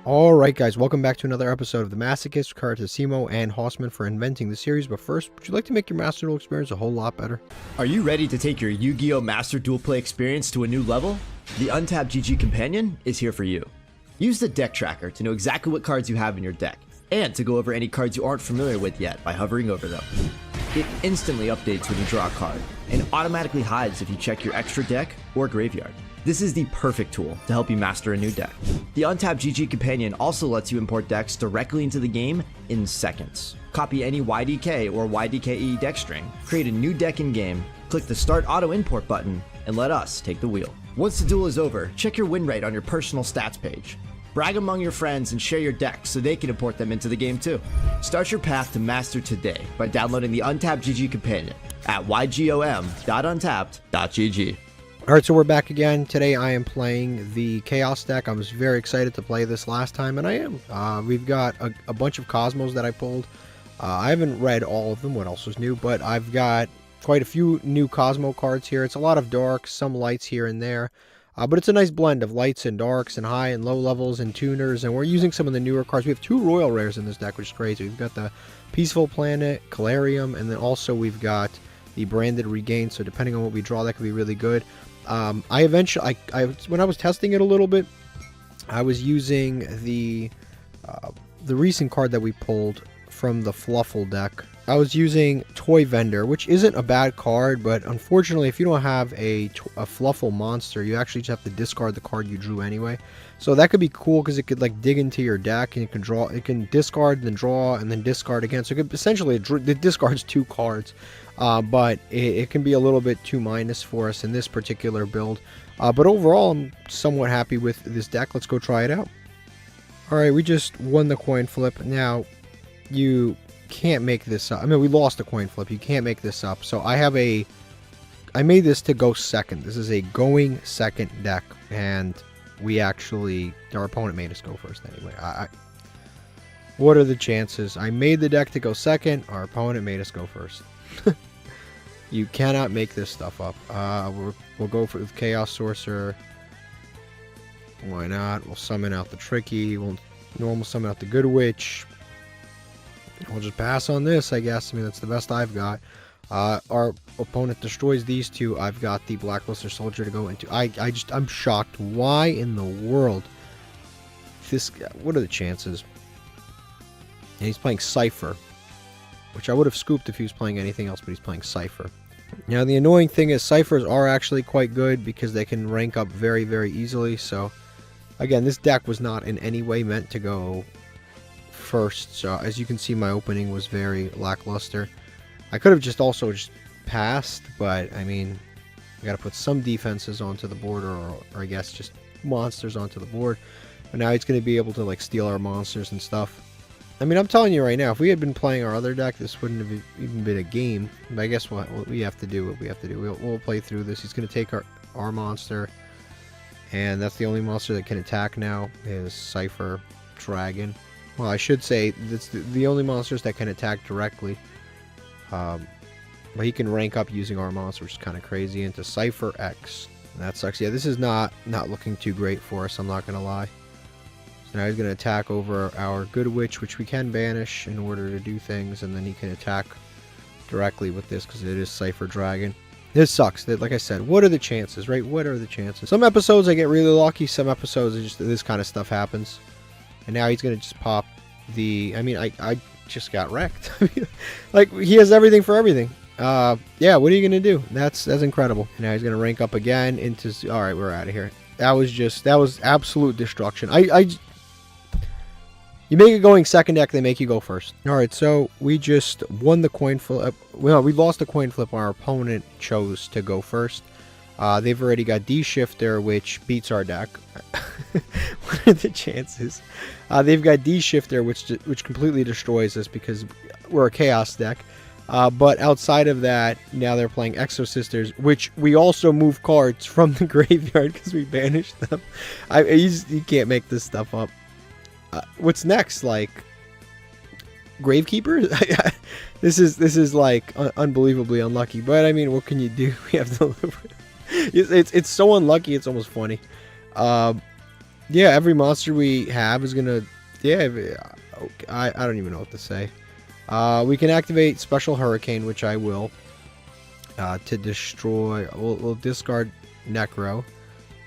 Alright guys, welcome back to another episode of the Masochist. Credit to Cimo and Hausman for inventing the series, but first, would you like to make your Master Duel experience a whole lot better? Are you ready to take your Yu-Gi-Oh! Master Duel play experience to a new level? The Untapped GG Companion is here for you. Use the deck tracker to know exactly what cards you have in your deck, and to go over any cards you aren't familiar with yet by hovering over them. It instantly updates when you draw a card, and automatically hides if you check your extra deck or graveyard. This is the perfect tool to help you master a new deck. The Untapped GG Companion also lets you import decks directly into the game in seconds. Copy any YDK or YDKE deck string, create a new deck in game, click the Start Auto Import button, and let us take the wheel. Once the duel is over, check your win rate on your personal stats page. Brag among your friends and share your decks so they can import them into the game too. Start your path to master today by downloading the Untapped GG Companion at ygom.untapped.gg. Alright, so we're back again. Today I am playing the Chaos deck. I was very excited to play this last time, and I am. We've got a bunch of Cosmos that I pulled. I haven't read all of them, what else was new, but I've got quite a few new Cosmo cards here. It's a lot of darks, some lights here and there. But it's a nice blend of lights and darks and high and low levels and tuners, and we're using some of the newer cards. We have two Royal Rares in this deck, which is crazy. We've got the Peaceful Planet, Calarium, and then also we've got the Branded Regain, so depending on what we draw, that could be really good. When I was testing it a little bit, I was using the recent card that we pulled from the Fluffle deck. I was using Toy Vendor, which isn't a bad card, but unfortunately, if you don't have a Fluffle monster, you actually just have to discard the card you drew anyway. So that could be cool because it could like dig into your deck and it can draw. It can discard, then draw, and then discard again. So it could essentially it discards two cards. But it can be a little bit too minus for us in this particular build. But overall, I'm somewhat happy with this deck. Let's go try it out. Alright, we just won the coin flip. Now, you can't make this up. I mean, we lost the coin flip. You can't make this up. So I made this to go second. This is a going second deck. And our opponent made us go first anyway. What are the chances? I made the deck to go second. Our opponent made us go first. You cannot make this stuff up. We'll go for the Chaos Sorcerer. Why not? We'll summon out the Tricky. We'll normal summon out the Good Witch. We'll just pass on this, I guess. I mean, that's the best I've got. Our opponent destroys these two. I've got the Blackluster Soldier to go into. I'm shocked. Why in the world? What are the chances? And he's playing Cipher, which I would have scooped if he was playing anything else, but he's playing Cipher. Now, the annoying thing is Ciphers are actually quite good because they can rank up very, very easily. So, again, this deck was not in any way meant to go first. So, as you can see, my opening was very lackluster. I could have just passed, but, I mean, I got to put some defenses onto the board, or I guess just monsters onto the board. But now he's going to be able to, like, steal our monsters and stuff. I mean, I'm telling you right now, if we had been playing our other deck, this wouldn't have even been a game. But I guess what we have to do, we'll play through this. He's going to take our monster, and that's the only monster that can attack now is Cipher Dragon. Well, I should say that's the only monsters that can attack directly. But he can rank up using our monster, which is kind of crazy, into Cipher X. And that sucks. Yeah, this is not looking too great for us, I'm not going to lie. So now he's going to attack over our Good Witch, which we can banish in order to do things, and then he can attack directly with this because it is Cipher Dragon. This sucks. Like I said, what are the chances, right? What are the chances? Some episodes I get really lucky, some episodes this kind of stuff happens. And now he's going to just pop the... I mean, I just got wrecked. Like, he has everything for everything. Yeah, what are you going to do? That's incredible. And now he's going to rank up again into... Alright, we're out of here. That was absolute destruction. You make it going second deck, they make you go first. Alright, so we just won the coin flip. Well, we lost the coin flip. Our opponent chose to go first. They've already got D-Shifter, which beats our deck. What are the chances? They've got D-Shifter, which completely destroys us because we're a Chaos deck. But outside of that, now they're playing Exosisters, which we also move cards from the graveyard because we banished them. You can't make this stuff up. What's next? Like Gravekeeper? This is like unbelievably unlucky. But I mean, what can you do? We have to live with it. It's so unlucky. It's almost funny. Yeah, every monster we have is gonna. Yeah, I don't even know what to say. We can activate Special Hurricane, which I will. To destroy. We'll discard Necro,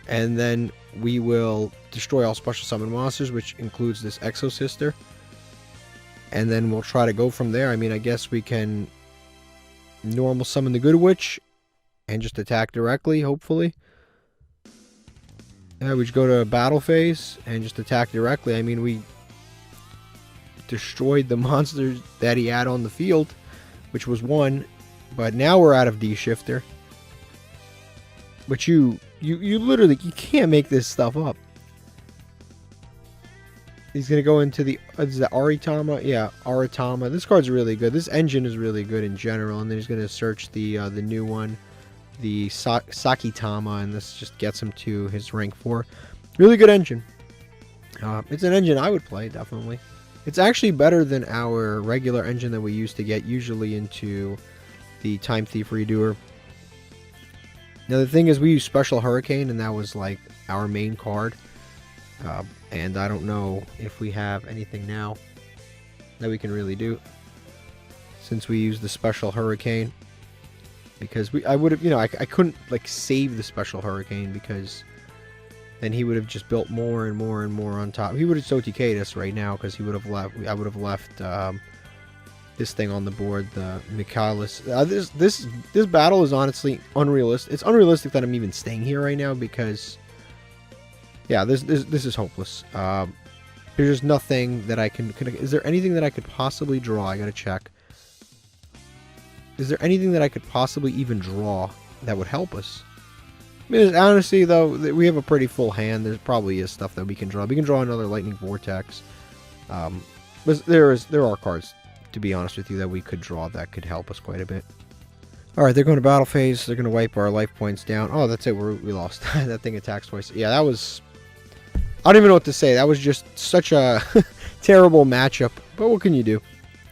and then we will destroy all special summon monsters, which includes this Exosister. And then we'll try to go from there. I mean, I guess we can normal summon the Good Witch and just attack directly, hopefully. We just go to battle phase and just attack directly. I mean, we destroyed the monsters that he had on the field, which was one. But now we're out of D-Shifter. But you literally, you can't make this stuff up. He's going to go into the, is that Aritama? Yeah, Aritama. This card's really good. This engine is really good in general. And then he's going to search the new one, the Sakitama, and this just gets him to his rank 4. Really good engine. It's an engine I would play, definitely. It's actually better than our regular engine that we used to get usually into the Time Thief Redoer. Now the thing is, we use Special Hurricane, and that was like our main card. And I don't know if we have anything now that we can really do, since we use the Special Hurricane. Because I would have, I couldn't like save the Special Hurricane, because then he would have just built more and more and more on top. He would have TK'd us right now, because he would have left. I would have left this thing on the board, the Michaelis. This battle is honestly unrealistic. It's unrealistic that I'm even staying here right now, because yeah, this is hopeless. There's just nothing that I can. Is there anything that I could possibly draw? I gotta check. Is there anything that I could possibly even draw that would help us? I mean, honestly, though, we have a pretty full hand. There probably is stuff that we can draw. We can draw another Lightning Vortex. But there are cards, to be honest with you, that we could draw that could help us quite a bit. Alright, they're going to battle phase. They're going to wipe our life points down. Oh, that's it. We lost. That thing attacks twice. Yeah, that was... I don't even know what to say. That was just such a terrible matchup. But what can you do?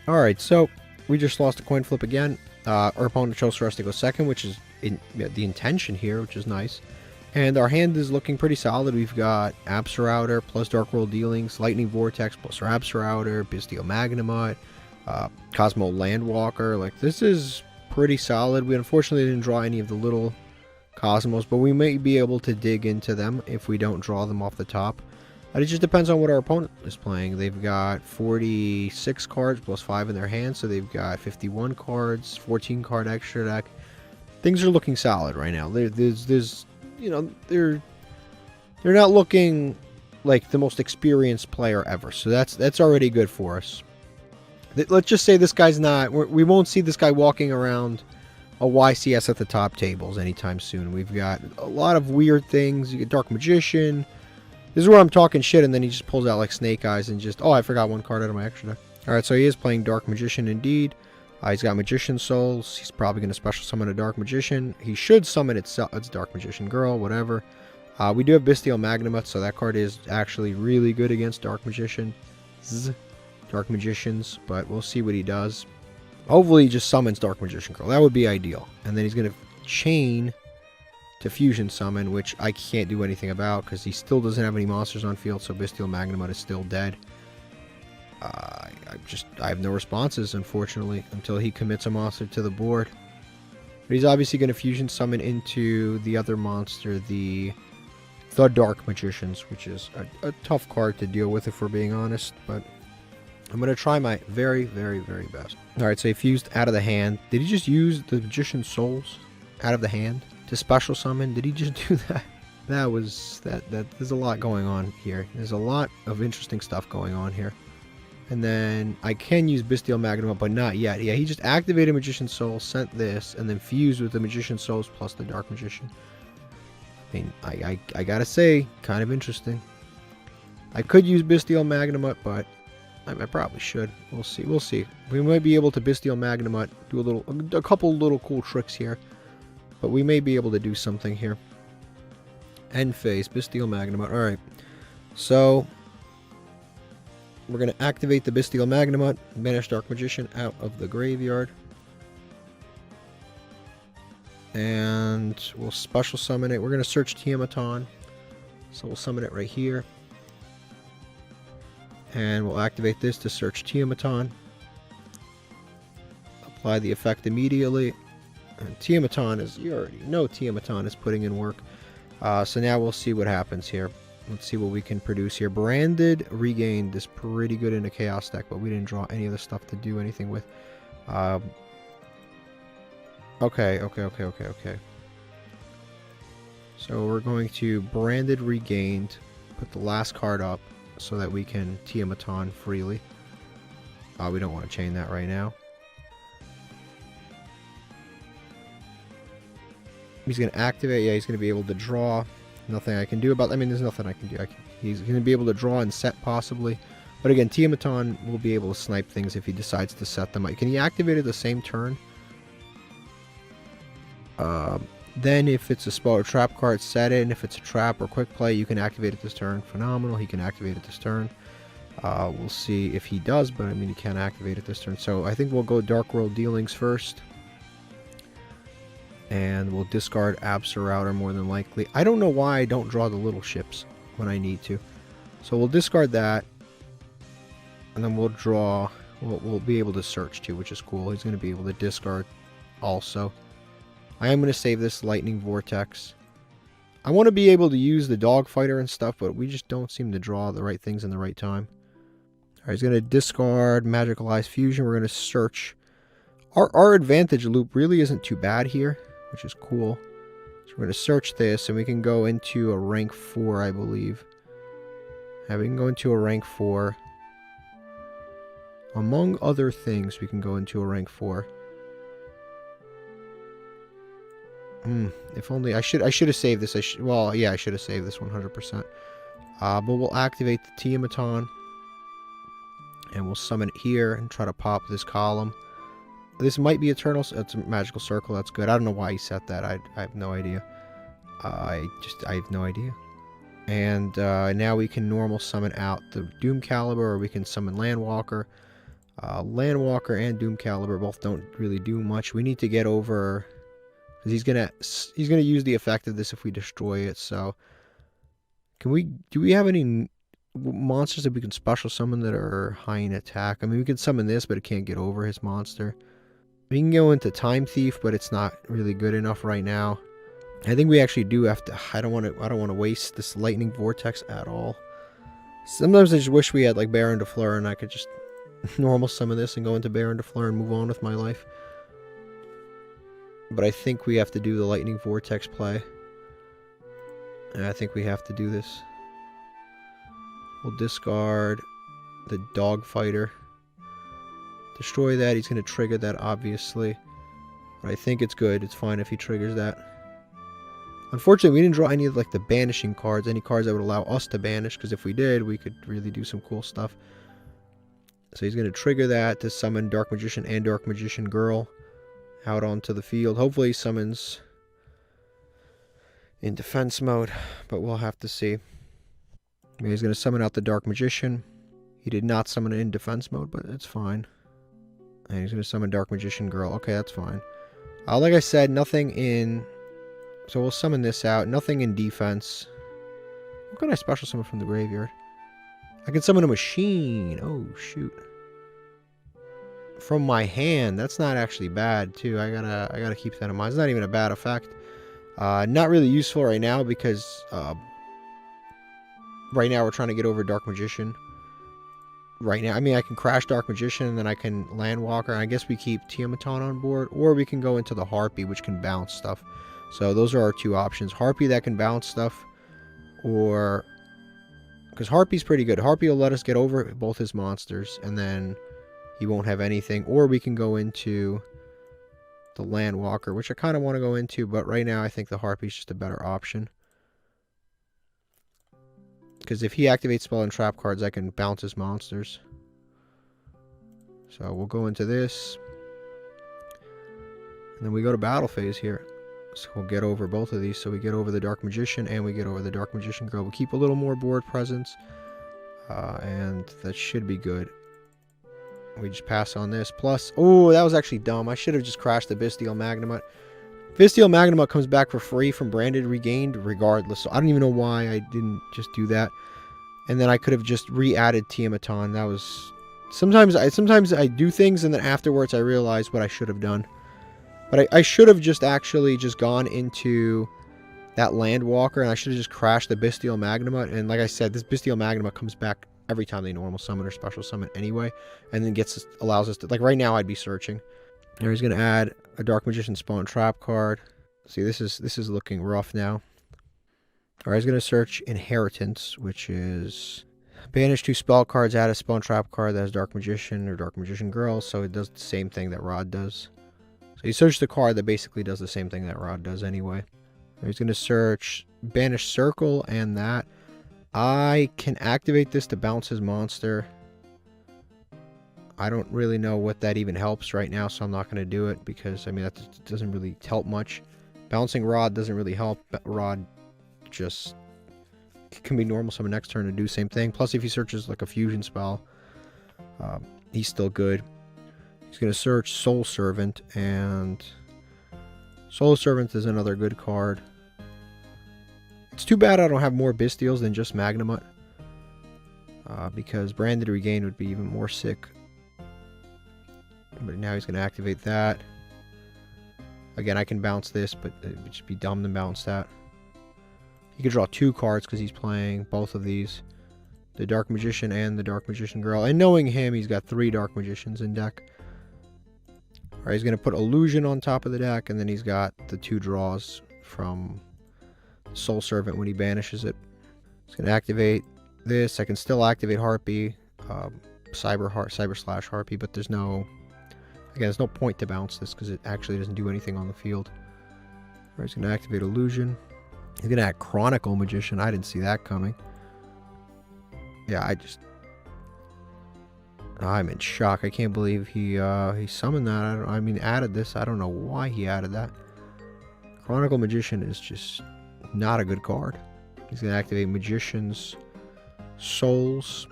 Alright, so we just lost a coin flip again. Our opponent chose for us to go second, which is the intention here, which is nice. And our hand is looking pretty solid. We've got Absorrouter plus Dark World Dealings, Lightning Vortex plus our Absorrouter, Bistio Magnemite, Cosmo Landwalker. Like, this is pretty solid. We unfortunately didn't draw any of the little Cosmos, but we may be able to dig into them if we don't draw them off the top. It just depends on what our opponent is playing. They've got 46 cards plus 5 in their hand, so they've got 51 cards, 14 card extra deck. Things are looking solid right now. There's they're not looking like the most experienced player ever, so that's already good for us. Let's just say this guy's not. We won't see this guy walking around a YCS at the top tables anytime soon. We've got a lot of weird things. You get Dark Magician. This is where I'm talking shit, and then he just pulls out like Snake Eyes and just, oh, I forgot one card out of my extra deck. Alright, so he is playing Dark Magician indeed. He's got Magician Souls. He's probably going to special summon a Dark Magician. He should summon itself. It's Dark Magician Girl, whatever. We do have Bistio Magnemite, so that card is actually really good against Dark Magicians, but we'll see what he does. Hopefully he just summons Dark Magician Girl. That would be ideal. And then he's going to chain to Fusion Summon, which I can't do anything about because he still doesn't have any monsters on field, so Bistio Magnemite is still dead. I have no responses, unfortunately, until he commits a monster to the board. But he's obviously going to Fusion Summon into the other monster, the Dark Magicians, which is a tough card to deal with if we're being honest, but I'm going to try my very, very, very best. Alright, so he fused out of the hand. Did he just use the Magician Souls out of the hand to special summon? Did he just do that? There's a lot going on here. There's a lot of interesting stuff going on here. And then I can use Bistio Magnemite, but not yet. Yeah, he just activated Magician Soul, sent this, and then fused with the Magician Souls plus the Dark Magician. I mean, I gotta say, kind of interesting. I could use Bistio Magnemite, but I probably should. We'll see. We'll see. We might be able to Bistio Magnemite, do a couple little cool tricks here, but we may be able to do something here. End phase, Bistio Magnemite. All right, so we're gonna activate the Bistio Magnemite, banish Dark Magician out of the graveyard. And we'll special summon it. We're going to search Tiamaton. So we'll summon it right here. And we'll activate this to search Tiamaton. Apply the effect immediately. And Tiamaton is, you already know Tiamaton is putting in work. So now we'll see what happens here. Let's see what we can produce here. Branded Regained is pretty good in a Chaos deck, but we didn't draw any of the stuff to do anything with. Okay. So we're going to Branded Regained, put the last card up so that we can Tiamaton freely. We don't want to chain that right now. He's going to activate. Yeah, he's going to be able to draw. Nothing I can do about. I mean, there's nothing I can do. He's going to be able to draw and set possibly. But again, Tiamaton will be able to snipe things if he decides to set them. Can he activate it the same turn? Then if it's a spell or trap card, set it. And if it's a trap or quick play, you can activate it this turn. Phenomenal. He can activate it this turn. We'll see if he does, but I mean, he can't activate it this turn. So I think we'll go Dark World Dealings first. And we'll discard Absa Router more than likely. I don't know why I don't draw the little ships when I need to. So we'll discard that. And then we'll draw. We'll be able to search too, which is cool. He's going to be able to discard also. I am going to save this Lightning Vortex. I want to be able to use the Dogfighter and stuff, but we just don't seem to draw the right things in the right time. Alright, he's going to discard Magical Eyes Fusion. We're going to search. Our advantage loop really isn't too bad here, which is cool. So we're going to search this, and we can go into a rank 4, I believe. Yeah, we can go into a rank 4. Among other things, we can go into a rank 4. If only I should have saved this. Well, yeah, I should have saved this 100%. But we'll activate the Tiamaton, and we'll summon it here and try to pop this column. This might be Eternal. It's a Magical Circle. That's good. I don't know why he set that. I have no idea. I have no idea. And now we can normal summon out the Doom Caliber, or we can summon Landwalker. Landwalker and Doom Caliber both don't really do much. We need to get over, because he's gonna use the effect of this if we destroy it. So do we have any monsters that we can special summon that are high in attack? I mean, we can summon this, but it can't get over his monster. We can go into Time Thief, but it's not really good enough right now. I think we actually do have to. I don't want to waste this Lightning Vortex at all. Sometimes I just wish we had like Baron de Fleur and I could just normal summon this and go into Baron de Fleur and move on with my life. But I think we have to do the Lightning Vortex play. And I think we have to do this. We'll discard the Dogfighter. Destroy that. He's going to trigger that, obviously. But I think it's good. It's fine if he triggers that. Unfortunately, we didn't draw any of like the banishing cards. Any cards that would allow us to banish. Because if we did, we could really do some cool stuff. So he's going to trigger that to summon Dark Magician and Dark Magician Girl out onto the field. Hopefully he summons in defense mode. But we'll have to see. He's going to summon out the Dark Magician. He did not summon it in defense mode, but it's fine. And he's going to summon Dark Magician Girl. Okay, that's fine. Like I said, nothing in... So we'll summon this out. Nothing in defense. What can I special summon from the graveyard? I can summon a machine. Oh, shoot. From my hand. That's not actually bad, too. I gotta keep that in mind. It's not even a bad effect. Not really useful right now because... right now we're trying to get over Dark Magician. Right now, I mean, I can crash Dark Magician, and then I can Landwalker. I guess we keep Tiamaton on board, or we can go into the Harpy, which can bounce stuff. So those are our two options. Harpy that can bounce stuff, or... because Harpy's pretty good. Harpy will let us get over both his monsters, and then he won't have anything. Or we can go into the Landwalker, which I kind of want to go into, but right now I think the Harpy's just a better option. Because if he activates spell and trap cards, I can bounce his monsters. So we'll go into this. And then we go to battle phase here. So we'll get over both of these. So we get over the Dark Magician and we get over the Dark Magician Girl. We'll keep a little more board presence. And that should be good. We just pass on this. Plus, oh, that was actually dumb. I should have just crashed the Bestial Magnamut. Bestial Magnamut comes back for free from Branded Regained regardless. So I don't even know why I didn't just do that. And then I could have just re-added Tiamaton. That was... Sometimes I do things and then afterwards I realize what I should have done. But I should have just actually just gone into that Landwalker and I should have just crashed the Bestial Magnuma. And like I said, this Bestial Magnuma comes back every time they normal summon or special summon anyway. And then allows us to... Like right now I'd be searching. There he's going to add a Dark Magician Spawn Trap card. See, this is looking rough now. Alright, he's going to search Inheritance, which is... Banish 2 spell cards, add a Spawn Trap card that has Dark Magician or Dark Magician Girl, so it does the same thing that Rod does. So he searched the card that basically does the same thing that Rod does anyway. He's going to search Banish Circle and that. I can activate this to bounce his monster. I don't really know what that even helps right now, so I'm not going to do it because, I mean, that doesn't really help much. Bouncing Rod doesn't really help. Rod just can be normal summon next turn to do the same thing. Plus, if he searches like a fusion spell, he's still good. He's going to search Soul Servant, and Soul Servant is another good card. It's too bad I don't have more Bestials than just Magnamut, because Branded Regain would be even more sick. But now he's going to activate that. Again, I can bounce this, but it would just be dumb to bounce that. He could draw 2 cards because he's playing both of these. The Dark Magician and the Dark Magician Girl. And knowing him, he's got 3 Dark Magicians in deck. Alright, he's going to put Illusion on top of the deck, and then he's got the 2 draws from Soul Servant when he banishes it. He's going to activate this. I can still activate Harpy, Cyber Slash Harpy, but there's no... Again, there's no point to bounce this because it actually doesn't do anything on the field. Alright, he's going to activate Illusion. He's going to add Chronicle Magician. I didn't see that coming. Yeah, I'm in shock. I can't believe he summoned that. I mean, added this. I don't know why he added that. Chronicle Magician is just not a good card. He's going to activate Magician's Souls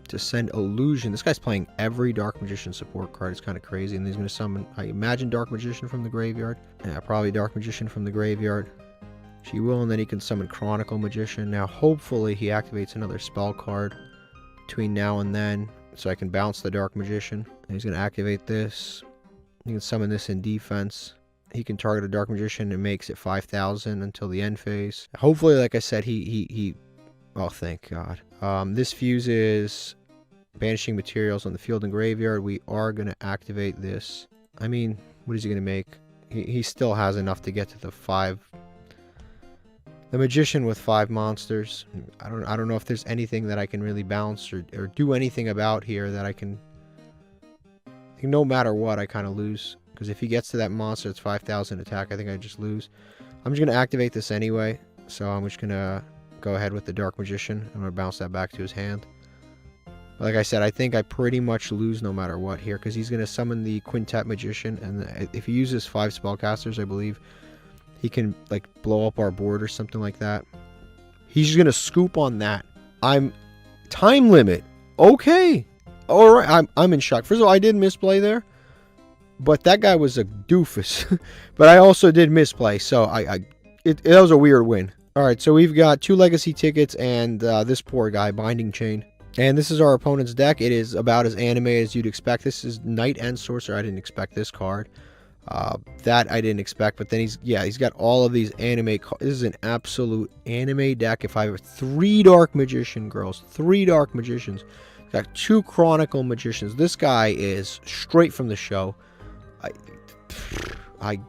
to send Illusion. This guy's playing every Dark Magician support card. It's kind of crazy. And he's going to summon, I imagine, Dark Magician from the graveyard. Yeah, probably Dark Magician from the graveyard. She will, and then he can summon Chronicle Magician. Now, hopefully, he activates another spell card between now and then, so I can bounce the Dark Magician. And he's going to activate this. He can summon this in defense. He can target a Dark Magician and makes it 5,000 until the end phase. Hopefully, like I said, oh, thank God. This fuses banishing materials on the field and graveyard. We are going to activate this. I mean, what is he going to make? He still has enough to get to the 5... The Magician with 5 monsters. I don't know if there's anything that I can really bounce or do anything about here that I can... I think no matter what, I kind of lose. Because if he gets to that monster, it's 5,000 attack. I think I just lose. I'm just going to activate this anyway. So I'm just going to go ahead with the Dark Magician. I'm going to bounce that back to his hand. But like I said, I think I pretty much lose no matter what here. Because he's going to summon the Quintet Magician. And if he uses 5 spellcasters, I believe... He can, like, blow up our board or something like that. He's just going to scoop on that. Time limit. Okay. Alright, I'm in shock. First of all, I did misplay there. But that guy was a doofus. But I also did misplay. So, it was a weird win. Alright, so we've got 2 Legacy tickets and this poor guy, Binding Chain. And this is our opponent's deck. It is about as anime as you'd expect. This is Knight and Sorcerer. I didn't expect this card. That I didn't expect, but then he's got all of these anime. This is an absolute anime deck. If I have 3 Dark Magician Girls, 3 Dark Magicians, got 2 Chronicle Magicians. This guy is straight from the show. I'm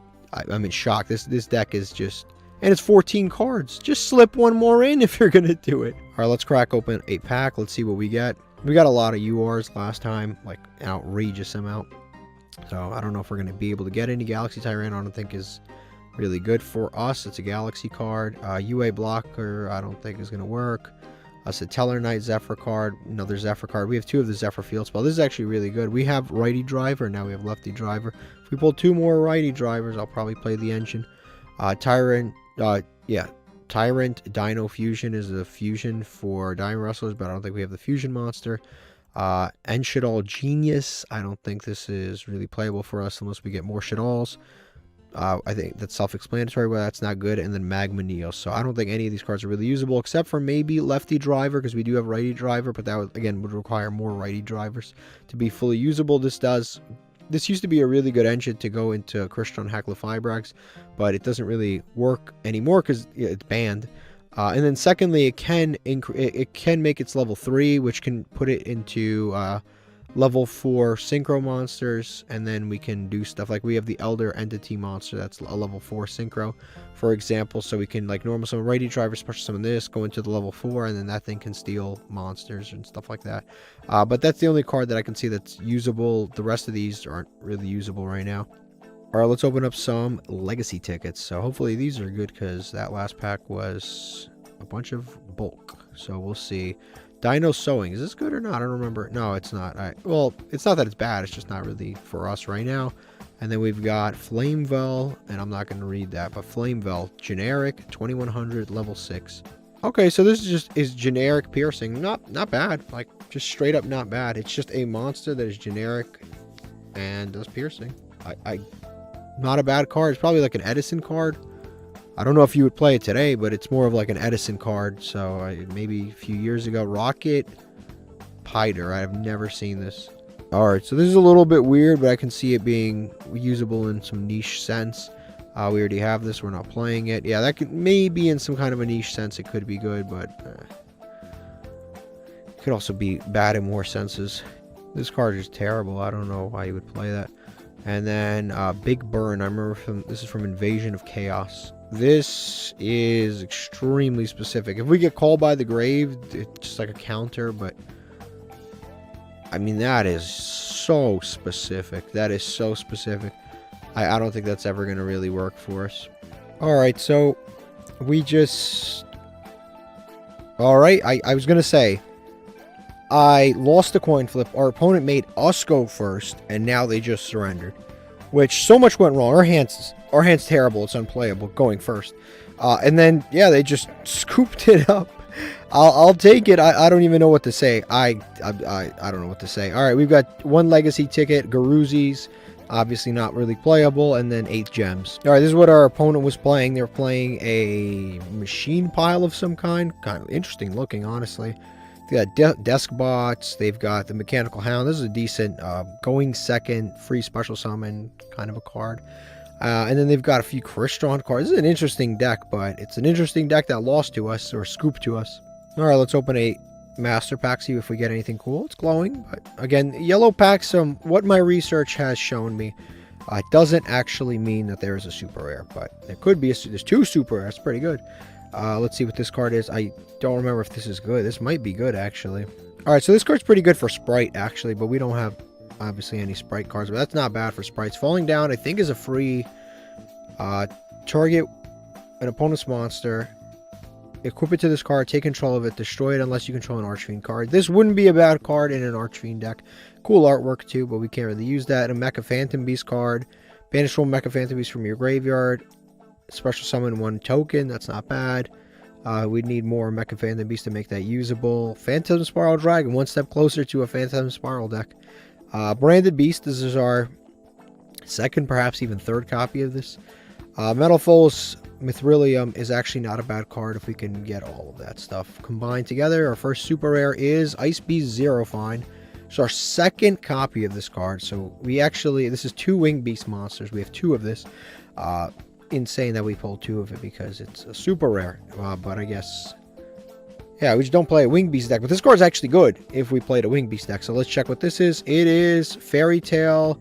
in shock. This deck is just, and it's 14 cards. Just slip one more in if you're gonna do it. All right, let's crack open a pack. Let's see what we get. We got a lot of URs last time, like an outrageous amount. So, I don't know if we're going to be able to get any Galaxy Tyrant. I don't think is really good for us. It's a Galaxy card. UA Blocker, I don't think is going to work. A Satellar Knight Zephyr card. Another Zephyr card. We have 2 of the Zephyr Field Spell. This is actually really good. We have Righty Driver. Now we have Lefty Driver. If we pull 2 more Righty Drivers, I'll probably play the Engine. Tyrant Dino Fusion is a fusion for Diamond Wrestlers, but I don't think we have the Fusion monster. Enshadal Genius. I don't think this is really playable for us unless we get more Shadals. I think that's self-explanatory why that's not good. And then Magma Neo. So I don't think any of these cards are really usable, except for maybe Lefty Driver, because we do have Righty Driver, but that would, again, would require more Righty Drivers to be fully usable. This used to be a really good engine to go into Crystron Heckler Fibrax, but it doesn't really work anymore because it's banned. And then secondly, it can make its level 3, which can put it into level 4 synchro monsters, and then we can do stuff like we have the Elder Entity monster that's a level 4 synchro, for example, so we can like normal summon Righty Driver, special summon this, go into the level 4, and then that thing can steal monsters and stuff like that. But that's the only card that I can see that's usable. The rest of these aren't really usable right now. Alright, let's open up some legacy tickets. So hopefully these are good, because that last pack was a bunch of bulk, so we'll see. Dino Sewing, is this good or not? I don't remember. No, it's not. Well, it's not that it's bad, it's just not really for us right now. And then we've got Flamevel, and I'm not going to read that, but Flamevel, generic, 2100, level 6. Okay, so this is generic piercing. Not bad. Like, just straight up not bad. It's just a monster that is generic and does piercing. Not a bad card. It's probably like an Edison card. I don't know if you would play it today, but it's more of like an Edison card. So maybe a few years ago. Rocket Piter. I have never seen this. Alright, so this is a little bit weird, but I can see it being usable in some niche sense. We already have this. We're not playing it. Yeah, that could maybe in some kind of a niche sense it could be good, but it could also be bad in more senses. This card is terrible. I don't know why you would play that. And then Big Burn. I remember this is from Invasion of Chaos. This is extremely specific. If we get Called by the Grave, it's just like a counter, but I mean, that is so specific. That is so specific. I don't think that's ever going to really work for us. Alright, so we just... Alright, I was going to say, I lost a coin flip. Our opponent made us go first, and now they just surrendered. Which, so much went wrong. Our hand's terrible. It's unplayable going first. And then, yeah, they just scooped it up. I'll take it. I don't even know what to say. I don't know what to say. All right, we've got one legacy ticket, Garuzzi's. Obviously not really playable. And then 8 gems. All right, this is what our opponent was playing. They're playing a machine pile of some kind. Kind of interesting looking, honestly. They got desk bots. They've got the Mechanical Hound. This is a decent going second free special summon kind of a card. And then they've got a few Crystron cards. This is an interesting deck, but it's an interesting deck that lost to us or scooped to us. All right, let's open a master pack, see if we get anything cool. It's glowing, but again, yellow packs, what my research has shown me, doesn't actually mean that there is a super rare, but there could be. There's 2 super rares. That's pretty good. Let's see what this card is. I don't remember if this is good. This might be good, actually. All right, so this card's pretty good for Sprite, actually, but we don't have, obviously, any Sprite cards, but that's not bad for Sprites. Falling Down, I think, is a free target an opponent's monster, equip it to this card, take control of it, destroy it unless you control an Archfiend card. This wouldn't be a bad card in an Archfiend deck. Cool artwork, too, but we can't really use that. A Mecha Phantom Beast card. Banish one Mecha Phantom Beast from your graveyard. Special summon 1 token. That's not bad. We'd need more Mecha Phantom Beast to make that usable. Phantom Spiral Dragon, 1 step closer to a Phantom Spiral deck. Branded Beast, this is our second, perhaps even third copy of this. Metal Foal's Mithrilium is actually not a bad card if we can get all of that stuff combined together. Our first super rare is Ice Beast Zero Fine. It's our second copy of this card. So we actually, this is 2 Wing Beast monsters. We have 2 of this. Insane that we pulled 2 of it because it's a super rare. But I guess, yeah, we just don't play a Wing Beast deck. But this card's actually good if we played a Wing Beast deck. So let's check what this is. It is Fairy Tale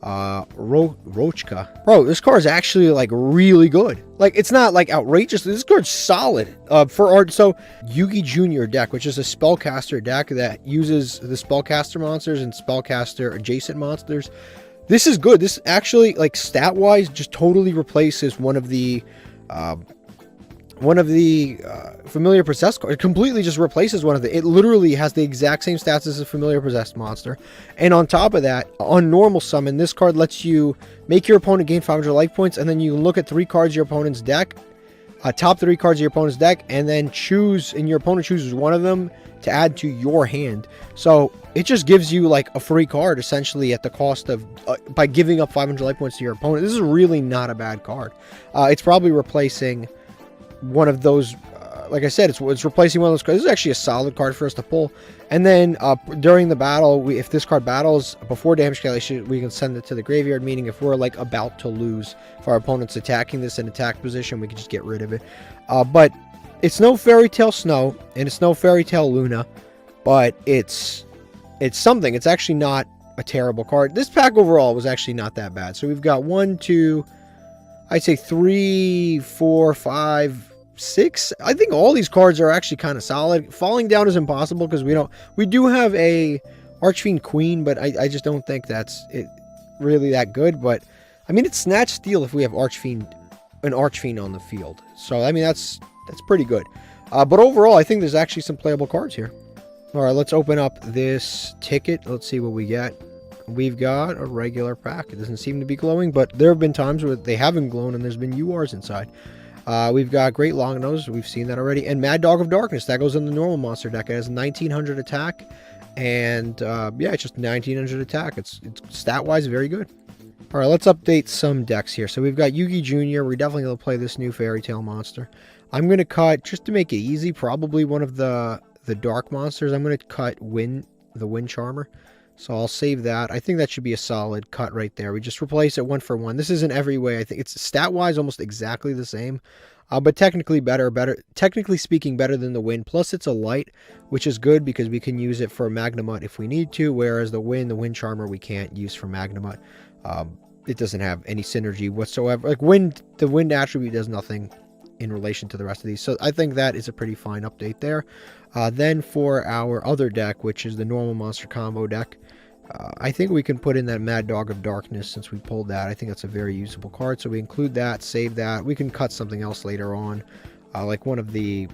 Rochka. Bro, this card is actually like really good. Like, it's not like outrageous. This card's solid for art. So Yugi Jr. deck, which is a spellcaster deck that uses the spellcaster monsters and spellcaster adjacent monsters. This is good. This actually, like, stat wise, just totally replaces one of the familiar possessed cards. It completely just replaces one of the. It literally has the exact same stats as a familiar possessed monster. And on top of that, on normal summon, this card lets you make your opponent gain 500 life points, and then you look at 3 cards of your opponent's deck, top 3 cards of your opponent's deck, and then choose, and your opponent chooses one of them to add to your hand. So it just gives you like a free card essentially at the cost of by giving up 500 life points to your opponent. This is really not a bad card. It's probably replacing one of those. Like I said, it's replacing one of those cards. This is actually a solid card for us to pull. And then during the battle, if this card battles before damage calculation, we can send it to the graveyard, meaning if we're like about to lose, if our opponent's attacking this in attack position, we can just get rid of it. But it's no Fairy Tale Snow, and it's no Fairy Tale Luna, but it's something. It's actually not a terrible card. This pack overall was actually not that bad. So we've got 1, 2, I'd say 3, 4, 5, 6. I think all these cards are actually kind of solid. Falling down is impossible because we do have a Archfiend Queen, but I just don't think that's really that good. But I mean, it's Snatch Steal if we have an Archfiend on the field. So I mean, that's pretty good. But overall, I think there's actually some playable cards here. All right, let's open up this ticket. Let's see what we get. We've got a regular pack. It doesn't seem to be glowing, but there have been times where they haven't glown and there's been URs inside. We've got Great Longnose. We've seen that already. And Mad Dog of Darkness. That goes in the normal monster deck. It has 1900 attack. And yeah, it's just 1900 attack. It's stat-wise very good. All right, let's update some decks here. So we've got Yugi Jr. We're definitely going to play this new Fairy Tale monster. I'm going to cut, just to make it easy, probably one of the dark monsters. I'm going to cut the Wind Charmer. So I'll save that. I think that should be a solid cut right there. We just replace it 1 for 1. This is in every way. I think it's stat-wise almost exactly the same. But technically technically speaking, better than the Wind. Plus it's a light, which is good because we can use it for Magnamut if we need to. Whereas the Wind Charmer, we can't use for Magnamut. It doesn't have any synergy whatsoever. Like the Wind attribute does nothing in relation to the rest of these. So I think that is a pretty fine update there. Then for our other deck, which is the normal monster combo deck, I think we can put in that Mad Dog of Darkness since we pulled that. I think that's a very usable card. So we include that, save that. We can cut something else later on. Like one of the...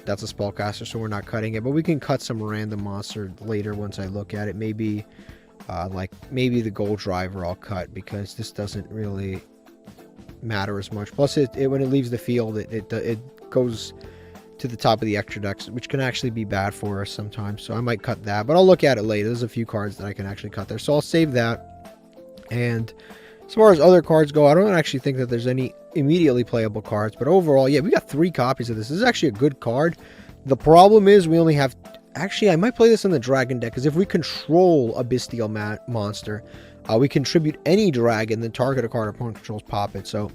That's a Spellcaster, so we're not cutting it. But we can cut some random monster later once I look at it. Maybe maybe the Gold Driver I'll cut because this doesn't really matter as much. Plus, when it leaves the field, it goes to the top of the extra decks, which can actually be bad for us sometimes. So I might cut that, but I'll look at it later. There's a few cards that I can actually cut there. So I'll save that. And as far as other cards go, I don't actually think that there's any immediately playable cards. But overall, yeah, we got 3 copies of this. This is actually a good card. The problem is we only have... Actually, I might play this in the Dragon deck, because if we control a Bestial monster, we contribute any dragon, then target a card opponent controls, pop it. So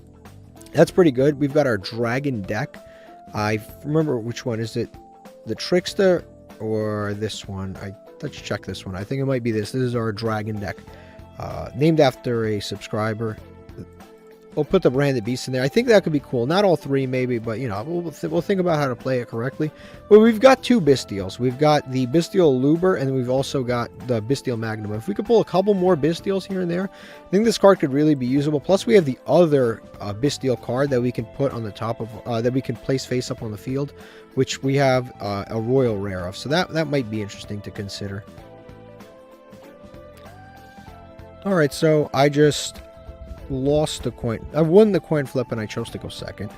that's pretty good. We've got our Dragon deck. I remember which one. Is it the Trickster or this one? Let's check this one. I think it might be this. This is our Dragon deck. Named after a subscriber. We'll put the Branded Beast in there. I think that could be cool. Not all 3 maybe, but you know, we'll think about how to play it correctly. But we've got 2 Bestials. We've got the Bestial Luber, and we've also got the Bestial Magnum. If we could pull a couple more Bestials here and there, I think this card could really be usable. Plus we have the other Bestial card that we can put on the top of, that we can place face up on the field, which we have a Royal Rare of. So that might be interesting to consider. Alright, so I just lost the coin. I won the coin flip and I chose to go second.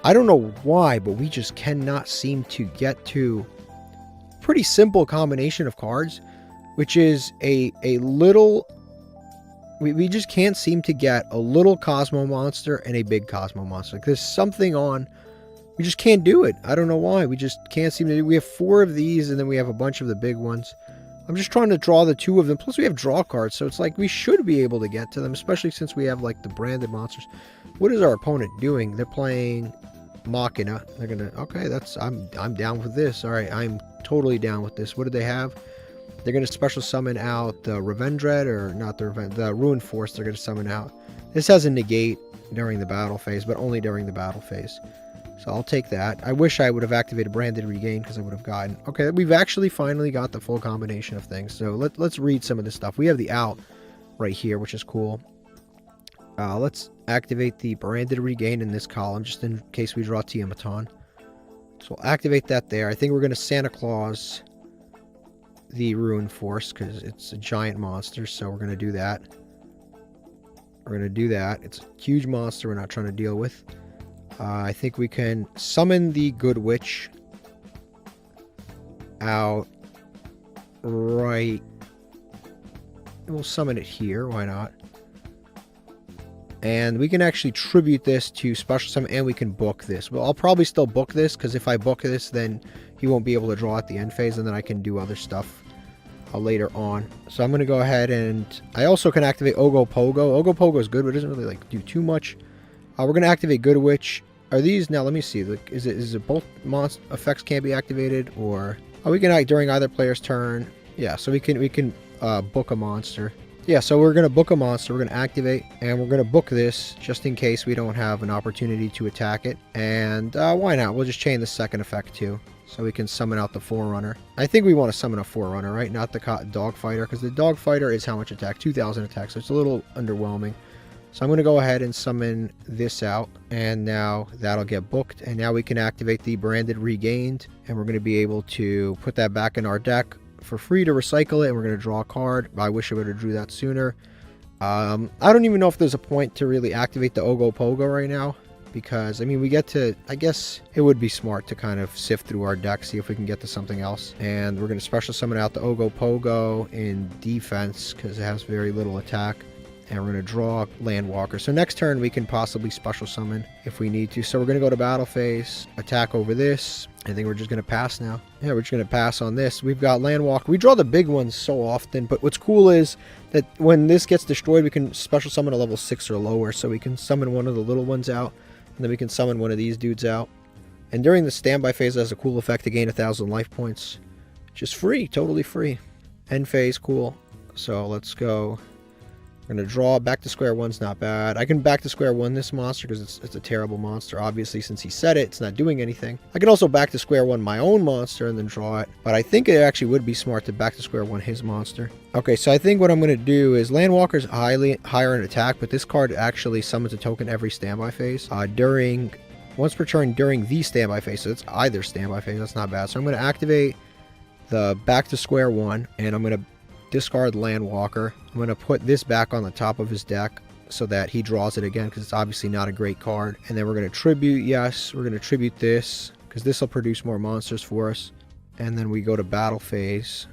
I don't know why, but we just cannot seem to get to a pretty simple combination of cards, which is a little... We just can't seem to get a little Cosmo monster and a big Cosmo monster. Like there's something on... We just can't do it. I don't know why. We just can't seem to do it. We have 4 of these and then we have a bunch of the big ones. I'm just trying to draw the 2 of them. Plus we have draw cards, so it's like we should be able to get to them, especially since we have like the branded monsters. What is our opponent doing? They're playing Machina. They're gonna... Okay, that's... I'm down with this. Alright, I'm totally down with this. What do they have? They're gonna special summon out the Revendred, or not the Ruin Force they're gonna summon out. This has a negate during the battle phase, but only during the battle phase. So I'll take that. I wish I would have activated Branded Regain because I would have gotten... Okay, we've actually finally got the full combination of things. So let's read some of this stuff. We have the out right here, which is cool. Let's activate the Branded Regain in this column, just in case we draw Tiamaton. So we'll activate that there. I think we're going to Santa Claus the Ruin Force because it's a giant monster, so we're going to do that. We're going to do that. It's a huge monster we're not trying to deal with. I think we can summon the Good Witch. out right. We'll summon it here. Why not? And we can actually tribute this to special summon, and we can book this. Well, I'll probably still book this, because if I book this, then he won't be able to draw at the end phase, and then I can do other stuff later on. So I'm going to go ahead, and I also can activate Ogopogo. Ogopogo is good, but it doesn't really like do too much. We're going to activate Good Witch. Are these, now let me see, like, is it both monster effects can't be activated, or we can act during either player's turn. Yeah, so we can book a monster. Yeah, so we're going to book a monster, we're going to activate, and we're going to book this just in case we don't have an opportunity to attack it. And why not? We'll just chain the second effect too, so we can summon out the Forerunner. I think we want to summon a Forerunner, right? Not the Dog Fighter, because the Dog Fighter is how much attack? 2,000 attack, so it's a little underwhelming. So I'm going to go ahead and summon this out, and now that'll get booked, and now we can activate the Branded Regained, and we're going to be able to put that back in our deck for free to recycle it, and we're going to draw a card. I wish I would have drew that sooner. I don't even know if there's a point to really activate the Ogopogo right now, because I mean we get to, I guess it would be smart to kind of sift through our deck, see if we can get to something else. And we're going to special summon out the Ogopogo in defense because it has very little attack, and we're going to draw Landwalker. So next turn we can possibly special summon if we need to. So we're going to go to battle phase, attack over this. I think we're just going to pass now. Yeah, we're just going to pass on this. We've got Landwalker. We draw the big ones so often, but what's cool is that when this gets destroyed, we can special summon a level 6 or lower, so we can summon one of the little ones out, and then we can summon one of these dudes out. And during the standby phase, it has a cool effect to gain 1,000 life points. Just free, totally free. End phase, cool. So let's go. We're going to draw. Back to square one's not bad. I can back to square one this monster because it's a terrible monster. Obviously, since he said it, it's not doing anything. I can also back to square one my own monster and then draw it. But I think it actually would be smart to back to square one his monster. Okay, so I think what I'm going to do is Landwalker's higher in attack, but this card actually summons a token every standby phase. Once per turn during the standby phase. So it's either standby phase. That's not bad. So I'm going to activate the back to square one, and I'm going to discard Landwalker. I'm going to put this back on the top of his deck so that he draws it again, because it's obviously not a great card. And then we're going to tribute, yes, we're going to tribute this because this will produce more monsters for us. And then we go to battle phase.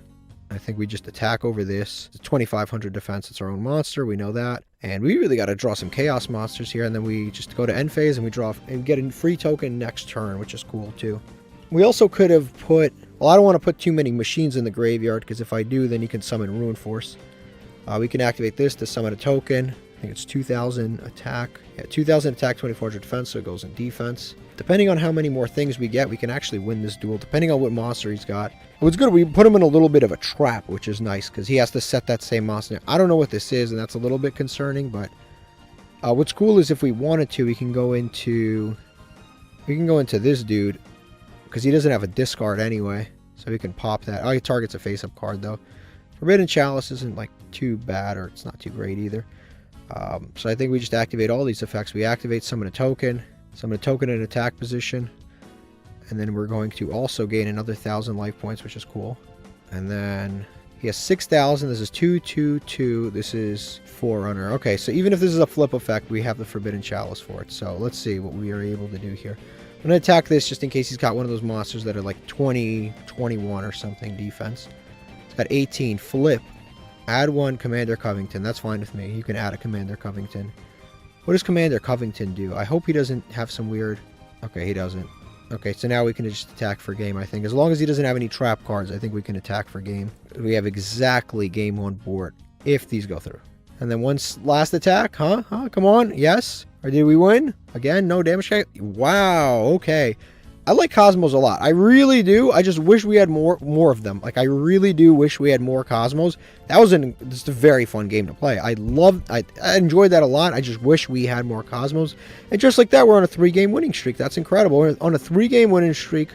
I think we just attack over this. It's 2,500 defense. It's our own monster. We know that. And we really got to draw some chaos monsters here. And then we just go to end phase and we draw and get a free token next turn, which is cool too. We also could have put, well, I don't want to put too many machines in the graveyard, because if I do, then you can summon Ruin Force. We can activate this to summon a token. I think it's 2,000 attack. Yeah, 2,000 attack, 2,400 defense, so it goes in defense. Depending on how many more things we get, we can actually win this duel, depending on what monster he's got. What's good, we put him in a little bit of a trap, which is nice, because he has to set that same monster. I don't know what this is, and that's a little bit concerning, but what's cool is if we wanted to, we can go into this dude, because he doesn't have a discard anyway, so we can pop that. Oh, he targets a face-up card, though. Forbidden Chalice isn't like too bad, or it's not too great either. So I think we just activate all these effects. We activate summon a token in attack position, and then we're going to also gain another 1,000 life points, which is cool. And then he has 6,000. This is 2/2/2. This is Forerunner. Okay, so even if this is a flip effect, we have the Forbidden Chalice for it. So let's see what we are able to do here. I'm going to attack this just in case he's got one of those monsters that are like 20, 21 or something defense. It's got 18. Flip. Add one Commander Covington. That's fine with me. You can add a Commander Covington. What does Commander Covington do? I hope he doesn't have some weird... Okay, he doesn't. Okay, so now we can just attack for game, I think. As long as he doesn't have any trap cards, I think we can attack for game. We have exactly game one board if these go through. And then once last attack, huh? Come on, yes? Or did we win? Again, no damage. Wow, okay. I like Cosmos a lot. I really do. I just wish we had more of them. Like, I really do wish we had more Cosmos. That was just a very fun game to play. I enjoyed that a lot. I just wish we had more Cosmos. And just like that, we're on a 3-game winning streak. That's incredible. We're on a 3-game winning streak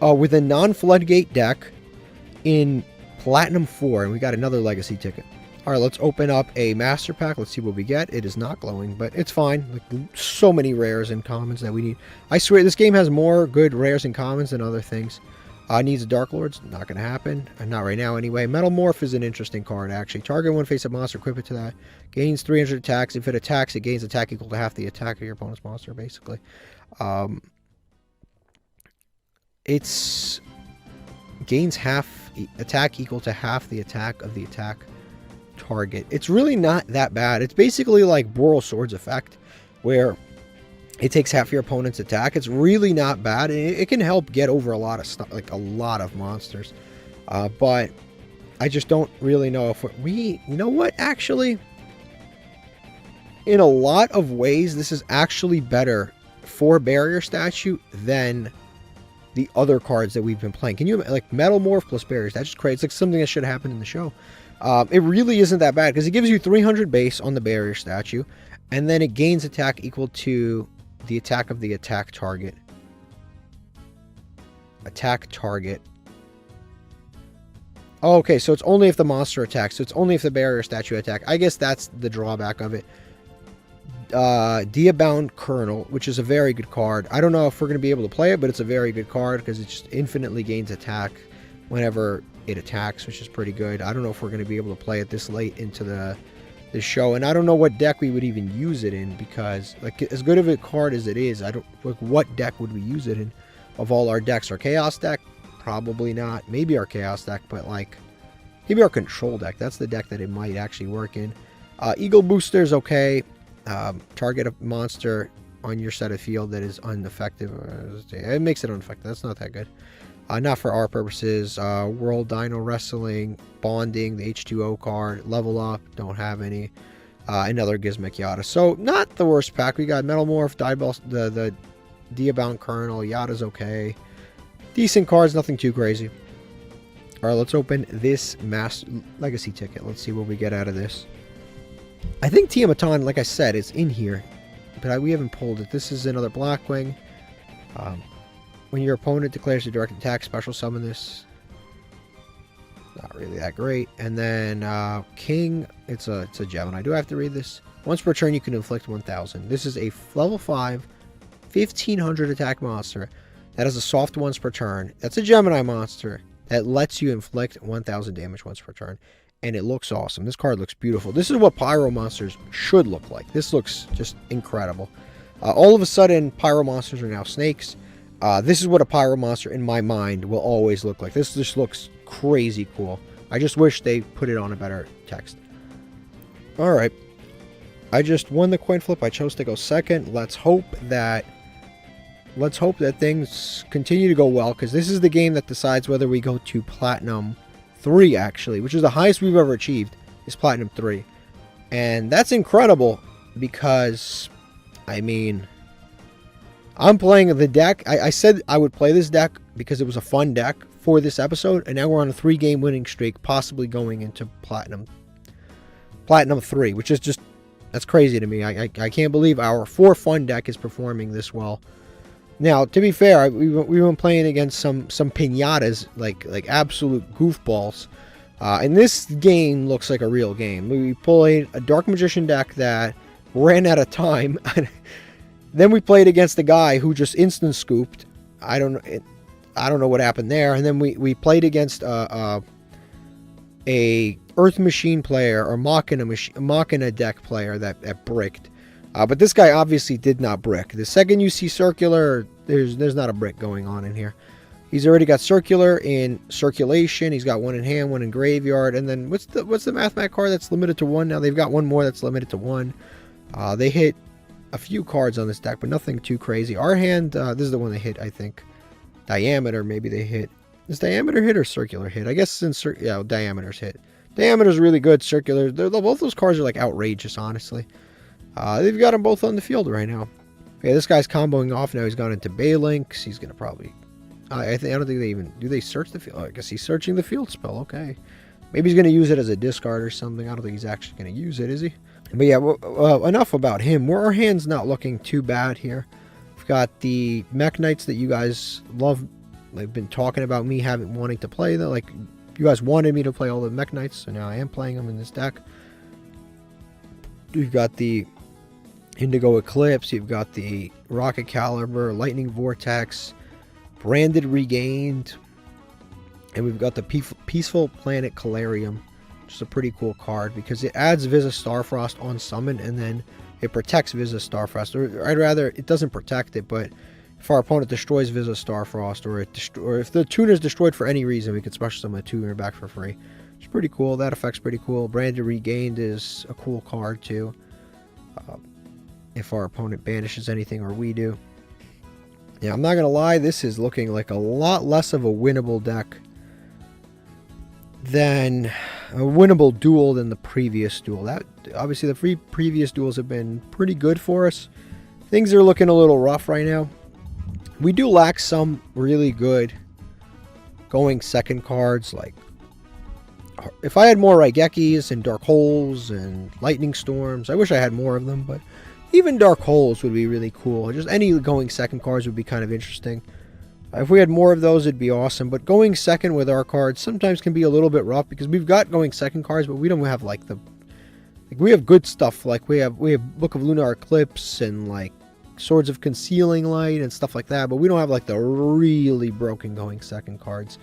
with a non-Floodgate deck in Platinum 4. And we got another Legacy ticket. All right, let's open up a Master Pack. Let's see what we get. It is not glowing, but it's fine. Like, so many rares and commons that we need. I swear, this game has more good rares and commons than other things. Needs a Dark Lords. Not going to happen. Not right now, anyway. Metal Morph is an interesting card, actually. Target one face-up monster, equip it to that. Gains 300 attacks. If it attacks, it gains attack equal to half the attack of your opponent's monster, basically. It's gains half attack equal to half the attack of the attack target. It's really not that bad. It's basically like Boral Sword's effect, where it takes half your opponent's attack. It's really not bad. It can help get over a lot of stuff, like a lot of monsters. But I just don't really know if you know what, actually, in a lot of ways, this is actually better for Barrier Statue than the other cards that we've been playing. Can you, like, Metal Morph plus Barriers? That's just crazy. It's like something that should happen in the show. It really isn't that bad, because it gives you 300 base on the Barrier Statue, and then it gains attack equal to the attack of the attack target. Attack target. Oh, okay, so it's only if the monster attacks. So it's only if the Barrier Statue attack. I guess that's the drawback of it. Diabound Colonel, which is a very good card. I don't know if we're going to be able to play it, but it's a very good card because it just infinitely gains attack whenever it attacks, which is pretty good. I don't know if we're going to be able to play it this late into the show, and I don't know what deck we would even use it in, because, like, as good of a card as it is, I don't, like, what deck would we use it in of all our decks? Our Chaos deck? Probably not. Maybe our Chaos deck, but, like, maybe our Control deck. That's the deck that it might actually work in. Eagle Booster is okay. Target a monster on your side of field that is ineffective. It makes it ineffective. That's not that good. Not for our purposes. World Dino Wrestling, Bonding, the H2O card, Level Up, don't have any. Another Gizmic Yada. So, not the worst pack. We got Metal Morph, the Diabound Colonel, Yada's okay. Decent cards, nothing too crazy. Alright, let's open this Legacy ticket. Let's see what we get out of this. I think Tiamaton, like I said, is in here, but we haven't pulled it. This is another Blackwing. When your opponent declares a direct attack, special summon this. Not really that great. And then King, it's a Gemini. Do I have to read this? Once per turn, you can inflict 1,000. This is a level 5, 1,500 attack monster that has a soft once per turn. That's a Gemini monster that lets you inflict 1,000 damage once per turn. And it looks awesome. This card looks beautiful. This is what Pyro monsters should look like. This looks just incredible. All of a sudden, Pyro monsters are now snakes. This is what a Pyro monster, in my mind, will always look like. This just looks crazy cool. I just wish they put it on a better text. Alright. I just won the coin flip. I chose to go second. Let's hope that things continue to go well, because this is the game that decides whether we go to Platinum 3, actually, which is the highest we've ever achieved, is Platinum 3. And that's incredible, because, I mean, I'm playing the deck. I said I would play this deck because it was a fun deck for this episode, and now we're on a 3-game winning streak, possibly going into Platinum 3, which is just, that's crazy to me. I can't believe our for-fun deck is performing this well. Now, to be fair, we've been playing against some pinatas, like absolute goofballs. And this game looks like a real game. We played a Dark Magician deck that ran out of time. Then we played against a guy who just instant scooped. I don't know what happened there. And then we played against a Earth Machine player, or Machina deck player that bricked. But this guy obviously did not brick. The second you see circular, there's not a brick going on in here. He's already got circular in circulation. He's got one in hand, one in graveyard. And then what's the mathmech card that's limited to 1? Now they've got one more that's limited to 1. They hit a few cards on this deck, but nothing too crazy. Our hand, this is the one they hit, I think. Diameter, maybe they hit. Is diameter hit or circular hit? I guess it's yeah, diameter's hit. Diameter's really good. Circular, both those cards are like outrageous, honestly. They've got them both on the field right now. Okay, this guy's comboing off now. He's gone into Balinks. He's gonna probably. I don't think they even do. They search the field. Oh, I guess he's searching the field spell. Okay, maybe he's gonna use it as a discard or something. I don't think he's actually gonna use it, is he? But yeah, well, enough about him. Our hand's not looking too bad here. We've got the Mech Knights that you guys love. They've been talking about me wanting to play them. Like, you guys wanted me to play all the Mech Knights, so now I am playing them in this deck. We've got the Indigo Eclipse, you've got the Rocket Caliber, Lightning Vortex, Branded Regained, and we've got the Peaceful Planet Calarium, which is a pretty cool card because it adds Visa Starfrost on summon, and then it protects Visa Starfrost. Or I'd rather, it doesn't protect it, but if our opponent destroys Visa Starfrost, or if the tuner is destroyed for any reason, we can special summon a tuner back for free. It's pretty cool. That effect's pretty cool. Branded Regained is a cool card too. If our opponent banishes anything or we do. Yeah, I'm not gonna lie, this is looking like a lot less of a winnable deck than a winnable duel than the previous duel. That obviously the previous duels have been pretty good for us. Things are looking a little rough right now. We do lack some really good going second cards. Like, if I had more Raigekis and Dark Holes and Lightning Storms, I wish I had more of them, but even Dark Holes would be really cool. Just any going second cards would be kind of interesting. If we had more of those, it'd be awesome. But going second with our cards sometimes can be a little bit rough because we've got going second cards, but we don't have like the... Like, we have good stuff. Like we have Book of Lunar Eclipse and like Swords of Concealing Light and stuff like that, but we don't have like the really broken going second cards.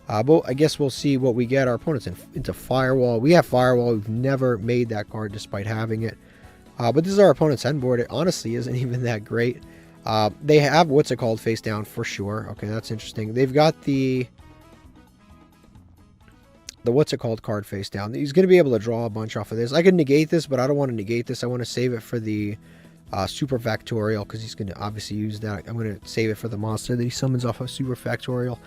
But I guess we'll see what we get. Our opponent's into Firewall. We have Firewall. We've never made that card despite having it. But this is our opponent's end board. It honestly isn't even that great. They have what's it called face down for sure. Okay, that's interesting. They've got the what's it called card face down. He's going to be able to draw a bunch off of this. I could negate this, but I don't want to negate this. I want to save it for the Super Factorial because he's going to obviously use that. I'm going to save it for the monster that he summons off of Super Factorial.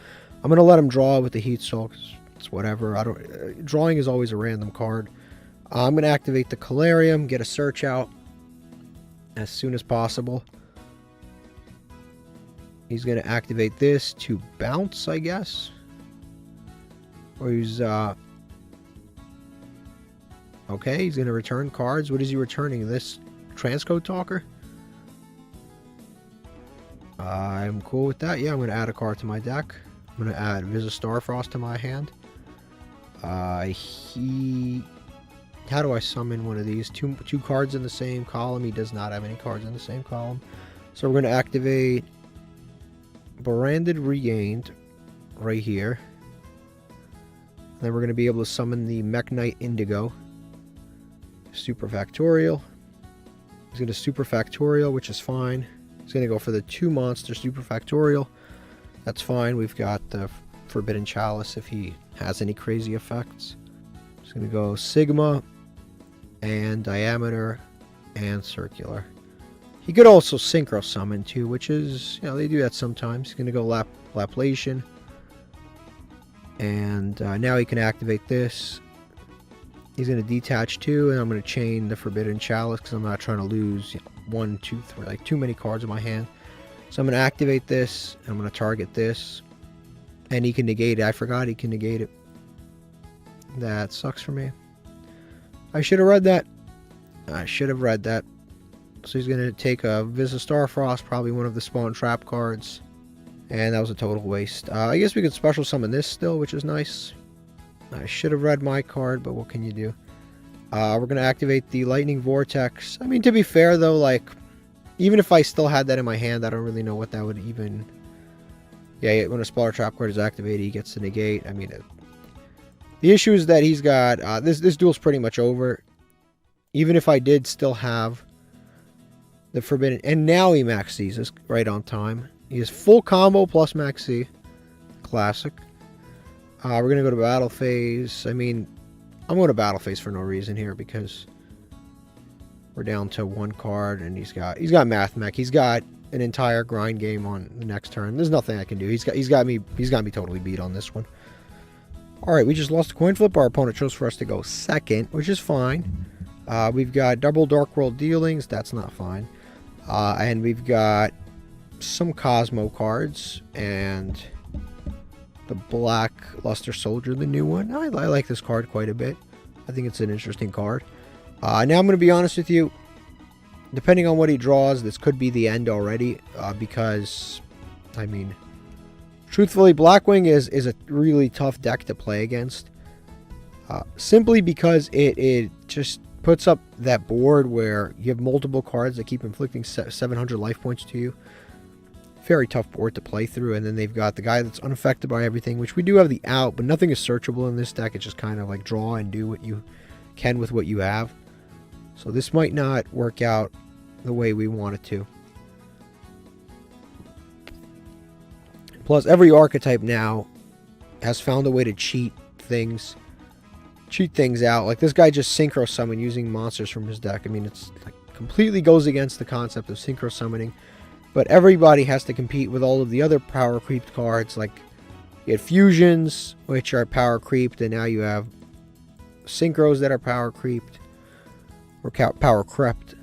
I'm going to let him draw with the Heat Soul. It's whatever. Drawing is always a random card. I'm going to activate the Calarium, get a search out as soon as possible. He's going to activate this to bounce, I guess. Or he's, okay, he's going to return cards. What is he returning? This Transcode Talker? I'm cool with that. Yeah, I'm going to add a card to my deck. I'm going to add Visa Starfrost to my hand. How do I summon one of these? Two cards in the same column. He does not have any cards in the same column. So we're going to activate Branded Regained right here. Then we're going to be able to summon the Mech Knight Indigo. Super Factorial. He's going to Super Factorial, which is fine. He's going to go for the 2 monster Super Factorial. That's fine. We've got the Forbidden Chalice if he has any crazy effects. He's going to go Sigma and Diameter and Circular. He could also Synchro Summon too, which is, they do that sometimes. He's going to go Laplacian. And now he can activate this. He's going to detach 2, and I'm going to chain the Forbidden Chalice because I'm not trying to lose 1, 2, 3, like too many cards in my hand. So I'm going to activate this, and I'm going to target this. And he can negate it. I forgot he can negate it. That sucks for me. I should have read that. So he's going to take a Visa Starfrost, probably one of the Spawn Trap cards. And that was a total waste. I guess we could special summon this still, which is nice. I should have read my card, but what can you do? We're going to activate the Lightning Vortex. I mean, to be fair, though, like, even if I still had that in my hand, I don't really know what that would even... Yeah, when a Spawn Trap card is activated, he gets to negate. I mean, the issue is that he's got... this duel's pretty much over. Even if I did still have the Forbidden... And now he max sees us right on time. He has full combo plus max C. Classic. We're going to go to battle phase. I mean, I'm going to battle phase for no reason here because we're down to 1 card and he's got mathmech. He's got an entire grind game on the next turn. There's nothing I can do. He's got me totally beat on this one. All right, we just lost a coin flip. Our opponent chose for us to go second, which is fine. We've got double Dark World dealings. That's not fine. And we've got some Cosmo cards and the Black Luster Soldier, the new one. I like this card quite a bit. I think it's an interesting card. Now I'm going to be honest with you. Depending on what he draws, this could be the end already. Because, I mean, truthfully, Blackwing is a really tough deck to play against. Simply because it just puts up that board where you have multiple cards that keep inflicting 700 life points to you. Very tough board to play through, and then they've got the guy that's unaffected by everything, which we do have the out, but nothing is searchable in this deck. It's just kind of like draw and do what you can with what you have. So this might not work out the way we want it to. Plus, every archetype now has found a way to cheat things out. Like this guy just synchro summon using monsters from his deck. I mean, it's like completely goes against the concept of synchro summoning. But everybody has to compete with all of the other power creeped cards. Like you had fusions, which are power creeped, and now you have synchros that are power creeped or power crept.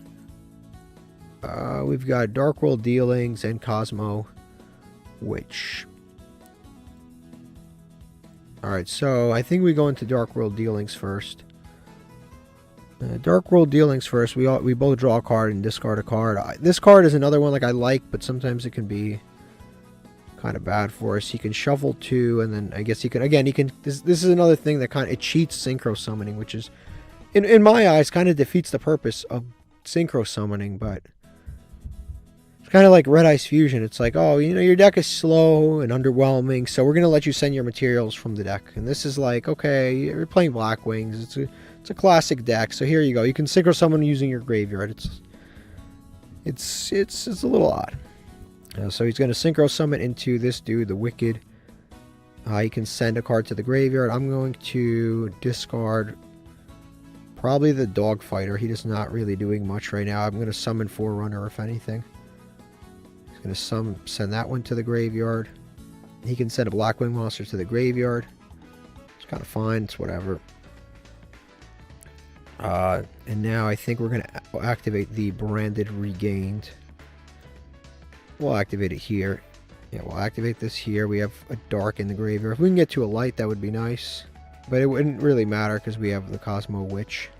We've got Dark World Dealings and Cosmo, which... Alright, so I think we go into Dark World Dealings first. Dark World Dealings first. We both draw a card and discard a card. This card is another one like I like, but sometimes it can be kind of bad for us. He can shuffle 2, and then I guess he can... Again, he can... This is another thing that kind of... It cheats synchro summoning, which is... In my eyes, kind of defeats the purpose of synchro summoning, but... It's kind of like Red Ice Fusion. It's like, oh, you know, your deck is slow and underwhelming, so we're going to let you send your materials from the deck. And this is like, okay, you're playing Blackwings. It's a classic deck, so here you go. You can synchro summon using your graveyard. It's a little odd. So he's going to synchro summon into this dude, the Wicked. He can send a card to the graveyard. I'm going to discard probably the Dogfighter. He is not really doing much right now. I'm going to summon Forerunner, if anything. Going to send that one to the graveyard. He can send a Blackwing monster to the graveyard. It's kind of fine. It's whatever. And now I think we're going to activate the Branded Regained. We'll activate it here. Yeah, we'll activate this here. We have a dark in the graveyard. If we can get to a light, that would be nice. But it wouldn't really matter because we have the Cosmo Witch.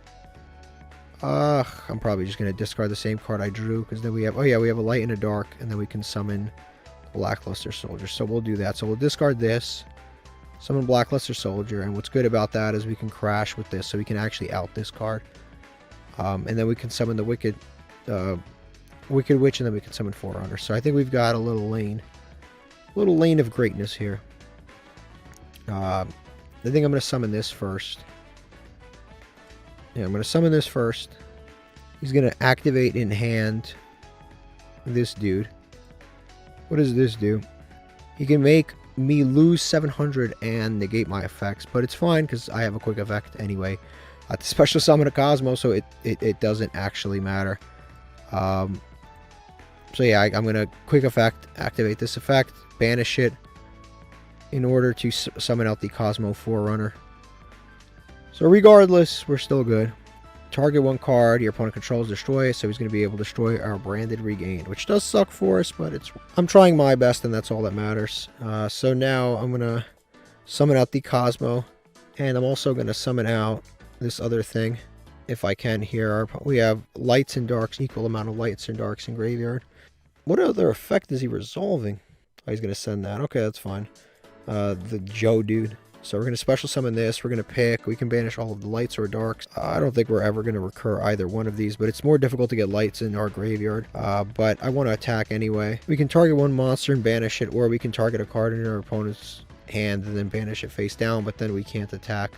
I'm probably just going to discard the same card I drew, because then we have, oh yeah, we have a light and a dark, and then we can summon Blackluster Soldier. So we'll do that. So we'll discard this, summon Blackluster Soldier, and what's good about that is we can crash with this, so we can actually out this card. And then we can summon the Wicked Witch, and then we can summon Forerunner. So I think we've got a little lane of greatness here. I think I'm going to summon this first. Yeah, I'm going to summon this first. He's going to activate in hand this dude. What does this do? He can make me lose 700 and negate my effects, but it's fine because I have a quick effect anyway. To special summon a Cosmo, so it doesn't actually matter. So yeah, I'm going to quick effect, activate this effect, banish it in order to summon out the Cosmo Forerunner. So regardless, we're still good. Target one card your opponent controls, destroy it, so he's going to be able to destroy our Branded Regained, which does suck for us, but I'm trying my best, and that's all that matters. So now I'm going to summon out the Cosmo, and I'm also going to summon out this other thing, if I can here. We have lights and darks, equal amount of lights and darks in graveyard. What other effect is he resolving? Oh, he's going to send that. Okay, that's fine. The Joe dude. So we're going to special summon this. We're going to pick. We can banish all of the lights or darks. I don't think we're ever going to recur either one of these, but it's more difficult to get lights in our graveyard. But I want to attack anyway. We can target one monster and banish it, or we can target a card in our opponent's hand and then banish it face down, but then we can't attack.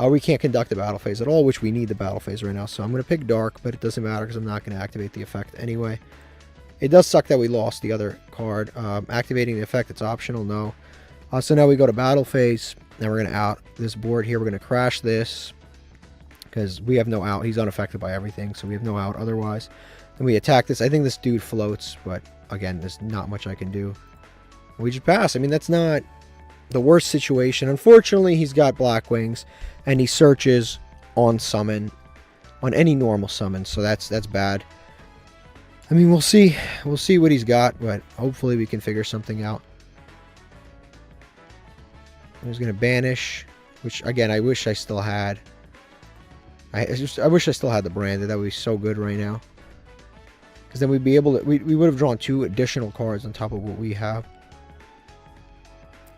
We can't conduct the battle phase at all, which we need the battle phase right now. So I'm going to pick dark, but it doesn't matter because I'm not going to activate the effect anyway. It does suck that we lost the other card. Activating the effect, it's optional, no. So now we go to battle phase. Now we're going to out this board here. We're going to crash this because we have no out. He's unaffected by everything, so we have no out otherwise. Then we attack this. I think this dude floats, but again, there's not much I can do. We just pass. I mean, that's not the worst situation. Unfortunately, he's got Blackwings, and he searches on summon, on any normal summon, so that's bad. I mean, we'll see. We'll see what he's got, but hopefully we can figure something out. He's going to banish, which, again, I wish I still had. I wish I still had the Branded. That would be so good right now. Because then we'd be able to... We would have drawn 2 additional cards on top of what we have.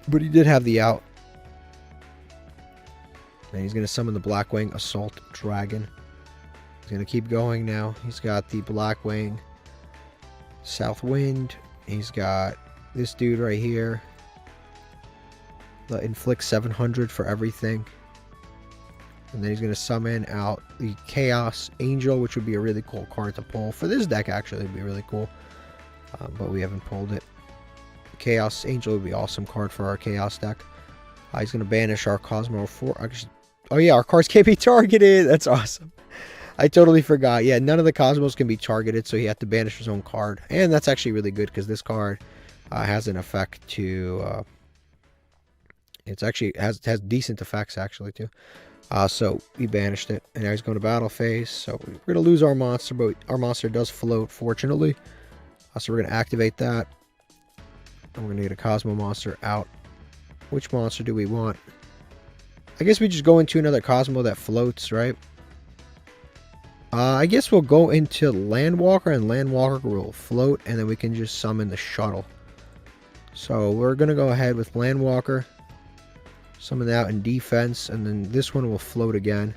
But he did have the out. And he's going to summon the Blackwing Assault Dragon. He's going to keep going now. He's got the Blackwing Southwind. He's got this dude right here. Inflict 700 for everything. And then he's going to summon out the Chaos Angel, which would be a really cool card to pull. For this deck, actually, it would be really cool. But we haven't pulled it. Chaos Angel would be an awesome card for our Chaos deck. He's going to banish our Cosmo 4. Oh yeah, our cards can't be targeted. That's awesome. I totally forgot. Yeah, none of the Cosmos can be targeted, so he had to banish his own card. And that's actually really good because this card has an effect to... it's actually has decent effects actually too. So we banished it, and now he's going to battle phase. So we're going to lose our monster, but our monster does float, fortunately. So we're going to activate that. And we're going to get a Cosmo monster out. Which monster do we want? I guess we just go into another Cosmo that floats, right? I guess we'll go into Landwalker, and Landwalker will float, and then we can just summon the shuttle. So we're going to go ahead with Landwalker. Summon that in defense, and then this one will float again.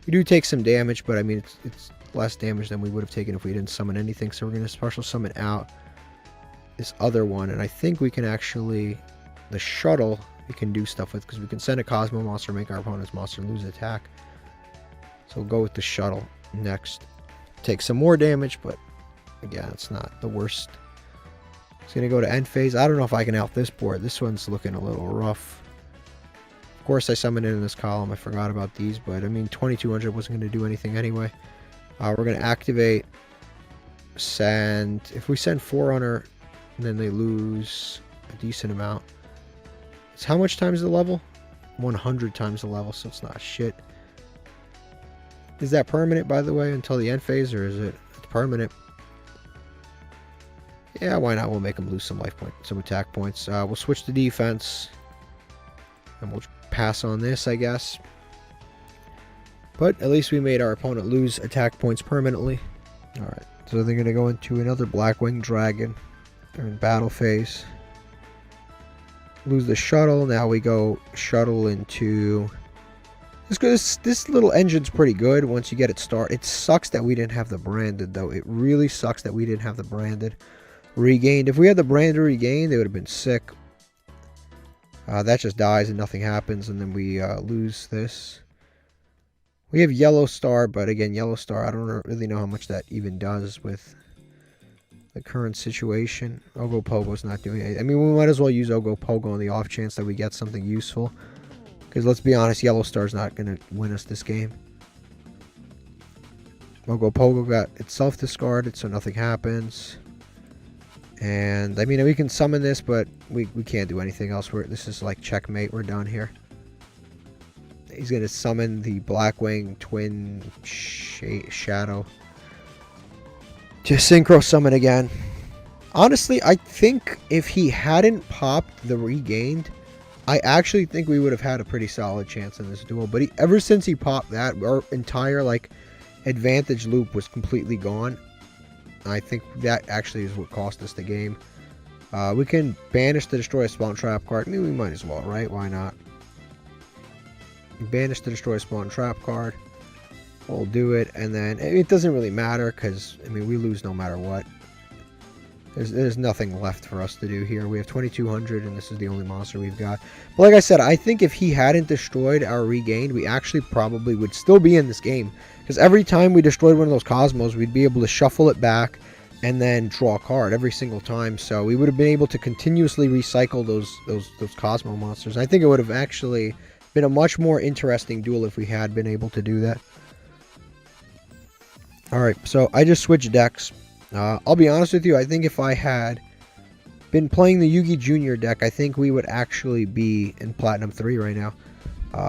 We do take some damage, but I mean, it's less damage than we would have taken if we didn't summon anything. So we're going to special summon out this other one, and I think we can actually... the shuttle we can do stuff with, because we can send a Cosmo monster, make our opponent's monster lose attack. So we'll go with the shuttle next. Take some more damage, but again, it's not the worst. It's going to go to end phase. I don't know if I can out this board. This one's looking a little rough. Of course, I summoned it in this column. I forgot about these, but I mean, 2200 wasn't going to do anything anyway. We're going to activate, send. If we send Forerunner, then they lose a decent amount. It's how much times the level? 100 times the level, so it's not shit. Is that permanent, by the way, until the end phase, or is it permanent? Yeah, why not? We'll make them lose some life points, some attack points. We'll switch to defense, and we'll pass on this, I guess. But at least we made our opponent lose attack points permanently. Alright, so they're going to go into another Blackwing Dragon. They're in battle phase. Lose the shuttle. Now we go shuttle into... This little engine's pretty good once you get it started. It sucks that we didn't have the branded, though. It really sucks that we didn't have the branded regained. If we had the branded regained, they would have been sick. That just dies and nothing happens, and then we lose this. We have Yellow Star, but again, Yellow Star, I don't really know how much that even does with the current situation. Ogopogo's not doing it. I mean, we might as well use Ogopogo on the off chance that we get something useful. Because let's be honest, Yellow Star's not going to win us this game. Ogopogo got itself discarded, so nothing happens. And, I mean, we can summon this, but we can't do anything else. This is like checkmate. We're done here. He's going to summon the Blackwing Twin Shadow. To synchro summon again. Honestly, I think if he hadn't popped the regained, I actually think we would have had a pretty solid chance in this duel. But ever since he popped that, our entire like advantage loop was completely gone. I think that actually is what cost us the game. We can banish the destroy a spawn trap card. I mean, we might as well, right? Why not? Banish the destroy a spawn trap card. We'll do it, and then it doesn't really matter because I mean we lose no matter what. There's nothing left for us to do here. We have 2200, and this is the only monster we've got. But like I said, I think if he hadn't destroyed our regained, we actually probably would still be in this game. Because every time we destroyed one of those Cosmos, we'd be able to shuffle it back and then draw a card every single time. So we would have been able to continuously recycle those Cosmo monsters. I think it would have actually been a much more interesting duel if we had been able to do that. Alright, so I just switched decks. I'll be honest with you, I think if I had been playing the Yugi Jr. deck, I think we would actually be in Platinum 3 right now.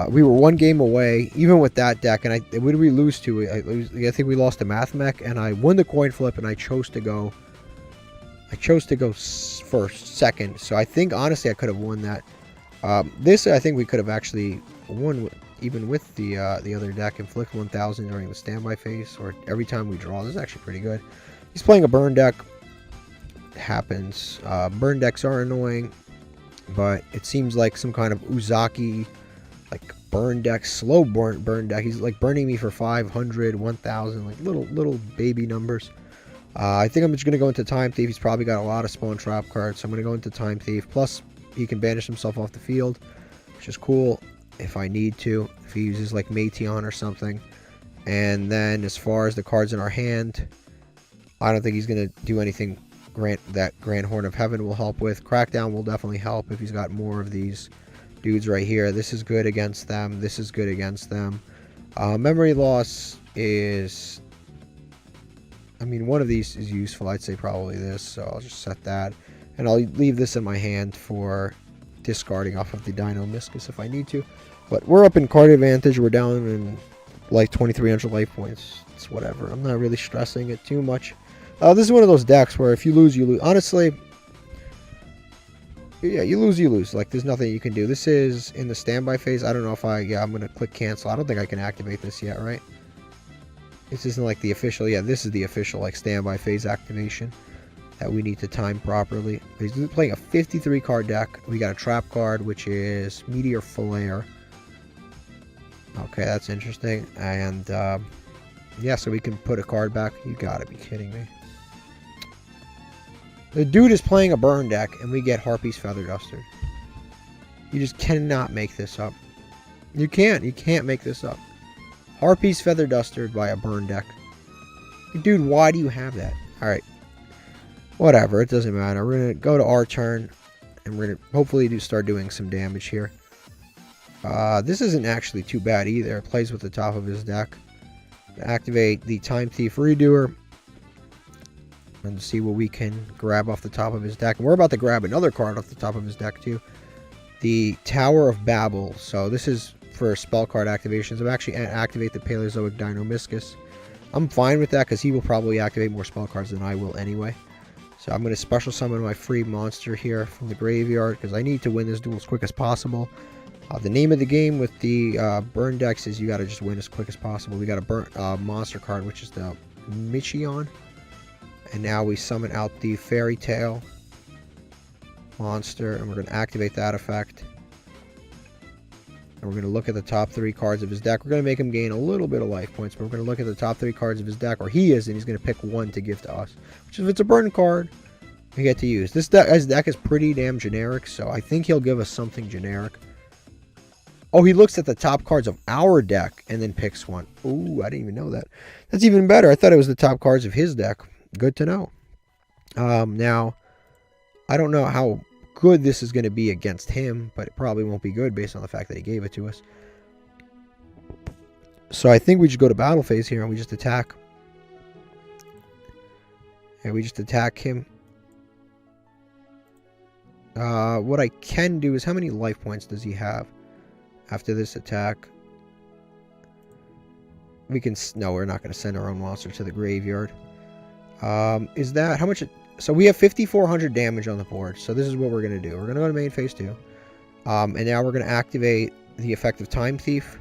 We were one game away, even with that deck, and what did we lose to? I think we lost to mathmech, and I won the coin flip, and I chose to go second, so I think, honestly, I could have won that. This, I think we could have actually won even with the other deck. Inflict 1000 during the standby phase, or every time we draw. This is actually pretty good. He's playing a burn deck. It happens. Burn decks are annoying, but it seems like some kind of Uzaki, like burn deck, slow burn deck. He's like burning me for 500, 1000, like little baby numbers. I think I'm just gonna go into Time Thief. He's probably got a lot of spawn trap cards, so I'm gonna go into Time Thief. Plus, he can banish himself off the field, which is cool if I need to. If he uses like Meteon or something. And then as far as the cards in our hand, I don't think he's going to do anything Grand Horn of Heaven will help with. Crackdown will definitely help if he's got more of these dudes right here. This is good against them. This is good against them. Memory loss is... I mean, one of these is useful. I'd say probably this, so I'll just set that. And I'll leave this in my hand for discarding off of the Dino Miscus if I need to. But we're up in card advantage. We're down in like 2,300 life points. It's whatever. I'm not really stressing it too much. This is one of those decks where if you lose, you lose. Honestly, yeah, you lose, you lose. Like, there's nothing you can do. This is in the standby phase. I don't know if yeah, I'm going to click cancel. I don't think I can activate this yet, right? This isn't like the official, yeah, this is the official, like, standby phase activation that we need to time properly. But he's playing a 53 card deck. We got a trap card, which is Meteor Flare. Okay, that's interesting. And, yeah, so we can put a card back. You gotta be kidding me. The dude is playing a burn deck, and we get Harpy's Feather Duster. You just cannot make this up. You can't make this up. Harpy's Feather Duster by a burn deck. Dude, why do you have that? Alright. Whatever, it doesn't matter. We're going to go to our turn, and we're going to hopefully start doing some damage here. This isn't actually too bad either. It plays with the top of his deck. Activate the Time Thief Redoer. And see what we can grab off the top of his deck. And we're about to grab another card off the top of his deck too. The Tower of Babel. So this is for spell card activations. I'm actually going to activate the Paleozoic Dino Miscus. I'm fine with that because he will probably activate more spell cards than I will anyway. So I'm going to special summon my free monster here from the graveyard because I need to win this duel as quick as possible. The name of the game with the burn decks is you got to just win as quick as possible. We got a burn monster card, which is the Michion. And now we summon out the Fairy Tale monster, and we're going to activate that effect. And we're going to look at the top 3 cards of his deck. We're going to make him gain a little bit of life points, but we're going to look at the top 3 cards of his deck, or he is, and he's going to pick one to give to us. Which, if it's a burn card, we get to use. His deck is pretty damn generic, so I think he'll give us something generic. Oh, he looks at the top cards of our deck and then picks one. Ooh, I didn't even know that. That's even better. I thought it was the top cards of his deck. Good to know. Now, I don't know how good this is going to be against him, but it probably won't be good based on the fact that he gave it to us. So I think we just go to battle phase here and we just attack. And we just attack him. What I can do is, how many life points does he have after this attack? We can... No, we're not going to send our own monster to the graveyard. Is that... How much... So we have 5,400 damage on the board. So this is what we're going to do. We're going to go to main phase 2. And now we're going to activate the effect of Time Thief.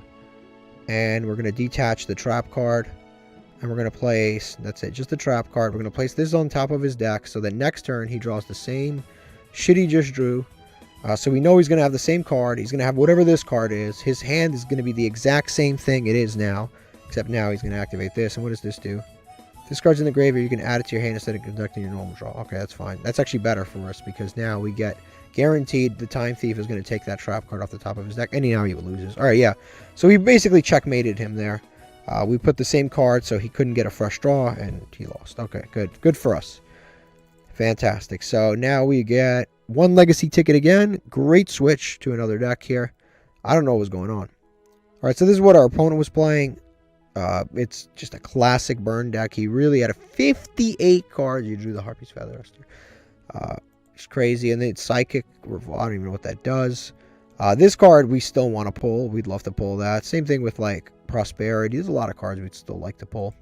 And we're going to detach the trap card. And we're going to place... That's it. Just the trap card. We're going to place this on top of his deck. So that next turn he draws the same shit he just drew. So we know he's going to have the same card. He's going to have whatever this card is. His hand is going to be the exact same thing it is now. Except now he's going to activate this. And what does this do? This card's in the graveyard. You can add it to your hand instead of conducting your normal draw. Okay, that's fine. That's actually better for us because now we get guaranteed the Time Thief is going to take that trap card off the top of his deck. And now he loses. Alright, yeah. So we basically checkmated him there. We put the same card so he couldn't get a fresh draw and he lost. Okay, good. Good for us. Fantastic. So now we get one legacy ticket again. Great switch to another deck here. I don't know what was going on. Alright, so this is what our opponent was playing. It's just a classic burn deck. He really had a 58 cards. You drew the Harpy's Feather Duster. It's crazy. And then it's Psychic Revolt. I don't even know what that does. This card we still want to pull. We'd love to pull that. Same thing with like Prosperity. There's a lot of cards we'd still like to pull.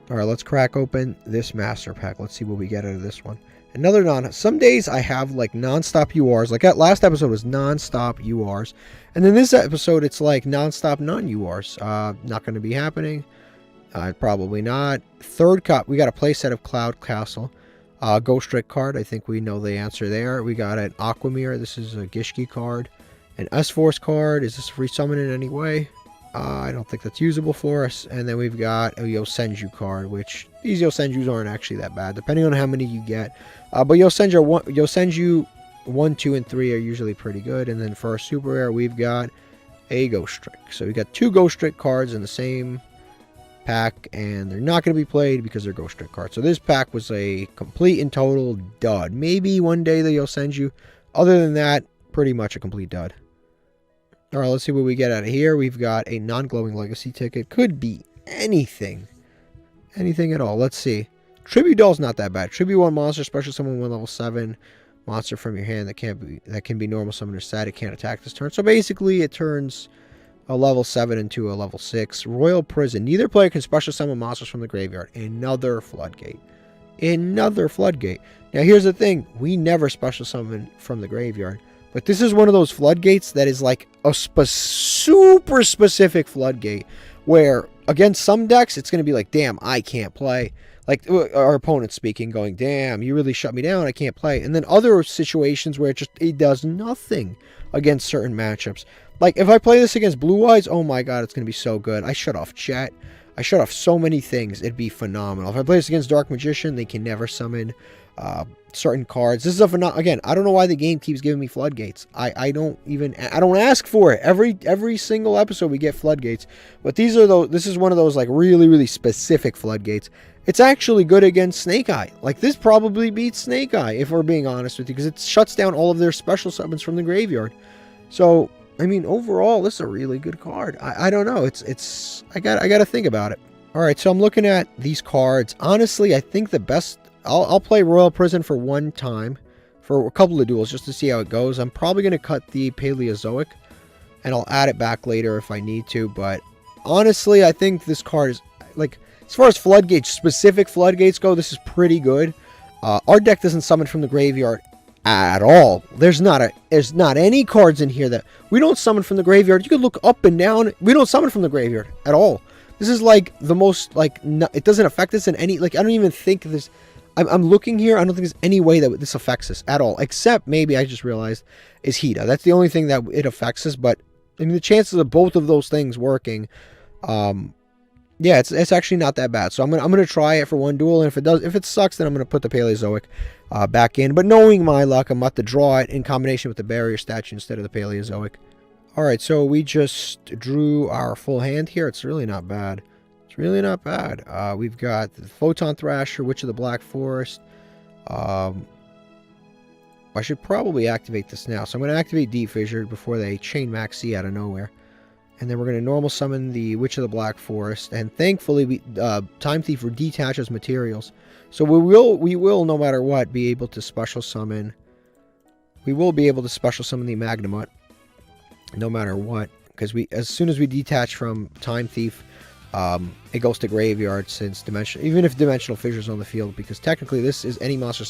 Alright, let's crack open this Master Pack. Let's see what we get out of this one. Another some days I have like non-stop URs. Like that last episode was non-stop URs. And then this episode it's like non-stop non-URs. Not going to be happening. Probably not. Third cup, we got a playset of Cloud Castle. Ghost Trick card. I think we know the answer there. We got an Aquamir. This is a Gishki card. An S-Force card. Is this free summon in any way? I don't think that's usable for us. And then we've got a Yosenju card, which these Yosenjus aren't actually that bad, depending on how many you get. But Yosenju 1, 2, and 3 are usually pretty good. And then for our super rare, we've got a Ghost Trick. So we got 2 Ghost Trick cards in the same pack, and they're not going to be played because they're Ghost Trick cards. So this pack was a complete and total dud. Maybe one day they'll send you. Other than that, pretty much a complete dud. Alright, let's see what we get out of here. We've got a non-glowing legacy ticket. Could be anything. Anything at all. Let's see. Tribute Doll's not that bad. Tribute 1 monster, special summon 1 level 7 monster from your hand that can be normal summoned or sad. It can't attack this turn. So basically it turns a level 7 into a level 6. Royal Prison. Neither player can special summon monsters from the graveyard. Another Floodgate. Another Floodgate. Now here's the thing. We never special summon from the graveyard. But this is one of those Floodgates that is like a super specific Floodgate. Where against some decks it's going to be like, damn, I can't play. Like our opponent speaking, going, damn, you really shut me down, I can't play. And then other situations where it does nothing against certain matchups. Like if I play this against Blue Eyes, oh my god, it's going to be so good. I shut off chat. I shut off so many things. It'd be phenomenal. If I play this against Dark Magician, they can never summon certain cards. This is again, I don't know why the game keeps giving me Floodgates. I don't ask for it. Every single episode we get Floodgates. But this is one of those like really specific Floodgates. It's actually good against Snake Eye. Like this probably beats Snake Eye, if we're being honest with you, because it shuts down all of their special summons from the graveyard. So I mean, overall, this is a really good card. I don't know. I got to think about it. All right, so I'm looking at these cards. Honestly, I think the best. I'll play Royal Prison for one time, for a couple of duels, just to see how it goes. I'm probably going to cut the Paleozoic, and I'll add it back later if I need to. But honestly, I think this card is, like, as far as Floodgates, specific Floodgates go, this is pretty good. Our deck doesn't summon from the graveyard at all. There's not any cards in here that we don't summon from the graveyard. You could look up and down. We don't summon from the graveyard at all. This is like the most, like, it doesn't affect us in any, like, I don't even think this. I'm looking here. I don't think there's any way that this affects us at all, except maybe I just realized is Hida. That's the only thing that it affects us. But I mean, the chances of both of those things working, yeah, it's actually not that bad. So I'm gonna try it for one duel, and if it sucks, then I'm gonna put the Paleozoic back in. But knowing my luck, I'm about to draw it in combination with the Barrier Statue instead of the Paleozoic. All right, so we just drew our full hand here. It's really not bad. It's really not bad. We've got the Photon Thrasher, Witch of the Black Forest. I should probably activate this now. So I'm going to activate Deep Fissure before they chain Maxi out of nowhere. And then we're going to normal summon the Witch of the Black Forest. And thankfully, Time Thief detaches materials. So we will, no matter what, be able to special summon. We will be able to special summon the Magnamut, no matter what. Because as soon as we detach from Time Thief, it goes to graveyard, since even if Dimensional Fissure is on the field, because technically this is any monster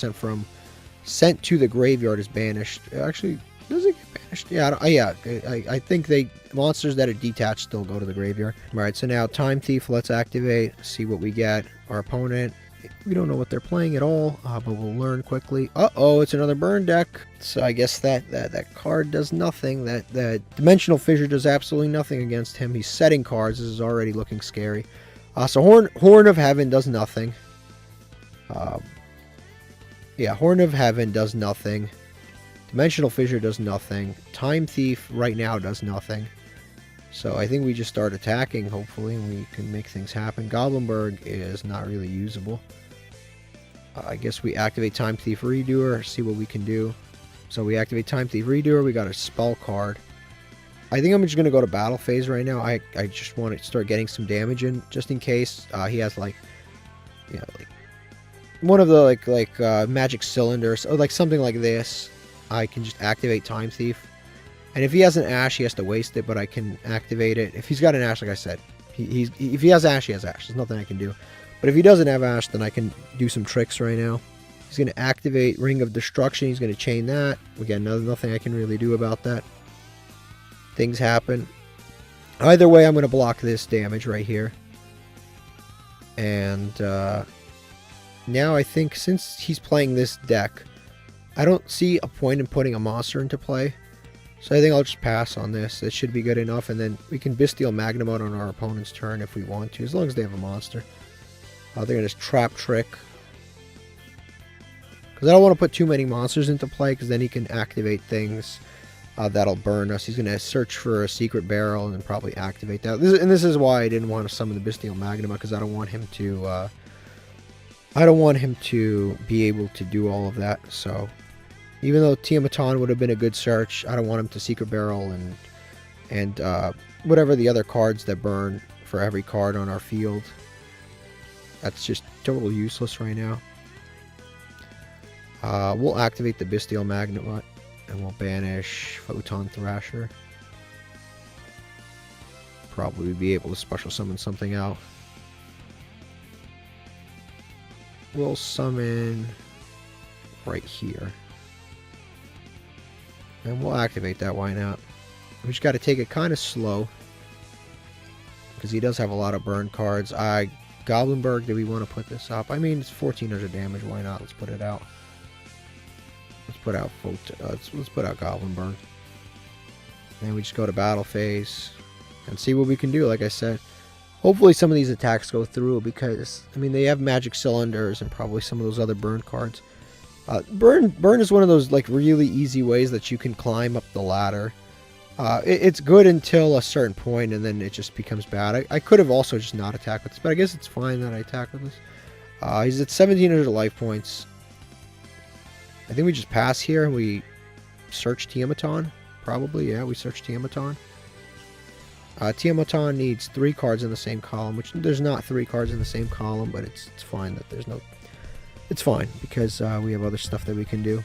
sent to the graveyard is banished. Actually, does it get banished? Yeah, I think monsters that are detached still go to the graveyard. All right, so now Time Thief, let's activate, see what we get. Our opponent, we don't know what they're playing at all, but we'll learn quickly. Uh-oh, it's another burn deck. So I guess that card does nothing. That Dimensional Fissure does absolutely nothing against him. He's setting cards. This is already looking scary. So Horn of Heaven does nothing. Yeah, Horn of Heaven does nothing. Dimensional Fissure does nothing. Time Thief right now does nothing. So I think we just start attacking, hopefully, and we can make things happen. Goblinberg is not really usable. I guess we activate Time Thief Redoer, see what we can do. So we activate Time Thief Redoer, we got a spell card. I think I'm just going to go to battle phase right now. I just want to start getting some damage in, just in case he has, like, you know, like one of the magic cylinders, or like something like this. I can just activate Time Thief. And if he has an Ash, he has to waste it, but I can activate it. If he's got an Ash, like I said, if he has Ash, he has Ash. There's nothing I can do. But if he doesn't have Ash, then I can do some tricks right now. He's going to activate Ring of Destruction. He's going to chain that. Again, nothing I can really do about that. Things happen. Either way, I'm going to block this damage right here. And now I think since he's playing this deck, I don't see a point in putting a monster into play. So I think I'll just pass on this. It should be good enough. And then we can Bestial Magnamut on our opponent's turn if we want to, as long as they have a monster. They're going to just Trap Trick. Because I don't want to put too many monsters into play, because then he can activate things that'll burn us. He's going to search for a secret barrel and then probably activate that. This is why I didn't want to summon the Bestial Magnema, because I don't want him to be able to do all of that. So even though Tiamaton would have been a good search, I don't want him to secret barrel and whatever the other cards that burn for every card on our field. That's just totally useless right now. We'll activate the Bestial Magnema and we'll banish Photon Thrasher. Probably be able to special summon something out. We'll summon right here. And we'll activate that, why not? We just got to take it kind of slow, because he does have a lot of burn cards. Goblinberg, do we want to put this up? I mean, it's 1400 damage, why not? Let's put it out. Let's put out let's put out Goblinberg. And we just go to battle phase and see what we can do. Like I said, hopefully some of these attacks go through, because I mean, they have magic cylinders and probably some of those other burn cards. Burn is one of those like really easy ways that you can climb up the ladder. It's good until a certain point, and then it just becomes bad. I could have also just not attacked with this, but I guess it's fine that I attack with this. He's at 1700 life points. I think we just pass here and we search Tiamaton. Probably, yeah, we search Tiamaton. Tiamaton needs 3 cards in the same column, which there's not 3 cards in the same column, but it's fine that there's no... It's fine, because we have other stuff that we can do.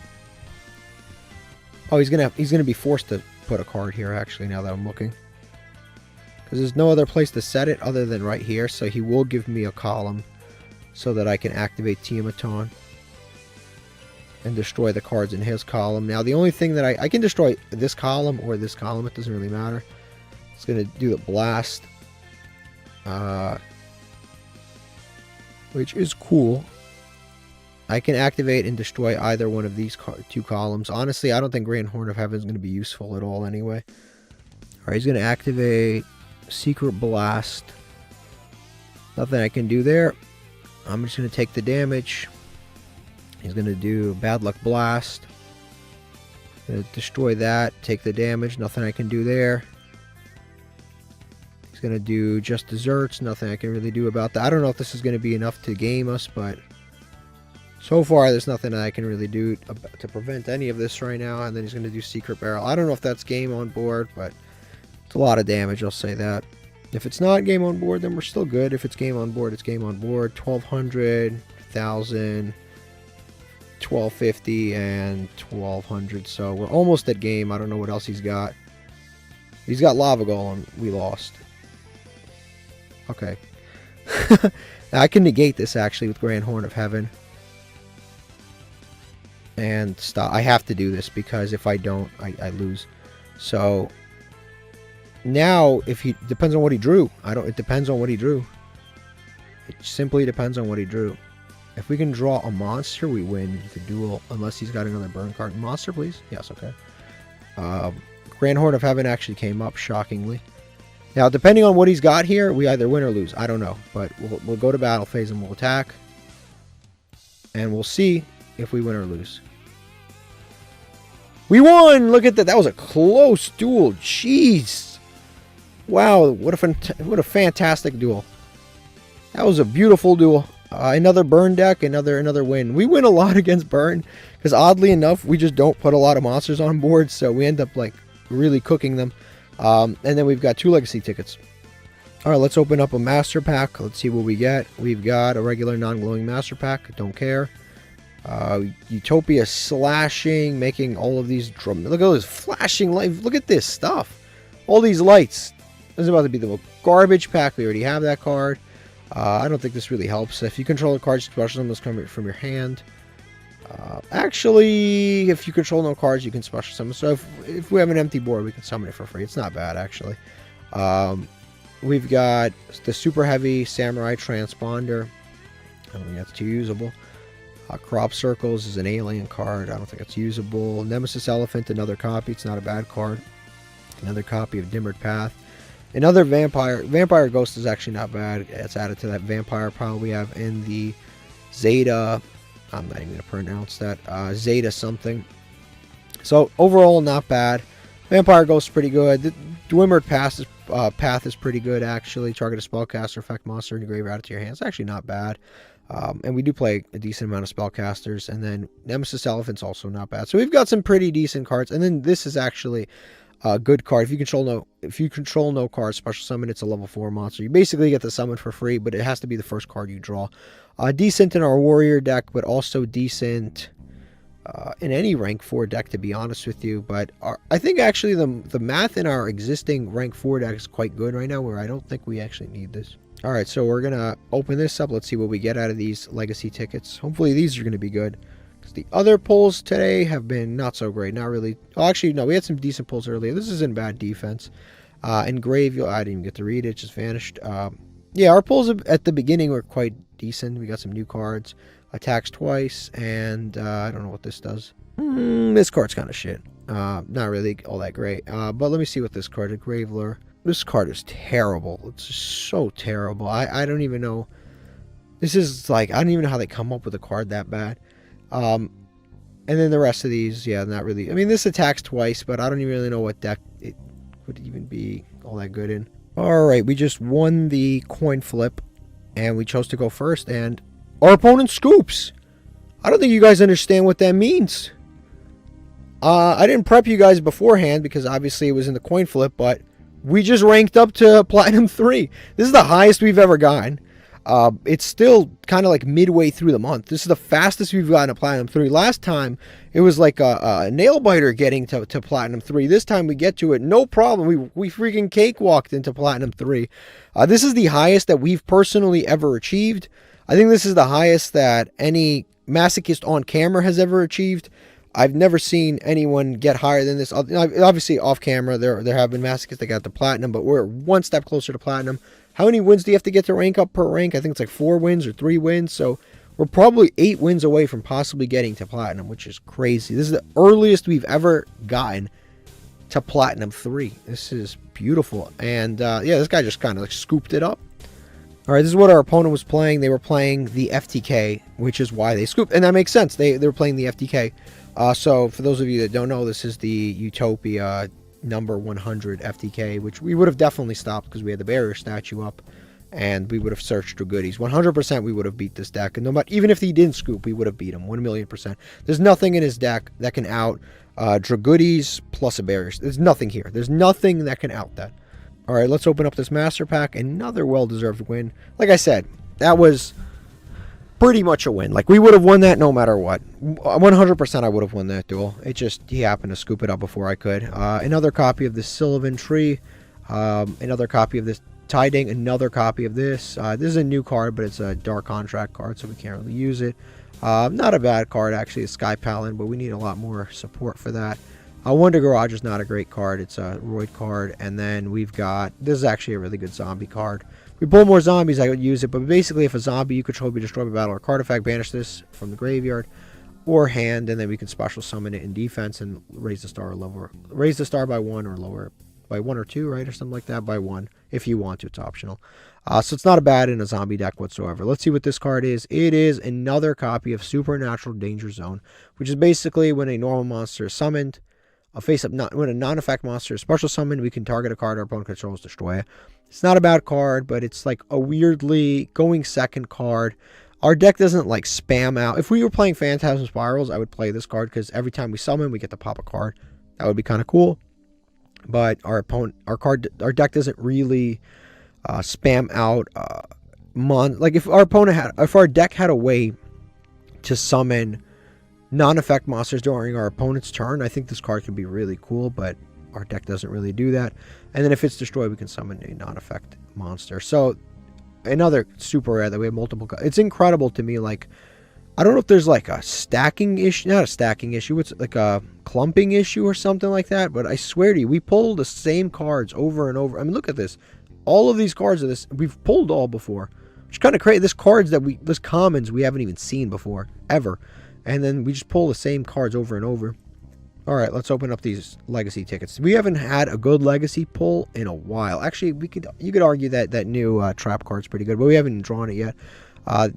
Oh, he's gonna be forced to put a card here, actually, now that I'm looking. Because there's no other place to set it other than right here, so he will give me a column so that I can activate Tiamaton and destroy the cards in his column. Now, the only thing that I can destroy this column or this column, it doesn't really matter. It's going to do the blast, which is cool. I can activate and destroy either one of these 2 columns. Honestly, I don't think Grand Horn of Heaven is going to be useful at all anyway. Alright, he's going to activate Secret Blast. Nothing I can do there. I'm just going to take the damage. He's going to do Bad Luck Blast. Going to destroy that, take the damage. Nothing I can do there. He's going to do Just Desserts. Nothing I can really do about that. I don't know if this is going to be enough to game us, but so far there's nothing that I can really do to prevent any of this right now. And then he's going to do Secret Barrel. I don't know if that's game on board, but it's a lot of damage, I'll say that. If it's not game on board, then we're still good. If it's game on board, it's game on board. 1200, 1000... 1250 and 1200, so we're almost at game. I don't know what else he's got. He's got Lava Golem. We lost. Okay. I can negate this actually with Grand Horn of Heaven and stop. I have to do this because if I don't, I lose. So now, if he depends on what he drew. It depends on what he drew. It simply depends on what he drew. If we can draw a monster, we win the duel, unless he's got another burn card. Monster, please? Yes, okay. Grand Horn of Heaven actually came up, shockingly. Now, depending on what he's got here, we either win or lose. I don't know, but we'll go to battle phase and we'll attack. And we'll see if we win or lose. We won! Look at that. That was a close duel. Jeez. Wow, what a fantastic duel. That was a beautiful duel. Another burn deck, another win. We win a lot against burn, because oddly enough, we just don't put a lot of monsters on board, so we end up like really cooking them. And then we've got 2 legacy tickets. Alright, let's open up a master pack. Let's see what we get. We've got a regular non-glowing master pack. Don't care. Utopia slashing, making all of these drum. Look at all this flashing light. Look at this stuff. All these lights. This is about to be the garbage pack. We already have that card. I don't think this really helps. If you control a card, special summon those come from your hand. Actually, if you control no cards, you can special summon. So if we have an empty board, we can summon it for free. It's not bad, actually. We've got the super heavy Samurai Transponder. I don't think that's too usable. Crop Circles is an alien card. I don't think that's usable. Nemesis Elephant, another copy. It's not a bad card. Another copy of Dimmered Path. Another Vampire. Vampire Ghost is actually not bad. It's added to that Vampire pile we have in the Zeta. I'm not even going to pronounce that. Zeta something. So overall, not bad. Vampire Ghost's pretty good. The Dwimmered Path is pretty good, actually. Target a spellcaster, effect monster in your graveyard, add it to your hands. Actually not bad. And we do play a decent amount of spellcasters. And then Nemesis Elephant's also not bad. So we've got some pretty decent cards. And then this is actually a good card. If you control no cards, special summon, it's a level 4 monster. You basically get the summon for free, but it has to be the first card you draw. Decent in our warrior deck, but also decent in any rank 4 deck, to be honest with you. But I think actually the math in our existing rank 4 deck is quite good right now, where I don't think we actually need this. Alright, so we're going to open this up. Let's see what we get out of these legacy tickets. Hopefully these are going to be good. The other pulls today have been not so great. Not really. Oh, actually, no, we had some decent pulls earlier. This isn't bad defense. Engraved, I didn't even get to read it. Just vanished. Yeah, our pulls at the beginning were quite decent. We got some new cards. Attacks twice, and I don't know what this does. This card's kind of shit. Not really all that great. But let me see what this card, Graveler. This card is terrible. It's just so terrible. I don't even know. This is like, I don't even know how they come up with a card that bad. And then the rest of these, yeah, not really. I mean, this attacks twice, but I don't even really know what deck it would even be all that good in. Alright, we just won the coin flip, and we chose to go first, and our opponent scoops. I don't think you guys understand what that means. I didn't prep you guys beforehand, because obviously it was in the coin flip, but we just ranked up to Platinum 3. This is the highest we've ever gotten. It's still kind of like midway through the month. This is the fastest we've gotten to Platinum 3. Last time, it was like a nail biter getting to Platinum 3. This time we get to it, no problem. We freaking cakewalked into Platinum 3. This is the highest that we've personally ever achieved. I think this is the highest that any masochist on camera has ever achieved. I've never seen anyone get higher than this. Obviously, off camera, there have been masochists that got to Platinum, but we're one step closer to Platinum. How many wins do you have to get to rank up per rank? I think it's like 4 wins or 3 wins. So we're probably 8 wins away from possibly getting to Platinum, which is crazy. This is the earliest we've ever gotten to Platinum 3. This is beautiful. And yeah, this guy just kind of like scooped it up. All right, this is what our opponent was playing. They were playing the FTK, which is why they scooped. And that makes sense. They were playing the FTK. So for those of you that don't know, this is the Utopia number 100 FTK, which we would have definitely stopped because we had the barrier statue up, and we would have searched for goodies. 100% we would have beat this deck, and no matter, even if he didn't scoop, we would have beat him 1,000,000%. There's nothing in his deck that can out Dragoodies plus a barrier. There's nothing here. There's nothing that can out that. All right, let's open up this master pack. Another well-deserved win. Like I said, that was pretty much a win. Like, we would have won that no matter what. 100% I would have won that duel. It just, he happened to scoop it up before I could. Another copy of this Sylvan Tree. Another copy of this Tiding. Another copy of this. This is a new card, but it's a Dark Contract card, so we can't really use it. Not a bad card, actually. It's Sky Paladin, but we need a lot more support for that. Wonder Garage is not a great card. It's a Roid card. And then we've got, this is actually a really good zombie card. If we pull more zombies, I would use it. But basically, if a zombie you control be destroyed by battle or card effect, banish this from the graveyard or hand, and then we can special summon it in defense and raise the star level. Raise the star by 1 or lower by 1 or 2, right? Or something like that, by 1. If you want to, it's optional. So it's not a bad in a zombie deck whatsoever. Let's see what this card is. It is another copy of Supernatural Danger Zone, which is basically when a normal monster is summoned, when a non-effect monster is special summoned, we can target a card our opponent controls, destroy it. It's not a bad card, but it's like a weirdly going second card. Our deck doesn't like spam out. If we were playing Phantasm Spirals, I would play this card because every time we summon, we get to pop a card. That would be kind of cool. But our deck doesn't really spam out like if our deck had a way to summon non-effect monsters during our opponent's turn, I think this card could be really cool, but our deck doesn't really do that. And then if it's destroyed, we can summon a non-effect monster. So another super rare that we have multiple. It's incredible to me. Like, I don't know if there's like a stacking issue, not a stacking issue. It's like a clumping issue or something like that. But I swear to you, we pull the same cards over and over. I mean, look at this. All of these cards of this, we've pulled all before. Which kind of crazy. This commons we haven't even seen before, ever. And then we just pull the same cards over and over. All right, let's open up these legacy tickets. We haven't had a good legacy pull in a while. Actually, you could argue that new trap card's pretty good, but we haven't drawn it yet.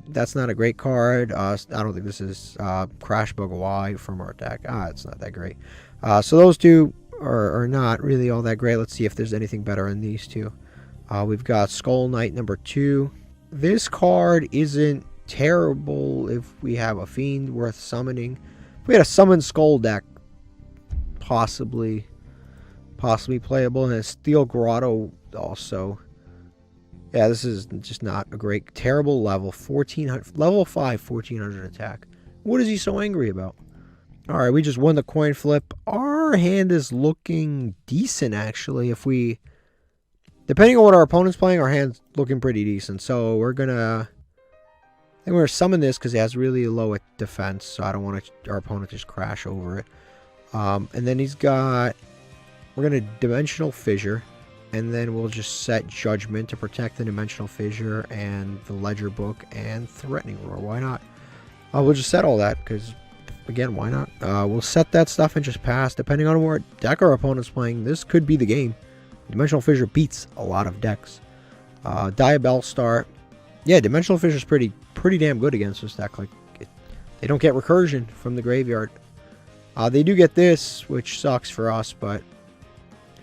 That's not a great card. I don't think this is Crash Bug Y from our deck. It's not that great. So those two are not really all that great. Let's see if there's anything better in these two. We've got Skull Knight number 2. This card isn't terrible if we have a Fiend worth summoning. If we had a Summon Skull deck, possibly playable. And a Steel Grotto also. Yeah, this is just not a great, terrible level. 1400, level 5, 1400 attack. What is he so angry about? Alright, we just won the coin flip. Our hand is looking decent, actually. If we... Depending on what our opponent's playing, our hand's looking pretty decent. So we're gonna... I think we're gonna summon this because it has really low defense. So I don't want our opponent to just crash over it. And then he's got... We're gonna Dimensional Fissure. And then we'll just set Judgment to protect the Dimensional Fissure and the Ledger Book and Threatening Roar. Why not? We'll just set all that because, again, why not? We'll set that stuff and just pass. Depending on what deck our opponent's playing, this could be the game. Dimensional Fissure beats a lot of decks. Diabell Star. Yeah, Dimensional Fissure is pretty damn good against this deck. Like, they don't get recursion from the graveyard. They do get this, which sucks for us, but...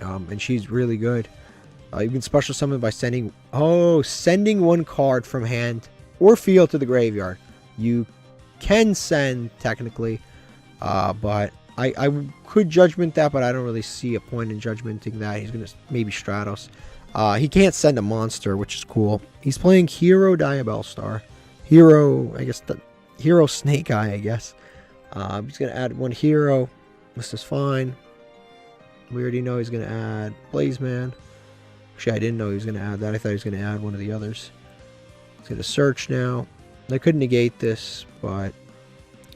and she's really good. You can special summon by sending one card from hand or field to the graveyard. You can send, technically, but I could Judgment that, but I don't really see a point in Judgmenting that. He's going to maybe Stratos. He can't send a monster, which is cool. He's playing Hero Diabell Star. Hero, I guess, Hero Snake Eye, I guess. He's going to add one hero. This is fine. We already know he's going to add Blazeman. Actually, I didn't know he was going to add that. I thought he was going to add one of the others. He's going to search now. I could negate this, but...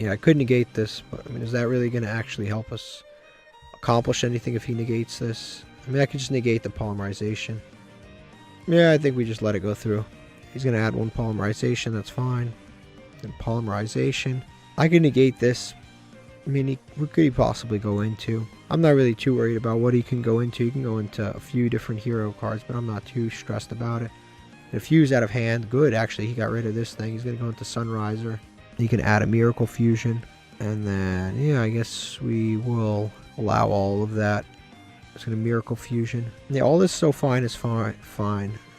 Yeah, I could negate this, but I mean, is that really going to actually help us accomplish anything if he negates this? I mean, I could just negate the Polymerization. Yeah, I think we just let it go through. He's going to add one Polymerization, that's fine. Then Polymerization. I can negate this. I mean, what could he possibly go into? I'm not really too worried about what he can go into. He can go into a few different hero cards, but I'm not too stressed about it. And Fuse out of hand. Good, actually. He got rid of this thing. He's going to go into Sunriser. He can add a Miracle Fusion. And then, yeah, I guess we will allow all of that. It's going to Miracle Fusion. Yeah, all this so far is fine.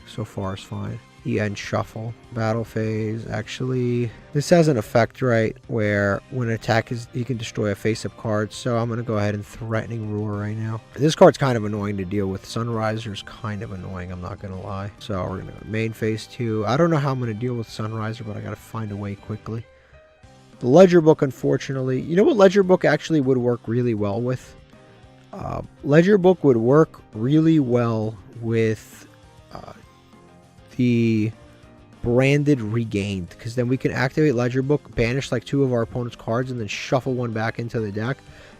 So far is fine. End Shuffle. Battle phase. Actually, this has an effect, right, where when an attack is, he can destroy a face-up card. So I'm going to go ahead and Threatening Roar right now. This card's kind of annoying to deal with. Sunriser's kind of annoying, I'm not going to lie. So we're going to main phase 2. I don't know how I'm going to deal with Sunriser, but I got to find a way quickly. The Ledger Book, unfortunately. You know what Ledger Book actually would work really well with? Ledger Book would work really well with... the branded Regained, because then we can activate Ledger Book, banish like 2 of our opponent's cards, and then shuffle one back into the deck,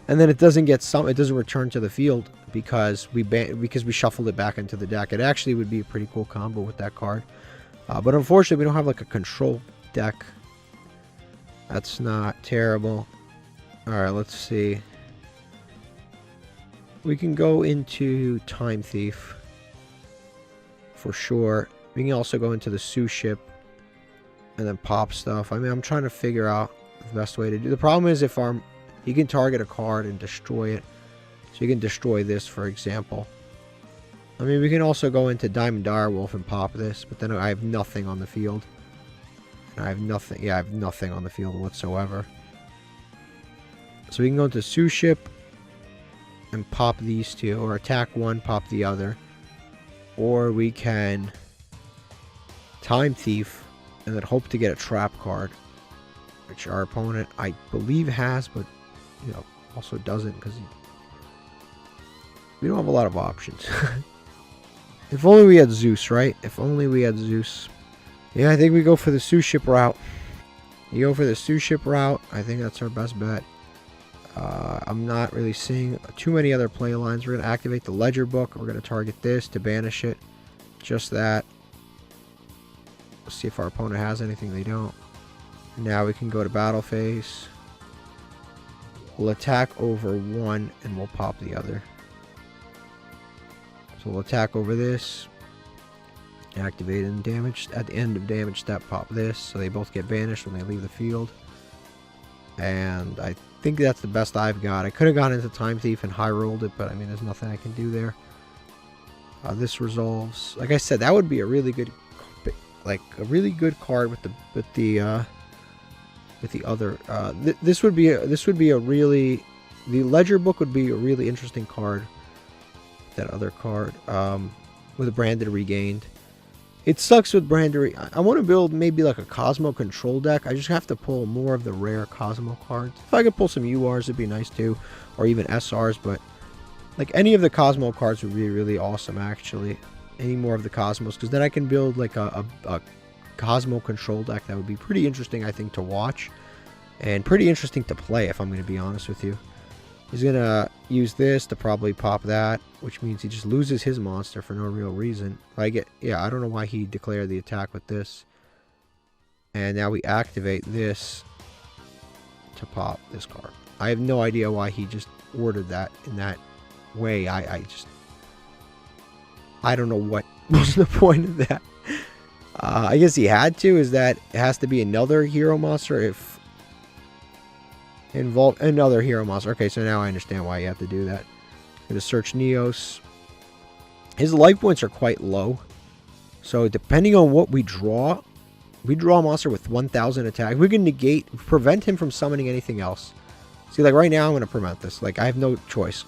and then it doesn't return to the field because we shuffled it back into the deck. It actually would be a pretty cool combo with that card, but unfortunately we don't have like a control deck. That's not terrible. All right, let's see. We can go into Time Thief for sure. We can also go into the Sue Ship and then pop stuff. I mean, I'm trying to figure out the best way to do. The problem is if he can target a card and destroy it. So you can destroy this, for example. I mean, we can also go into Diamond Direwolf and pop this, but then I have nothing on the field. And I have nothing. Yeah, I have nothing on the field whatsoever. So we can go into Sue Ship and pop these 2, or attack one, pop the other. Or we can Time Thief and then hope to get a trap card, which our opponent, I believe, has, but you know, also doesn't, because we don't have a lot of options. If only we had Zeus, right? If only we had Zeus. Yeah, I think we go for the Sue Ship route. You go for the Sue Ship route. I think that's our best bet. I'm not really seeing too many other play lines. We're going to activate the Ledger Book. We're going to target this to banish it. Just that. Let's see if our opponent has anything. They don't. Now we can go to battle phase. We'll attack over one and we'll pop the other. So we'll attack over this. Activate and damage. At the end of damage step, pop this. So they both get banished when they leave the field. And I think that's the best I've got. I could have gone into Time Thief and high rolled it, but I mean, there's nothing I can do there. This resolves. Like I said, that would be a really good, like a really good card with the other. This would be a really, the Ledger book would be a really interesting card. That other card, with a Branded Regained. It sucks with Branded. I want to build maybe like a Cosmo control deck. I just have to pull more of the rare Cosmo cards. If I could pull some URs, it'd be nice too, or even SRs. But like any of the Cosmo cards would be really awesome, actually. Any more of the Cosmos, because then I can build like a Cosmo control deck that would be pretty interesting, I think, to watch, and pretty interesting to play, if I'm going to be honest with you. He's going to use this to probably pop that, which means he just loses his monster for no real reason. I don't know why he declared the attack with this. And now we activate this to pop this card. I have no idea why he just ordered that in that way. I don't know what was the point of that. I guess he had to. Is that it has to be another hero monster if involve another hero monster. Okay, so now I understand why you have to do that. Gonna search Neos. His life points are quite low, so depending on what we draw a monster with 1,000 attack. We can prevent him from summoning anything else. See, like right now, I'm gonna prevent this. Like I have no choice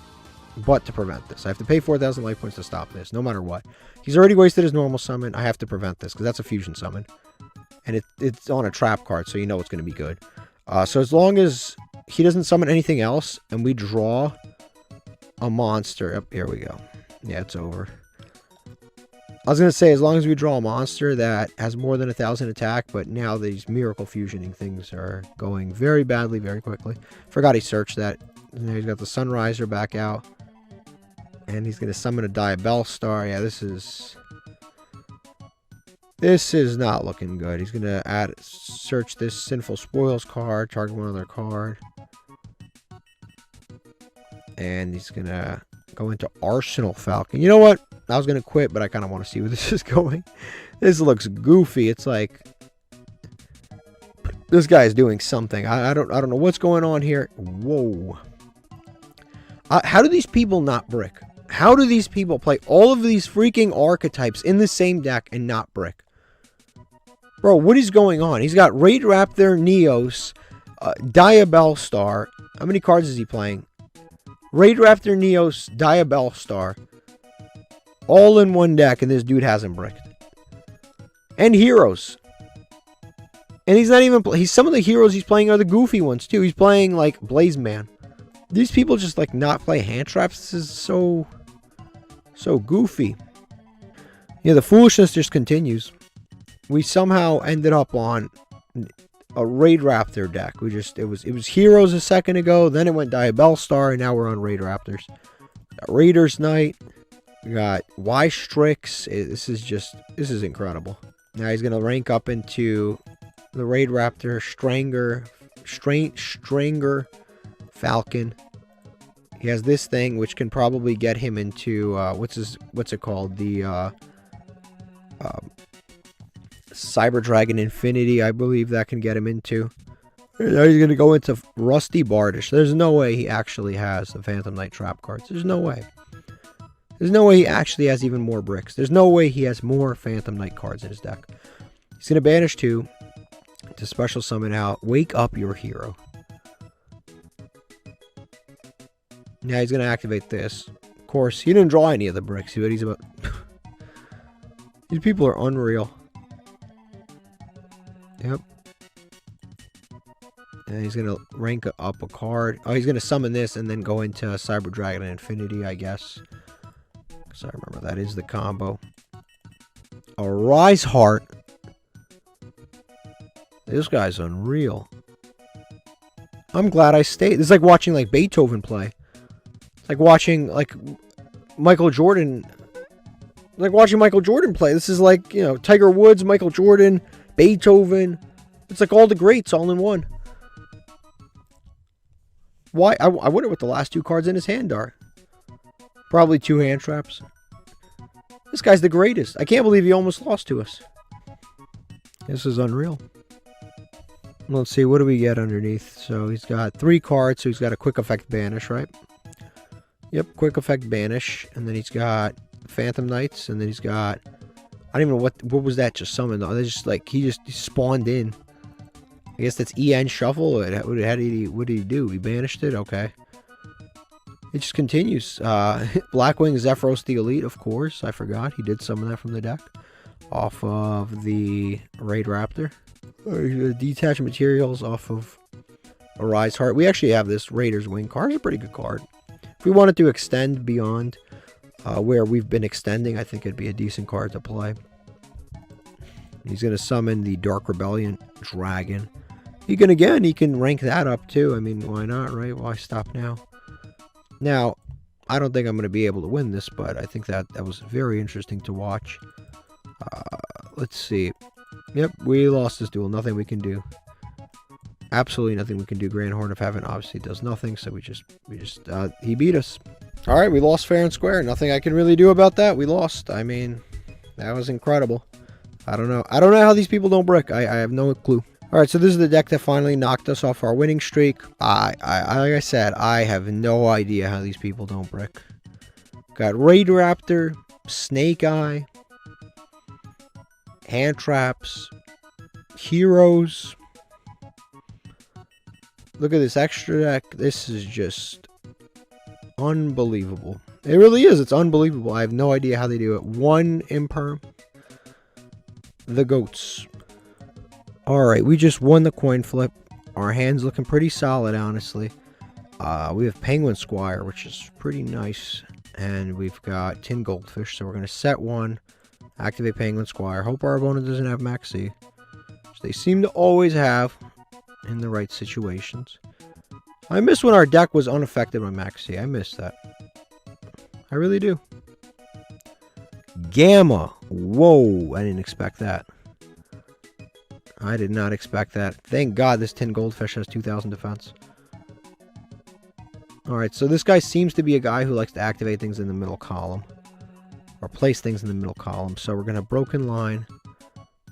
but to prevent this. I have to pay 4,000 life points to stop this, no matter what. He's already wasted his normal summon. I have to prevent this because that's a fusion summon, and it's on a trap card, so you know it's gonna be good. So as long as he doesn't summon anything else, and we draw a monster. Up here we go. Yeah, it's over. I was gonna say as long as we draw a monster that has more than 1,000 attack, but now these miracle fusioning things are going very badly, very quickly. Forgot he searched that. Now he's got the Sunriser back out, and he's gonna summon a Diabell Star. Yeah, this is not looking good. He's gonna search this Sinful Spoils card, target one other card. And he's going to go into Arsenal Falcon. You know what? I was going to quit, but I kind of want to see where this is going. This looks goofy. It's like this guy is doing something. I don't know what's going on here. Whoa. How do these people not brick? How do these people play all of these freaking archetypes in the same deck and not brick? Bro, what is going on? He's got Raid Raptor, Neos, Diabell Star. How many cards is he playing? Raid Raptor, Neos, Diabell Star. All in one deck, and this dude hasn't bricked. And heroes. And he's not even... some of the heroes he's playing are the goofy ones, too. He's playing, like, Blaze Man. These people just, like, not play hand traps. This is so goofy. Yeah, the foolishness just continues. We somehow ended up on a Raid Raptor deck. It was Heroes a second ago, then it went Diabell Star, and now we're on Raid Raptors. Got Raiders Knight. We got Y-Strix. This is incredible. Now he's gonna rank up into the Raid Raptor, Stranger Falcon. He has this thing which can probably get him into what's it called? The Cyber Dragon Infinity, I believe that can get him into. Now he's going to go into Rusty Bardish. There's no way he actually has the Phantom Knight trap cards. There's no way. There's no way he actually has even more bricks. There's no way he has more Phantom Knight cards in his deck. He's going to banish 2 to special summon out Wake Up Your Hero. Now he's going to activate this. Of course, he didn't draw any of the bricks, but he's about... These people are unreal. Yep. And he's going to rank up a card. Oh, he's going to summon this and then go into Cyber Dragon Infinity, I guess. Because I remember that is the combo. A Rise Heart. This guy's unreal. I'm glad I stayed. This is like watching like Beethoven play. It's like watching like Michael Jordan. Like watching Michael Jordan play. This is like, you know, Tiger Woods, Michael Jordan, Beethoven. It's like all the greats all in one. Why? I wonder what the last 2 cards in his hand are. Probably 2 hand traps. This guy's the greatest. I can't believe he almost lost to us. This is unreal. Let's see, what do we get underneath? So he's got 3 cards, so he's got a quick effect banish, right? Yep, quick effect banish, and then he's got Phantom Knights, and then he's got, I don't even know what was that just summoned. They just like he spawned in. I guess that's EN shuffle. What did he do? He banished it. Okay. It just continues. Blackwings Zephyros the Elite, of course. I forgot he did summon that from the deck, off of the Raid Raptor. Detach materials off of Arise Heart. We actually have this Raider's Wing card. It's a pretty good card. If we wanted to extend beyond where we've been extending, I think it'd be a decent card to play. He's going to summon the Dark Rebellion Dragon. He can rank that up too. I mean, why not, right? Why stop now? Now, I don't think I'm going to be able to win this, but I think that was very interesting to watch. Let's see. Yep, we lost this duel. Nothing we can do. Absolutely nothing we can do. Grand Horn of Heaven obviously does nothing, so he beat us. All right, we lost fair and square. Nothing I can really do about that. We lost. I mean, that was incredible. I don't know how these people don't brick. I have no clue. All right, so this is the deck that finally knocked us off our winning streak. Like I said, I have no idea how these people don't brick. Got Raid Raptor, Snake Eye, Hand Traps, Heroes. Look at this extra deck. This is just unbelievable. It really is. It's unbelievable. I have no idea how they do it. 1 Imperm. The Goats. Alright, we just won the coin flip. Our hand's looking pretty solid, honestly. We have Penguin Squire, which is pretty nice. And we've got Tin Goldfish, so we're going to set 1. Activate Penguin Squire. Hope our opponent doesn't have Maxi, which they seem to always have in the right situations. I miss when our deck was unaffected by Maxi. I miss that. I really do. Gamma. Whoa, I didn't expect that. I did not expect that. Thank God this Tin Goldfish has 2,000 defense. Alright, so this guy seems to be a guy who likes to activate things in the middle column. Or place things in the middle column. So we're going to Broken Line.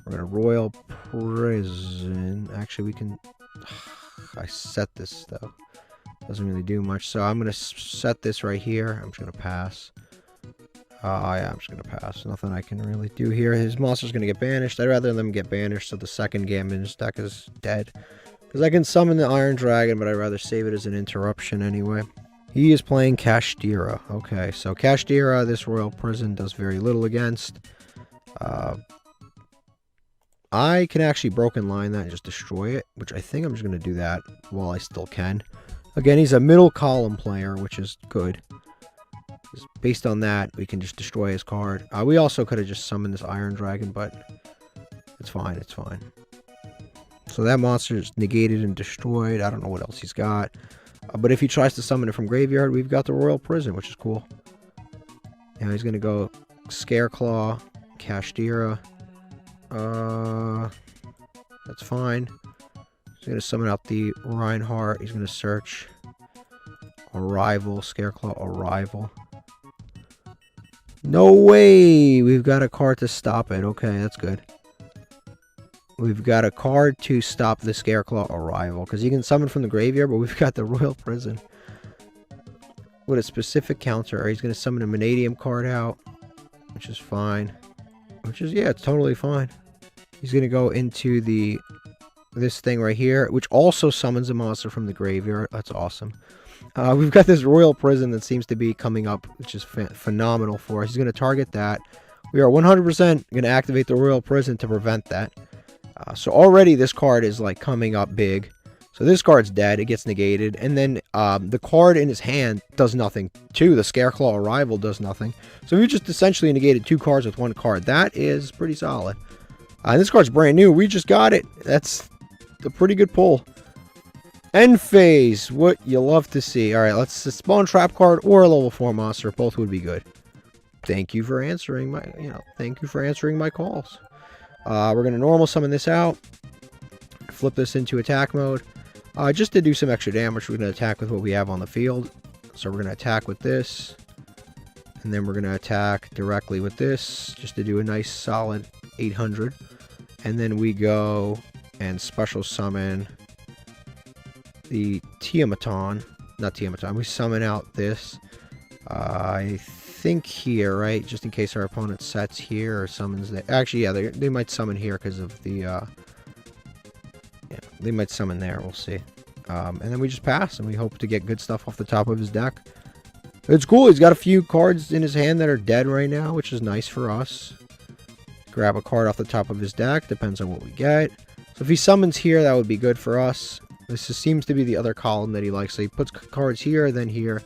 We're going to Royal Prison. Actually, we can... I set this stuff. Doesn't really do much. So I'm going to set this right here. I'm just going to pass. Yeah, I'm just going to pass. Nothing I can really do here. His monster's going to get banished. I'd rather them get banished so the second Gambit's deck is dead. Because I can summon the Iron Dragon, but I'd rather save it as an interruption anyway. He is playing Kashtira. Okay, so Kashtira, this Royal Prison does very little against. I can actually Broken Line that and just destroy it, which I think I'm just going to do that while I still can. Again, he's a middle column player, which is good. Based on that, we can just destroy his card. We also could have just summoned this Iron Dragon, but it's fine, it's fine. So that monster is negated and destroyed. I don't know what else he's got. But if he tries to summon it from graveyard, we've got the Royal Prison, which is cool. Now he's going to go Scareclaw, Kashtira. That's fine. He's going to summon out the Reinhardt. He's going to search Arrival, Scareclaw, Arrival. No way! We've got a card to stop it. Okay, that's good. We've got a card to stop the Scareclaw Arrival. Because he can summon from the graveyard, but we've got the Royal Prison. With a specific counter. He's going to summon a Vanadium card out. Which is fine. Which is, yeah, it's totally fine. He's going to go into this thing right here. Which also summons a monster from the graveyard. That's awesome. We've got this Royal Prison that seems to be coming up, which is phenomenal for us. He's going to target that. We are 100% going to activate the Royal Prison to prevent that. So already this card is like coming up big. So this card's dead. It gets negated. And then the card in his hand does nothing too. The Scareclaw Arrival does nothing. So we just essentially negated 2 cards with 1 card. That is pretty solid. And this card's brand new. We just got it. That's a pretty good pull. End phase. What you love to see. Alright, let's spawn trap card or a level 4 monster. Both would be good. Thank you for answering my, thank you for answering my calls. We're going to normal summon this out. Flip this into attack mode. Just to do some extra damage, we're going to attack with what we have on the field. So we're going to attack with this. And then we're going to attack directly with this. Just to do a nice solid 800. And then we go and special summon the Tiamaton. Not Tiamaton. We summon out this. I think here, right? Just in case our opponent sets here or summons there. Actually, yeah, they might summon here because of the... yeah, they might summon there. We'll see. And then we just pass, and we hope to get good stuff off the top of his deck. It's cool. He's got a few cards in his hand that are dead right now, which is nice for us. Grab a card off the top of his deck. Depends on what we get. So if he summons here, that would be good for us. This seems to be the other column that he likes. So he puts cards here, then here.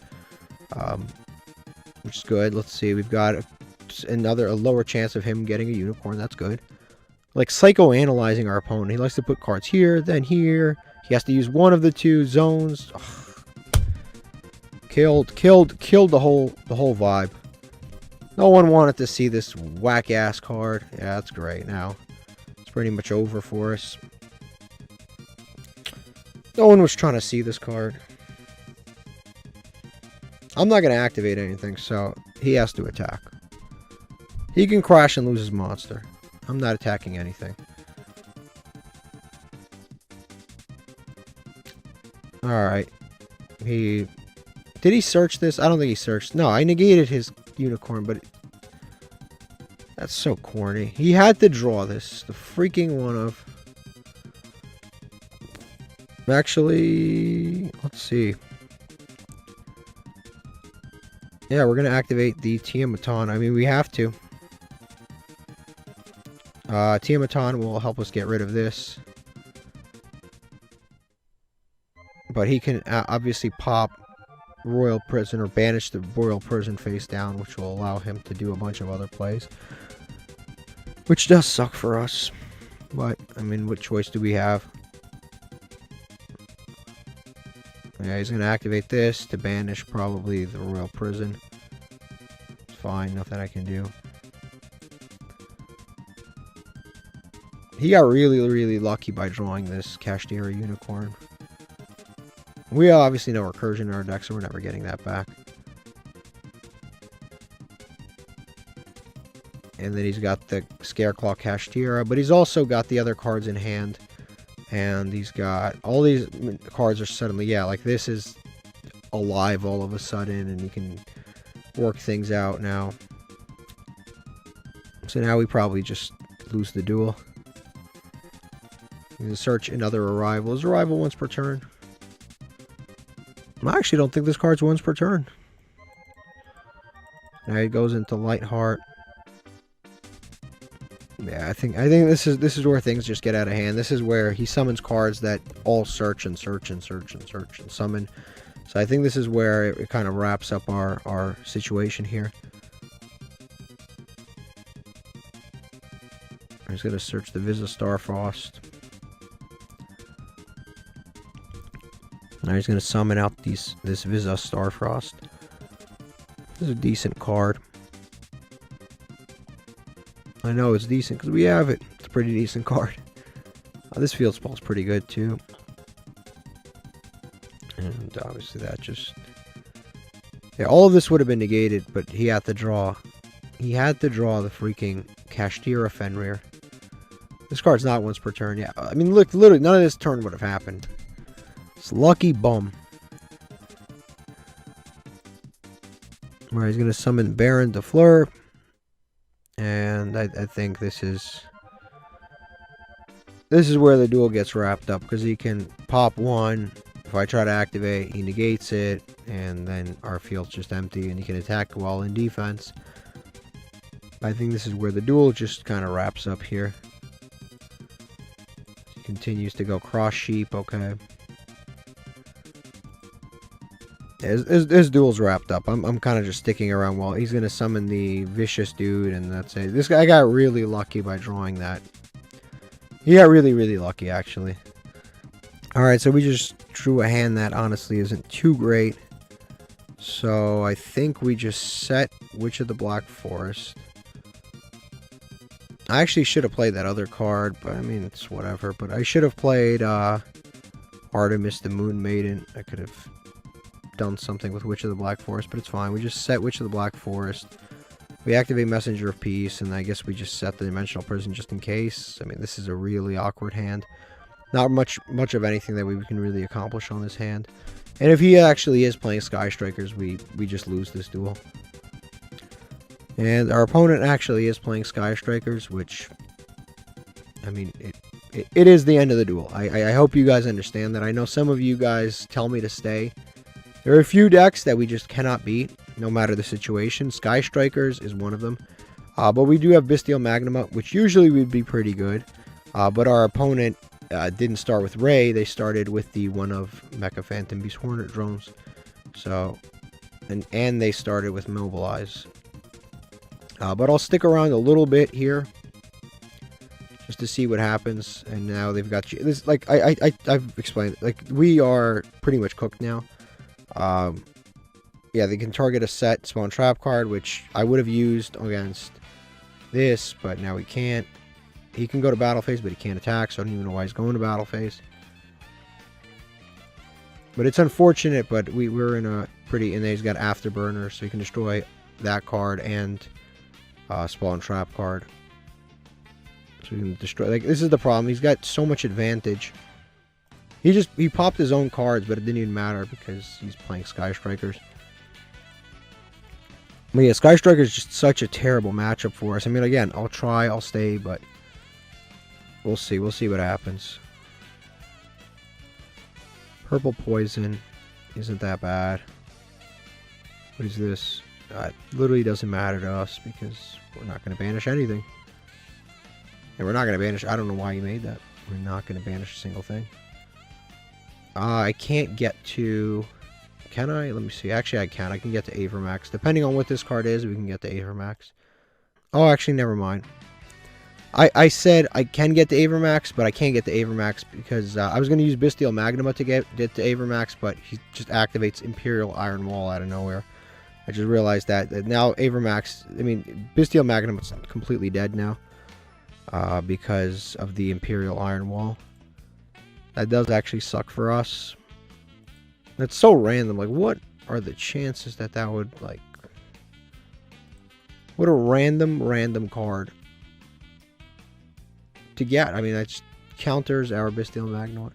Which is good. Let's see. We've got a lower chance of him getting a unicorn. That's good. Like psychoanalyzing our opponent. He likes to put cards here, then here. He has to use one of the two zones. Ugh. Killed the whole vibe. No one wanted to see this whack ass card. Yeah, that's great. Now it's pretty much over for us. No one was trying to see this card. I'm not going to activate anything, so he has to attack. He can crash and lose his monster. I'm not attacking anything. Alright. Did he search this? I don't think he searched. No, I negated his unicorn, but... That's so corny. He had to draw this. The freaking one of... Actually... Let's see. Yeah, we're going to activate the Tiamaton. I mean, we have to. Tiamaton will help us get rid of this. But he can obviously pop Royal Prison or banish the Royal Prison face down, which will allow him to do a bunch of other plays. Which does suck for us. But, I mean, what choice do we have? Yeah, he's going to activate this to banish probably the Royal Prison. It's fine, nothing I can do. He got really, really lucky by drawing this Kashtira unicorn. We obviously know recursion in our deck, so we're never getting that back. And then he's got the Scareclaw Kashtira, but he's also got the other cards in hand. And he's got all these cards are suddenly, yeah, like this is alive all of a sudden, and he can work things out now. So now we probably just lose the duel. You can search another arrival. Is arrival once per turn? I actually don't think this card's once per turn. Now he goes into Lightheart. Yeah, I think this is where things just get out of hand. This is where he summons cards that all search and search and search and search and summon. So I think this is where it kind of wraps up our situation here. He's going to search the Visa Starfrost. Now he's going to summon out this Visa Starfrost. This is a decent card. I know it's decent because we have it. It's a pretty decent card. This Field Spell's pretty good too. And obviously that just... Yeah, all of this would have been negated, but he had to draw. He had to draw the freaking Kashtira Fenrir. This card's not once per turn. Yeah, I mean, look, literally none of this turn would have happened. It's lucky bum. Where he's going to summon Baron de Fleur. And I think this is where the duel gets wrapped up, because he can pop one. If I try to activate, he negates it, and then our field's just empty, and he can attack while in defense. I think this is where the duel just kind of wraps up here. He continues to go cross sheep, okay. His duel's wrapped up. I'm kind of just sticking around while he's going to summon the vicious dude, and that's it. This guy got really lucky by drawing that. He got really, really lucky, actually. Alright, so we just drew a hand that honestly isn't too great. So I think we just set Witch of the Black Forest. I actually should have played that other card, but I mean, it's whatever. But I should have played Artemis the Moon Maiden. I could have done something with Witch of the Black Forest, but it's fine. We just set Witch of the Black Forest. We activate Messenger of Peace, and I guess we just set the Dimensional Prison just in case. I mean, this is a really awkward hand. Not much of anything that we can really accomplish on this hand. And if he actually is playing Sky Strikers, we just lose this duel. And our opponent actually is playing Sky Strikers, which, I mean, it is the end of the duel. I hope you guys understand that. I know some of you guys tell me to stay. There are a few decks that we just cannot beat, no matter the situation. Sky Strikers is one of them. But we do have Bestial Magnuma, which usually would be pretty good. But our opponent didn't start with Ray. They started with the one of Mecha Phantom Beast Hornet drones. So, and they started with Mobilize. But I'll stick around a little bit here, just to see what happens. And now they've got this. Like I've explained. Like, we are pretty much cooked now. Yeah, they can target a set spawn trap card, which I would have used against this, but now he can't. He can go to battle phase, but he can't attack, so I don't even know why he's going to battle phase. But it's unfortunate, but we're in a pretty... And then he's got Afterburner, so he can destroy that card and spawn trap card. So he can destroy... Like, this is the problem. He's got so much advantage. He popped his own cards, but it didn't even matter because he's playing Sky Strikers. But yeah, Sky Striker is just such a terrible matchup for us. I mean, again, I'll stay, but we'll see. We'll see what happens. Purple Poison isn't that bad. What is this? It literally doesn't matter to us because we're not going to banish anything. And we're not going to banish... I don't know why you made that. We're not going to banish a single thing. I can't get to... Can I? Let me see. Actually, I can. I can get to Avermax. Depending on what this card is, we can get to Avermax. Oh, actually, never mind. I said I can get to Avermax, but I can't get to Avermax because I was going to use Bestial Magnuma to get to Avermax, but he just activates Imperial Iron Wall out of nowhere. I just realized that now Avermax... I mean, Bestial Magnum is completely dead now because of the Imperial Iron Wall. That does actually suck for us. That's so random. Like, what are the chances that would, like... What a random card to get. I mean, that just counters our Bestial Magnum.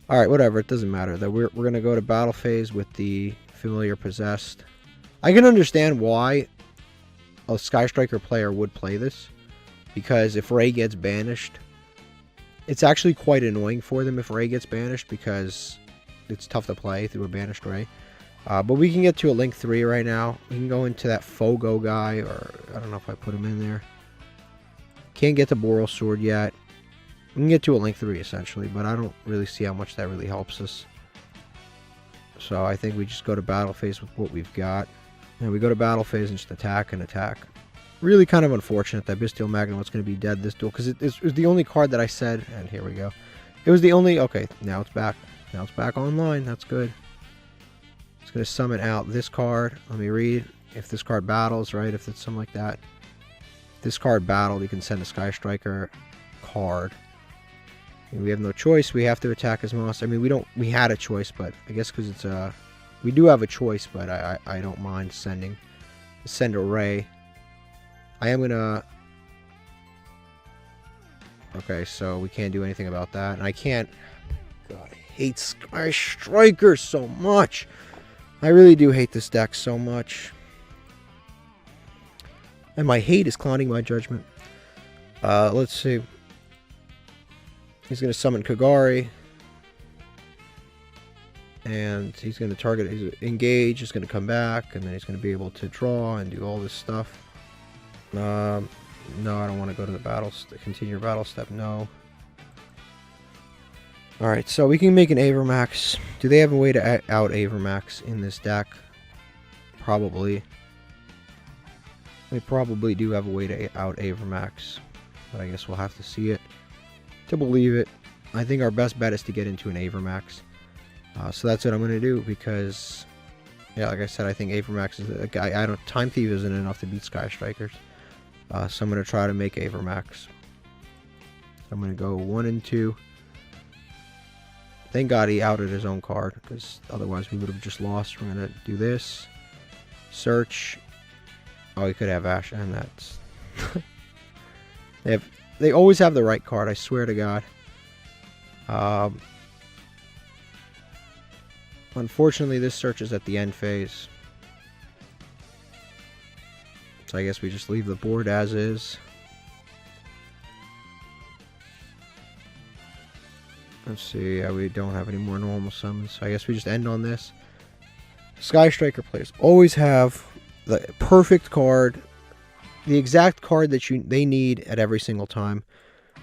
Alright, whatever. It doesn't matter. That we're going to go to battle phase with the Familiar Possessed. I can understand why a Sky Striker player would play this. Because if Ray gets banished, it's actually quite annoying for them if Ray gets banished because... It's tough to play through a banished Ray. But we can get to a Link 3 right now. We can go into that Fogo guy, or I don't know if I put him in there. Can't get to Boral Sword yet. We can get to a Link 3 essentially, but I don't really see how much that really helps us. So I think we just go to battle phase with what we've got. And we go to battle phase and just attack and attack. Really kind of unfortunate that Bestial Magnum was going to be dead this duel, because it was the only card that I said, and here we go. It was the only... Okay, now it's back. Now it's back online. That's good. It's going to summon out this card. Let me read. If this card battles, right? If it's something like that. If this card battled, you can send a Sky Striker card. And we have no choice. We have to attack his monster. I mean, we had a choice, but I guess because it's a... We do have a choice, but I don't mind send a Ray. I am going to... Okay, so we can't do anything about that. And I can't... God, I hate Sky Striker so much. I really do hate this deck so much. And my hate is clouding my judgment. Let's see. He's going to summon Kagari. And he's going to target, he's engage, he's going to come back, and then he's going to be able to draw and do all this stuff. No, I don't want to go to the battle, continue battle step, no. Alright, so we can make an Avermax. Do they have a way to out Avermax in this deck? Probably. They probably do have a way to out Avermax. But I guess we'll have to see it to believe it. I think our best bet is to get into an Avermax. So that's what I'm going to do because, yeah, like I said, I think Avermax is a guy. Time Thief isn't enough to beat Sky Strikers. So I'm going to try to make Avermax. I'm going to go 1 and 2. Thank God he outed his own card, because otherwise we would have just lost. We're going to do this. Search. Oh, he could have Ash, and that's... They always have the right card, I swear to God. Unfortunately, this search is at the end phase. So I guess we just leave the board as is. Let's see, yeah, we don't have any more normal summons. So I guess we just end on this. Sky Striker players always have the perfect card, the exact card that they need at every single time.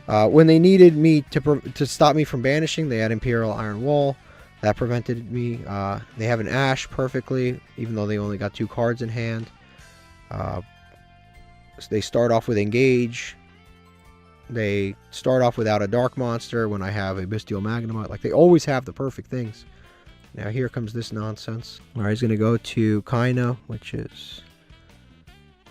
When they needed me to stop me from banishing, they had Imperial Iron Wall. That prevented me. They have an Ash perfectly, even though they only got 2 cards in hand. So they start off with Engage. They start off without a Dark Monster when I have a Bestial Magnemite. Like, they always have the perfect things. Now here comes this nonsense. Alright, he's going to go to Kaina, which is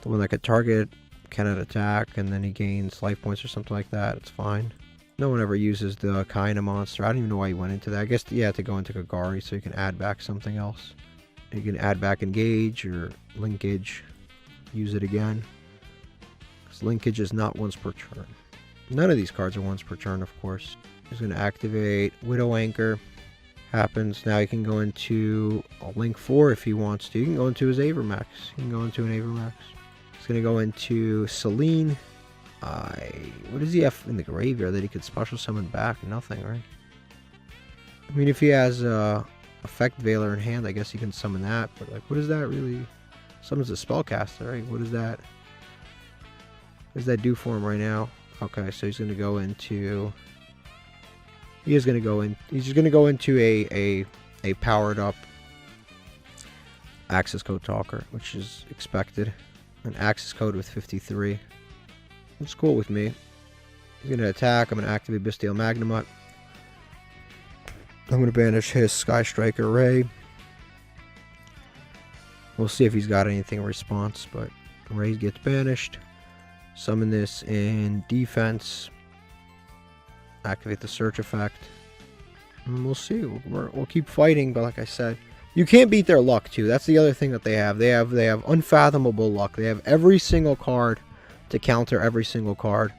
the one that could target, cannot attack, and then he gains life points or something like that. It's fine. No one ever uses the Kaina monster. I don't even know why he went into that. I guess you have to go into Kagari so you can add back something else. You can add back Engage or Linkage. Use it again. Because Linkage is not once per turn. None of these cards are once per turn, of course. He's going to activate Widow Anchor. Happens. Now he can go into a Link 4 if he wants to. He can go into his Avermax. He can go into an Avermax. He's going to go into Selene. What does he have in the graveyard that he could special summon back? Nothing, right? I mean, if he has Effect Veiler in hand, I guess he can summon that. But, like, what is that really? Summons a Spellcaster, right? What is that? What does that do for him right now? Okay, so he's going to go into... He is going to go in... He's just going to go into a powered up Access Code Talker, which is expected. An Access Code with 53. It's cool with me. He's going to attack. I'm going to activate Bestial Magnemite. I'm going to banish his Sky Striker Ray. We'll see if he's got anything in response, but Ray gets banished. Summon this in defense. Activate the search effect. And we'll see. We'll keep fighting, but like I said, you can't beat their luck too. That's the other thing that they have. They have unfathomable luck. They have every single card to counter every single card.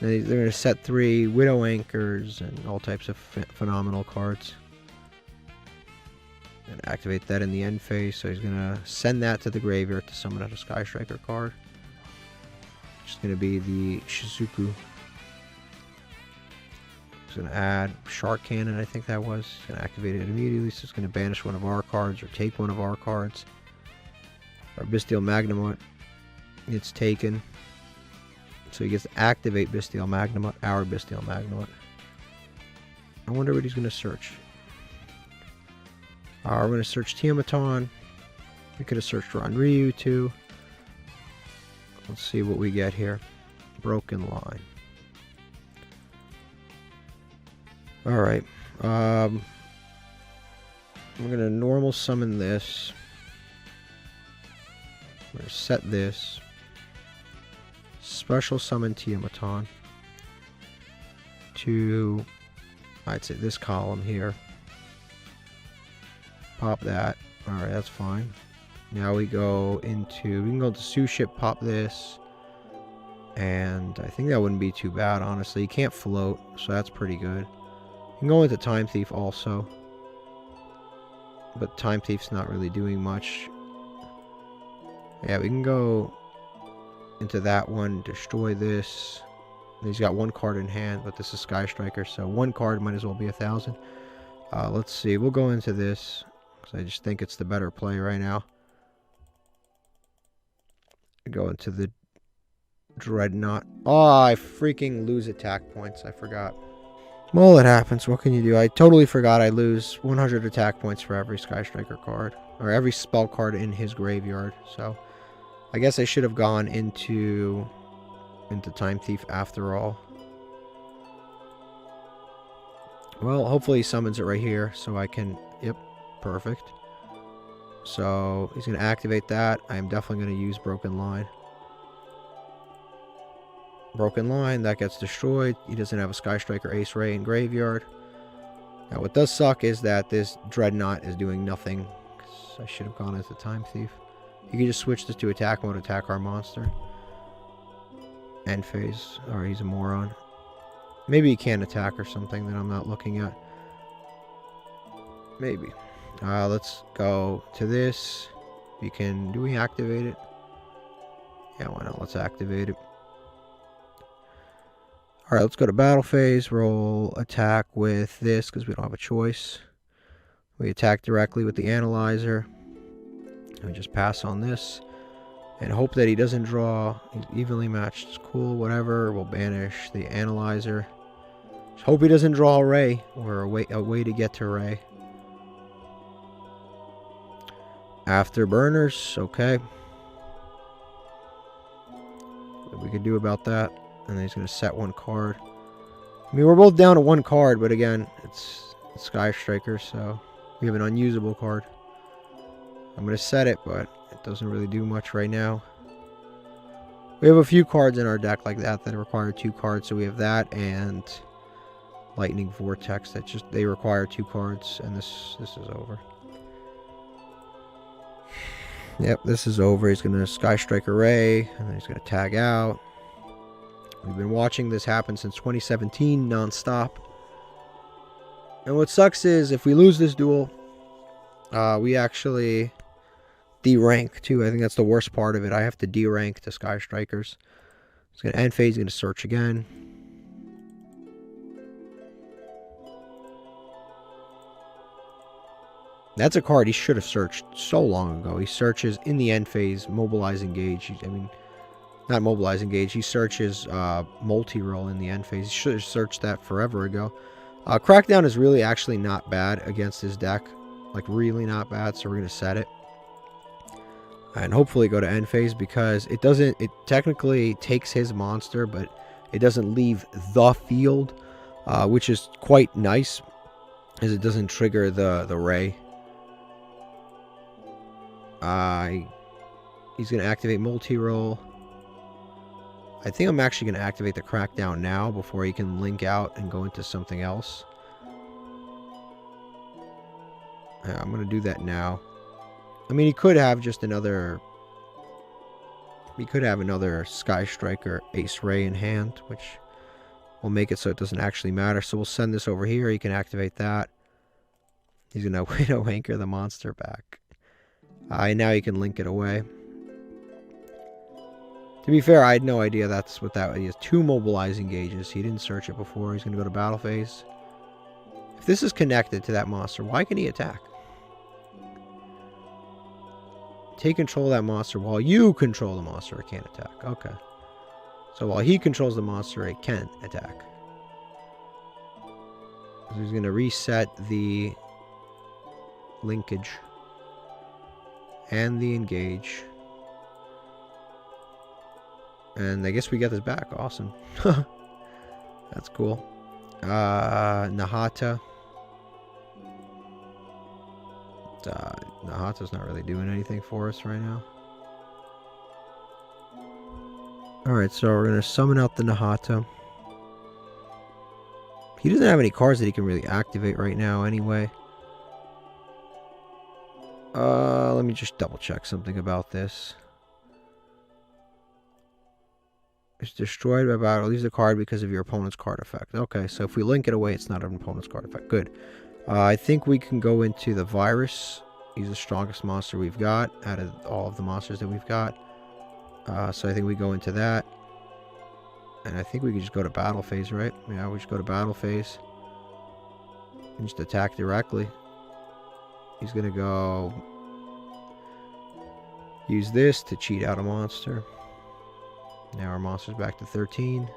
They're going to set 3 Widow Anchors and all types of phenomenal cards. And activate that in the end phase. So he's going to send that to the graveyard to summon out a Sky Striker card. Which is going to be the Shizuku. He's going to add Shark Cannon, I think that was. He's going to activate it immediately. So it's going to banish one of our cards or take one of our cards. Our Bestial Magnemite gets taken. So he gets to activate Bestial Magnemite, our Bestial Magnemite. I wonder what he's going to search. We're going to search Tiamaton. We could have searched Ranryu too. Let's see what we get here. Broken Line. Alright. I'm going to normal summon this. I'm going to set this. Special summon Tiamaton to, I'd say, this column here. Pop that. Alright, that's fine. Now we go into, we can go to Suship, pop this. And I think that wouldn't be too bad, honestly. You can't float, so that's pretty good. You can go into Time Thief also. But Time Thief's not really doing much. Yeah, we can go into that one, destroy this. He's got 1 card in hand, but this is Sky Striker, so 1 card might as well be 1,000. Let's see, we'll go into this, because I just think it's the better play right now. Go into the Dreadnought. Oh, I freaking lose attack points, I forgot. Well, it happens, what can you do? I totally forgot I lose 100 attack points for every Sky Striker card, or every spell card in his graveyard, so... I guess I should have gone into Time Thief after all. Well, hopefully he summons it right here so I can... Yep, perfect. So he's going to activate that. I am definitely going to use Broken Line. Broken Line, that gets destroyed. He doesn't have a Sky Striker Ace Ray in graveyard. Now what does suck is that this Dreadnought is doing nothing. I should have gone into Time Thief. You can just switch this to attack mode, attack our monster. End phase. Alright, he's a moron. Maybe he can't attack or something that I'm not looking at. Maybe. Let's go to this. We can... Do we activate it? Yeah, why not? Let's activate it. Alright, let's go to battle phase. Roll attack with this because we don't have a choice. We attack directly with the analyzer. And we just pass on this. And hope that he doesn't draw. He's evenly matched. It's cool, whatever. We'll banish the analyzer. Just hope he doesn't draw a ray. Or a way to get to ray. Afterburners. Okay. What we could do about that. And then he's going to set one card. I mean, we're both down to one card, but again, it's Sky Striker, so we have an unusable card. I'm going to set it, but it doesn't really do much right now. We have a few cards in our deck like that require 2 cards, so we have that and Lightning Vortex that they require 2 cards, and this is over. Yep, this is over. He's going to Sky Striker Ray, and then he's going to tag out. We've been watching this happen since 2017, non-stop. And what sucks is, if we lose this duel, we actually derank, too. I think that's the worst part of it. I have to derank the Sky Strikers. He's going to end phase, he's going to search again. That's a card he should have searched so long ago. He searches in the end phase, mobilize, engage. I mean... Not mobilize, engage. He searches multi-roll in the end phase. He should have searched that forever ago. Crackdown is really actually not bad against his deck. Like, really not bad, so we're going to set it. And hopefully go to end phase, because it doesn't... It technically takes his monster, but it doesn't leave the field, which is quite nice, as it doesn't trigger the ray. He's going to activate multi-roll. I think I'm actually going to activate the Crackdown now before he can link out and go into something else. I'm going to do that now. I mean, he could have just another... He could have another Sky Striker Ace Ray in hand, which will make it so it doesn't actually matter. So we'll send this over here. He can activate that. He's going to Widow Anchor the monster back. And now he can link it away. To be fair, I had no idea that's what that is. He has 2 mobilizing gauges. He didn't search it before. He's going to go to battle phase. If this is connected to that monster, why can he attack? Take control of that monster while you control the monster. It can't attack. Okay. So while he controls the monster, it can attack. So he's going to reset the linkage and the engage. And I guess we get this back. Awesome. That's cool. Nahata. Nahata's not really doing anything for us right now. Alright, so we're going to summon out the Nahata. He doesn't have any cards that he can really activate right now anyway. Let me just double check something about this. It's destroyed by battle. Leaves the card because of your opponent's card effect. Okay, so if we link it away, it's not an opponent's card effect. Good. I think we can go into the virus. He's the strongest monster we've got out of all of the monsters that we've got. So I think we go into that. And I think we can just go to battle phase, right? Yeah, we just go to battle phase. And just attack directly. He's going to go... Use this to cheat out a monster. Now our monster's back to 13.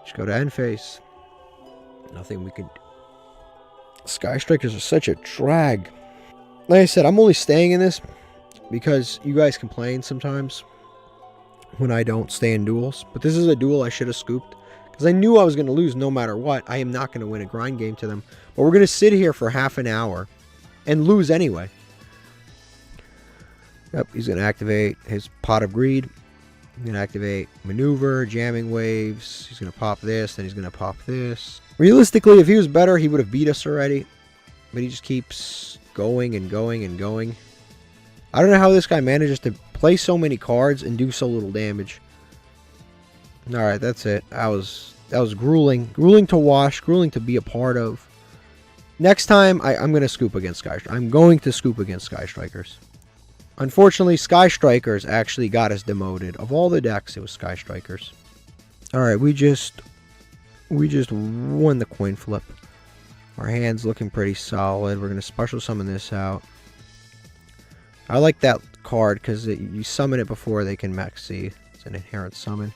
Just go to end phase. Nothing we can... Sky Strikers are such a drag. Like I said, I'm only staying in this because you guys complain sometimes when I don't stay in duels. But this is a duel I should have scooped, because I knew I was going to lose no matter what. I am not going to win a grind game to them. But we're going to sit here for half an hour and lose anyway. Yep, he's going to activate his Pot of Greed. He's going to activate Maneuver, Jamming Waves. He's going to pop this, then he's going to pop this. Realistically, if he was better, he would have beat us already. But he just keeps going and going and going. I don't know how this guy manages to play so many cards and do so little damage. Alright, that's it. That was That was grueling. Grueling to watch, grueling to be a part of. Next time, I'm going to scoop against Sky Strikers. I'm going to scoop against Sky Strikers. Unfortunately, Sky Strikers actually got us demoted. Of all the decks, it was Sky Strikers. Alright, we just won the coin flip. Our hand's looking pretty solid. We're going to special summon this out. I like that card because you summon it before they can mech. See, it's an inherent summon.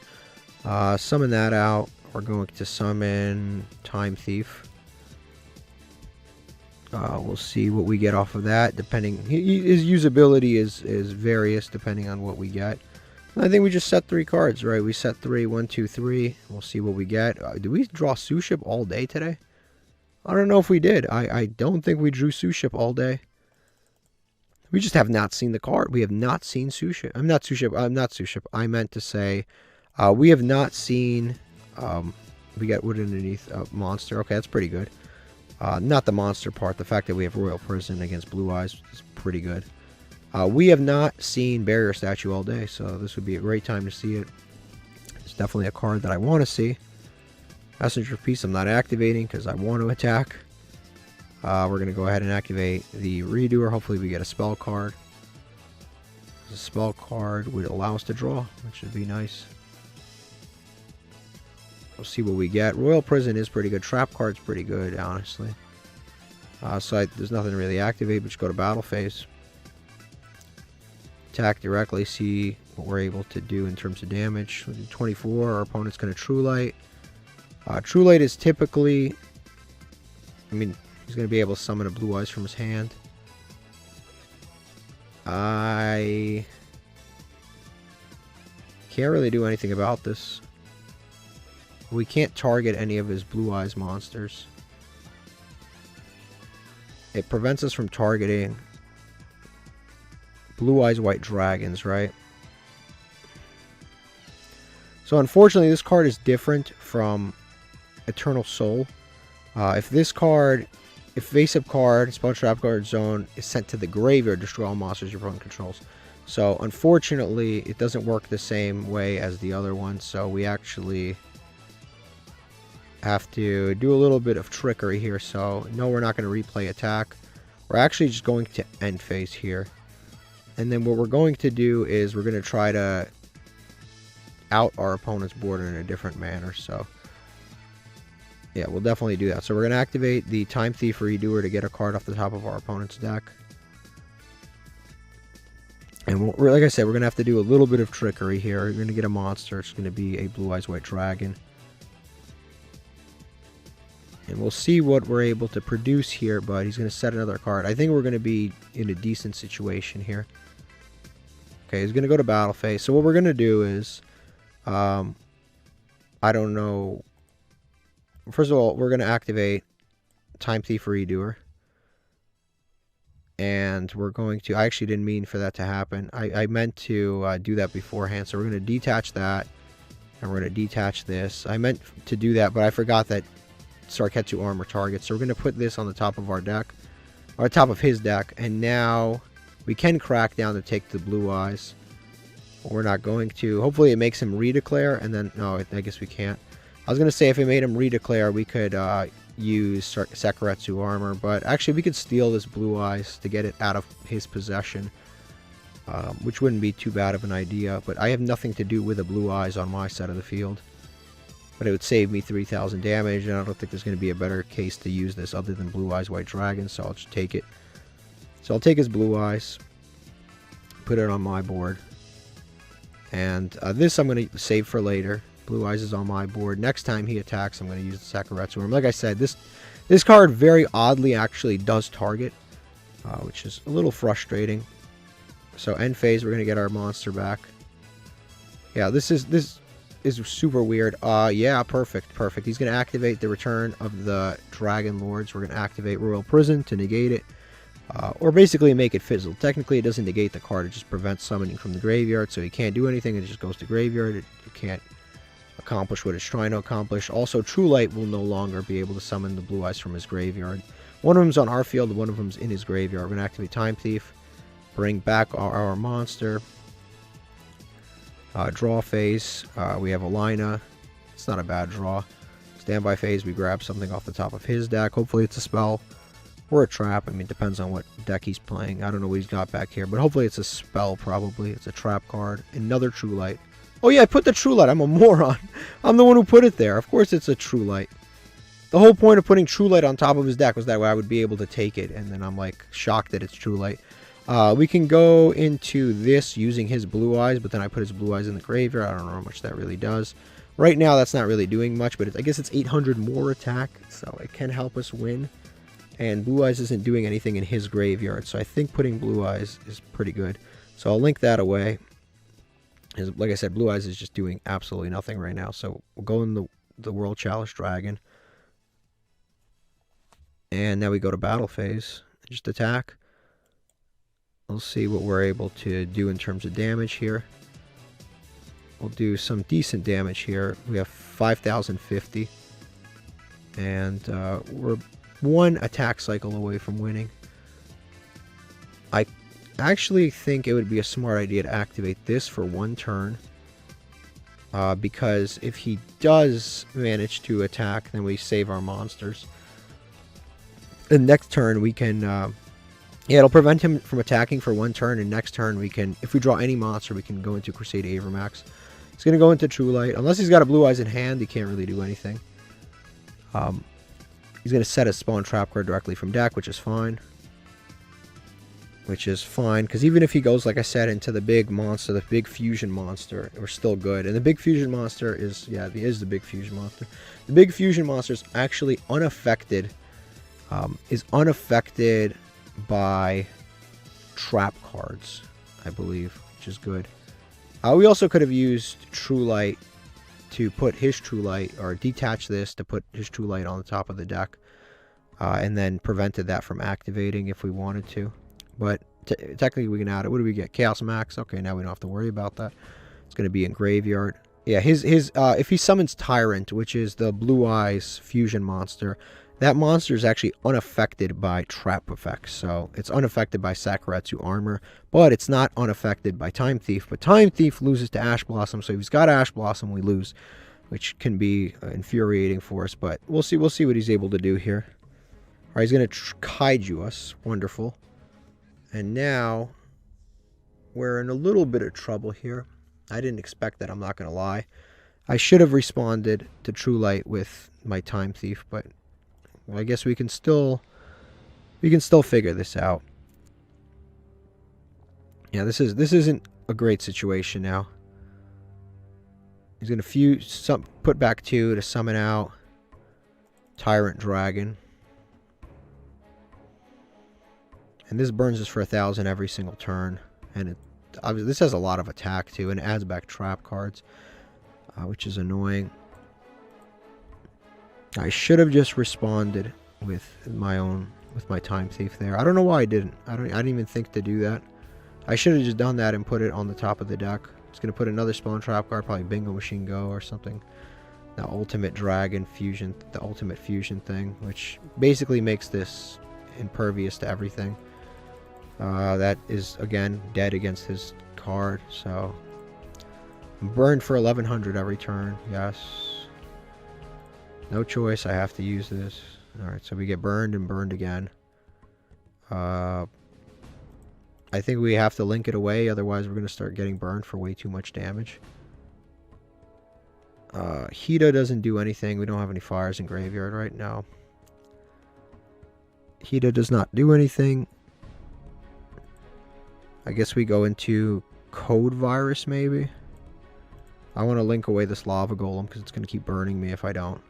Summon that out. We're going to summon Time Thief. We'll see what we get off of that. Depending, his usability is various depending on what we get. I think we just set 3 cards, right? We set 3, 1, 2, 3. We'll see what we get. Did we draw Suship all day today? I don't know if we did. I don't think we drew Suship all day. We just have not seen the card. We have not seen Suship. I'm not Suship. I meant to say, we have not seen. We got wood underneath monster. Okay, that's pretty good. Not the monster part. The fact that we have Royal Prison against Blue Eyes is pretty good. We have not seen Barrier Statue all day, so this would be a great time to see it. It's definitely a card that I want to see. Messenger of Peace I'm not activating because I want to attack. We're going to go ahead and activate the Redoer. Hopefully we get a spell card. The spell card would allow us to draw, which would be nice. We'll see what we get. Royal Prison is pretty good. Trap card's pretty good, honestly. There's nothing to really activate, but just go to battle phase. Attack directly, see what we're able to do in terms of damage. 24, our opponent's going to True Light. True Light is typically... he's going to be able to summon a Blue Eyes from his hand. I can't really do anything about this. We can't target any of his Blue Eyes monsters. It prevents us from targeting Blue Eyes White Dragons, right? So unfortunately, this card is different from Eternal Soul. If face-up card, spell trap card zone is sent to the graveyard, destroy all monsters your opponent controls. So unfortunately, it doesn't work the same way as the other one. So we actually have to do a little bit of trickery here. So no, we're not going to replay attack. We're actually just going to end phase here. And then what we're going to do is we're going to try to out our opponent's board in a different manner. So yeah, we'll definitely do that. So we're going to activate the Time Thief Redoer to get a card off the top of our opponent's deck. And like I said, we're going to have to do a little bit of trickery here. We're going to get a monster. It's going to be a Blue Eyes White Dragon. And we'll see what we're able to produce here, but he's going to set another card. I think we're going to be in a decent situation here. Okay, he's going to go to battle phase. So what we're going to do is, I don't know. First of all, we're going to activate Time Thief Redoer. And we're going to, I actually didn't mean for that to happen. I meant to do that beforehand. So we're going to detach that. And we're going to detach this. I meant to do that, but I forgot that Sarketsu armor target. So we're going to put this on the top of our deck. Or top of his deck. And now we can crack down to take the Blue Eyes. We're not going to. Hopefully it makes him redeclare. And then, no, I guess we can't. I was going to say if it made him redeclare, we could use Sakuretsu armor. But actually we could steal this Blue Eyes to get it out of his possession. Which wouldn't be too bad of an idea. But I have nothing to do with the Blue Eyes on my side of the field. But it would save me 3,000 damage. And I don't think there's going to be a better case to use this other than Blue Eyes White Dragon. So I'll just take it. So I'll take his Blue Eyes. Put it on my board. And this I'm going to save for later. Blue Eyes is on my board. Next time he attacks, I'm going to use the Sakuretsu armor. Like I said, this card very oddly actually does target. Which is a little frustrating. So end phase, we're going to get our monster back. Yeah, this is super weird. Yeah, perfect. He's going to activate the Return of the Dragon Lords. We're going to activate Royal Prison to negate it. Or basically make it fizzle. Technically, it doesn't negate the card. It just prevents summoning from the graveyard. So he can't do anything. It just goes to graveyard. It can't accomplish what it's trying to accomplish. Also, True Light will no longer be able to summon the Blue Eyes from his graveyard. One of them's on our field. One of them's in his graveyard. We're going to activate Time Thief. Bring back our monster. Draw phase. We have Alina. It's not a bad draw. Standby phase, we grab something off the top of his deck. Hopefully it's a spell or a trap. I mean, it depends on what deck he's playing. I don't know what he's got back here, but hopefully it's a spell probably. It's a trap card. Another True Light. Oh yeah, I put the True Light. I'm a moron. I'm the one who put it there. Of course it's a True Light. The whole point of putting True Light on top of his deck was that way I would be able to take it, and then I'm like shocked that it's True Light. We can go into this using his Blue Eyes, but then I put his Blue Eyes in the graveyard. I don't know how much that really does. Right now that's not really doing much, but I guess it's 800 more attack, so it can help us win. And Blue Eyes isn't doing anything in his graveyard, so I think putting Blue Eyes is pretty good. So I'll link that away. Like I said, Blue Eyes is just doing absolutely nothing right now, so we'll go in the World Chalice Dragon. And now we go to battle phase. Just attack. We'll see what we're able to do in terms of damage here. We'll do some decent damage here. We have 5,050. And we're one attack cycle away from winning. I actually think it would be a smart idea to activate this for one turn. Because if he does manage to attack, then we save our monsters. And next turn we can, yeah, it'll prevent him from attacking for one turn, and next turn we can, if we draw any monster, we can go into Crusade Avermax. He's going to go into True Light. Unless he's got a Blue Eyes in hand, he can't really do anything. He's going to set a spawn trap card directly from deck, which is fine. Because even if he goes, like I said, into the big monster, the big fusion monster, we're still good. And the big fusion monster is, yeah, he is the big fusion monster. The big fusion monster is actually unaffected. Is unaffected by trap cards, I believe, which is good. We also could have used True Light to put his True Light, or detach this to put his True Light on the top of the deck, and then prevented that from activating if we wanted to. But technically we can add it. What do we get? Chaos Max. Okay, now we don't have to worry about that. It's going to be in graveyard. Yeah, his if he summons Tyrant, which is the Blue Eyes fusion monster, that monster is actually unaffected by trap effects. So it's unaffected by Sakuretsu armor, but it's not unaffected by Time Thief. But Time Thief loses to Ash Blossom, so if he's got Ash Blossom, we lose, which can be infuriating for us. But we'll see what he's able to do here. All right, he's going to kaiju us. Wonderful. And now we're in a little bit of trouble here. I didn't expect that, I'm not going to lie. I should have responded to True Light with my Time Thief, but I guess we can still figure this out. Yeah, this isn't a great situation now. He's going to put back 2 to summon out Tyrant Dragon. And this burns us for 1,000 every single turn. And this has a lot of attack too, and it adds back trap cards, which is annoying. I should have just responded with my Time Thief there. I don't know why I didn't. I didn't even think to do that. I should have just done that and put it on the top of the deck. It's gonna put another spawn trap card, probably Bingo Machine Go or something. The Ultimate Dragon Fusion, the Ultimate Fusion thing, which basically makes this impervious to everything. That is again dead against his card, so burned for 1,100 every turn. Yes. No choice, I have to use this. Alright, so we get burned and burned again. I think we have to link it away, otherwise we're going to start getting burned for way too much damage. Hida doesn't do anything. We don't have any fires in graveyard right now. Hida does not do anything. I guess we go into Code Virus, maybe. I want to link away this Lava Golem because it's going to keep burning me if I don't.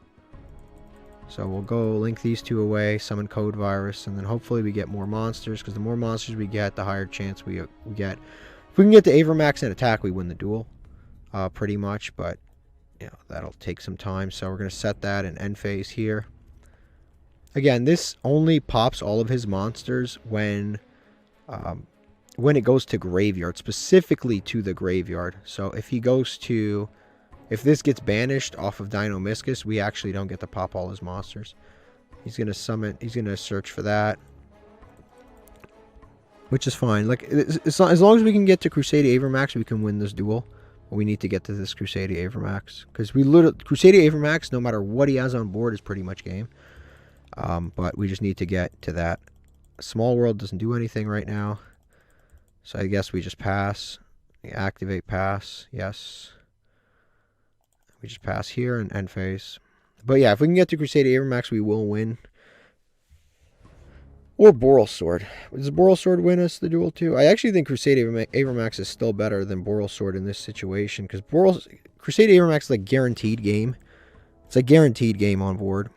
So we'll go link these 2 away, summon Code Virus, and then hopefully we get more monsters, because the more monsters we get, the higher chance we get. If we can get to Avermax and attack, we win the duel, pretty much, but you know, that'll take some time. So we're going to set that in end phase here. Again, this only pops all of his monsters when it goes to graveyard, specifically to the graveyard. So if he goes to... If this gets banished off of Dino Miscus, we actually don't get to pop all his monsters. He's going to summon... He's going to search for that. Which is fine. Like, as long as we can get to Crusade Avermax, we can win this duel. We need to get to this Crusadia Avermax. Because we literally... Crusadia Avermax, no matter what he has on board, is pretty much game. But we just need to get to that. Small World doesn't do anything right now. So I guess we just pass. We activate pass. Yes. We just pass here and end phase. But yeah, if we can get to Crusadia Avermax, we will win. Or Boral Sword. Does Boral Sword win us the duel too? I actually think Crusadia Avermax is still better than Boral Sword in this situation. Because Crusadia Avermax is like guaranteed game. It's a guaranteed game on board.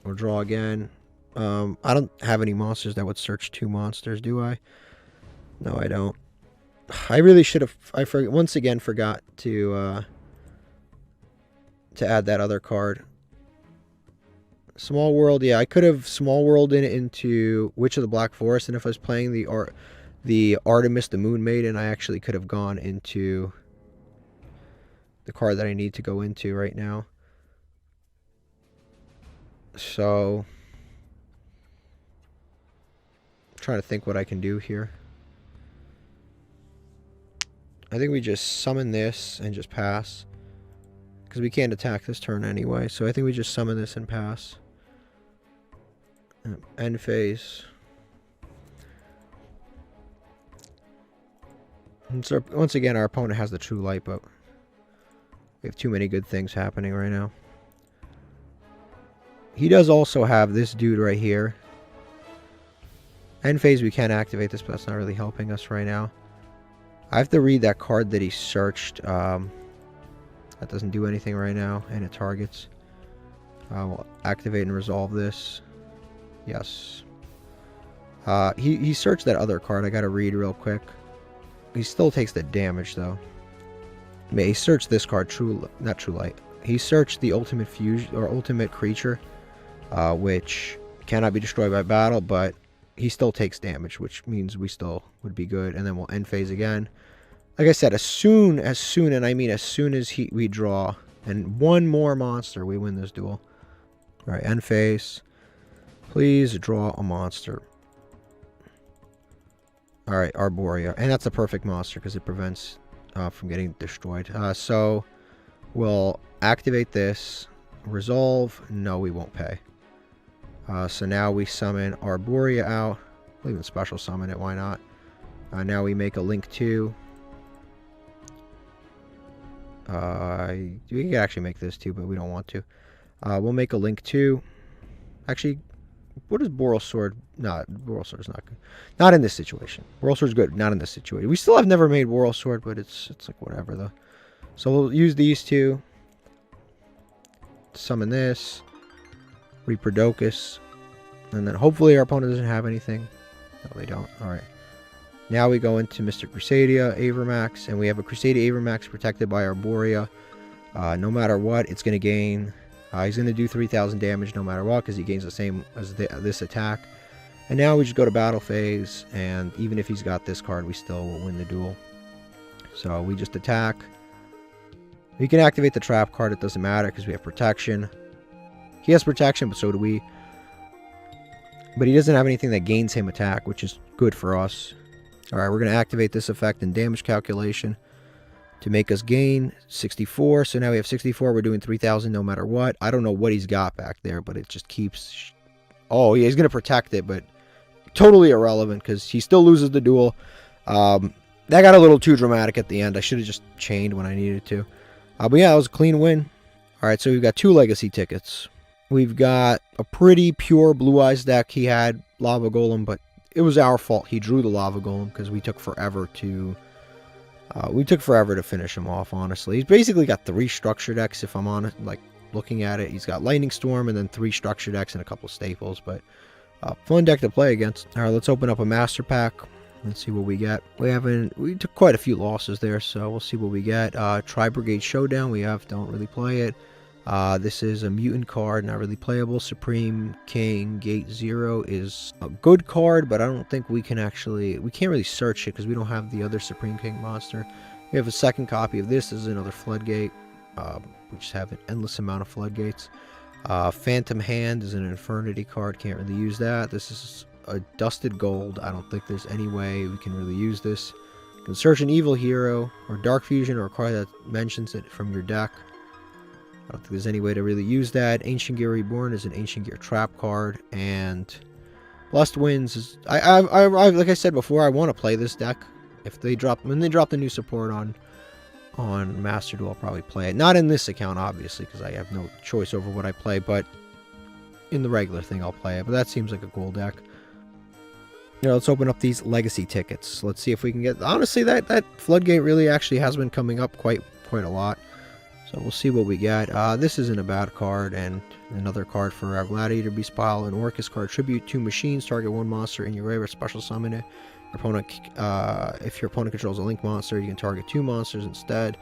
We'll draw again. I don't have any monsters that would search 2 monsters, do I? No, I don't. I really should have... once again forgot to add that other card. Small World, yeah, I could have Small World into Witch of the Black Forest, and if I was playing the Artemis, the Moon Maiden, I actually could have gone into the card that I need to go into right now. So, I'm trying to think what I can do here. I think we just summon this and just pass. Because we can't attack this turn anyway, so I think we just summon this and pass. End phase. And so once again, our opponent has the True Light, but we have too many good things happening right now. He does also have this dude right here. End phase, we can activate this, but that's not really helping us right now. I have to read that card that he searched. That doesn't do anything right now, and it targets. We'll activate and resolve this. Yes. He searched that other card. I gotta read real quick. He still takes the damage, though. He searched this card, not True Light. He searched the Ultimate Fusion, or Ultimate Creature, which cannot be destroyed by battle, but he still takes damage, which means we still would be good. And then we'll end phase again. Like I said, as soon, and I mean as soon as we draw, and one more monster, we win this duel. Alright, end phase. Please draw a monster. Alright, Arborea. And that's a perfect monster because it prevents from getting destroyed. So, we'll activate this. Resolve. No, we won't pay. So now we summon Arborea out. We'll even special summon it, why not? Now we make a Link 2. We could actually make this too, but we don't want to. We'll make a Link 2. Actually, what is Boral Sword? No, Boral Sword's not good. Not in this situation. Boral Sword's good, not in this situation. We still have never made Boral Sword, but it's like whatever though. So we'll use these two. Summon this. Reaperdocus. And then hopefully our opponent doesn't have anything. No, they don't. Alright. Now we go into Mr. Crusadia Avermax, and we have a Crusadia Avermax protected by Arborea. No matter what, it's going to gain... he's going to do 3,000 damage no matter what, because he gains the same as this attack. And now we just go to battle phase, and even if he's got this card, we still will win the duel. So we just attack. We can activate the trap card, it doesn't matter, because we have protection. He has protection, but so do we. But he doesn't have anything that gains him attack, which is good for us. Alright, we're going to activate this effect in damage calculation to make us gain 64. So now we have 64. We're doing 3,000 no matter what. I don't know what he's got back there, but it just keeps... Oh, yeah, he's going to protect it, but totally irrelevant because he still loses the duel. That got a little too dramatic at the end. I should have just chained when I needed to. But yeah, that was a clean win. Alright, so we've got 2 legacy tickets. We've got a pretty pure Blue Eyes deck. He had Lava Golem, but it was our fault. He drew the Lava Golem because we took forever to... finish him off, honestly. He's basically got 3 structure decks, if I'm honest, like, looking at it. He's got Lightning Storm and then 3 structure decks and a couple staples, but fun deck to play against. Alright, let's open up a Master Pack. Let's see what we get. We took quite a few losses there, so we'll see what we get. Tri-Brigade Showdown, don't really play it. This is a mutant card, not really playable. Supreme King Gate 0 is a good card, but I don't think we can't really search it because we don't have the other Supreme King monster. We have a second copy of this. This is another Floodgate. We just have an endless amount of Floodgates. Phantom Hand is an Infernity card, can't really use that. This is a Dusted Gold. I don't think there's any way we can really use this. You can search an evil hero or dark fusion or a card that mentions it from your deck. I don't think there's any way to really use that. Ancient Gear Reborn is an Ancient Gear trap card, and Blessed Winds is like I said before, I want to play this deck. If they when they drop the new support on Master Duel, I'll probably play it. Not in this account, obviously, because I have no choice over what I play, but in the regular thing, I'll play it. But that seems like a cool deck. You know, let's open up these legacy tickets. Let's see if we can get... Honestly, that Floodgate really actually has been coming up quite a lot. So we'll see what we get. This isn't a bad card, and another card for our Gladiator Beast pile. An Orcus card. Tribute 2 machines. Target 1 monster in your graveyard. Special summon it. Your opponent, if your opponent controls a Link monster, you can target 2 monsters instead.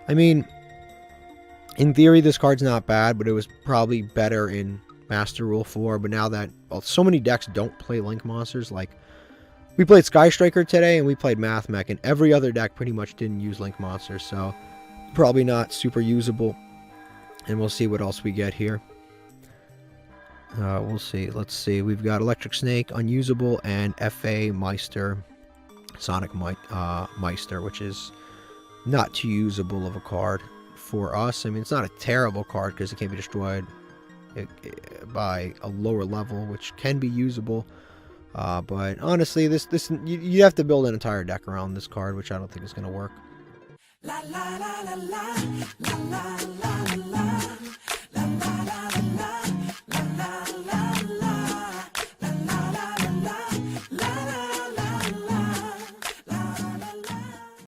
I mean, in theory, this card's not bad, but it was probably better in Master Rule 4. But now that so many decks don't play Link monsters, like we played Sky Striker today, and we played Mathmech, and every other deck pretty much didn't use Link monsters, so probably not super usable. And we'll see what else we get here. We'll see. Let's see. We've got Electric Snake, unusable, and FA Meister, Sonic Meister, which is not too usable of a card for us. I mean, it's not a terrible card because it can be destroyed by a lower level, which can be usable. But honestly, you have to build an entire deck around this card, which I don't think is going to work. La, la, la, la, la, la, la, la, la.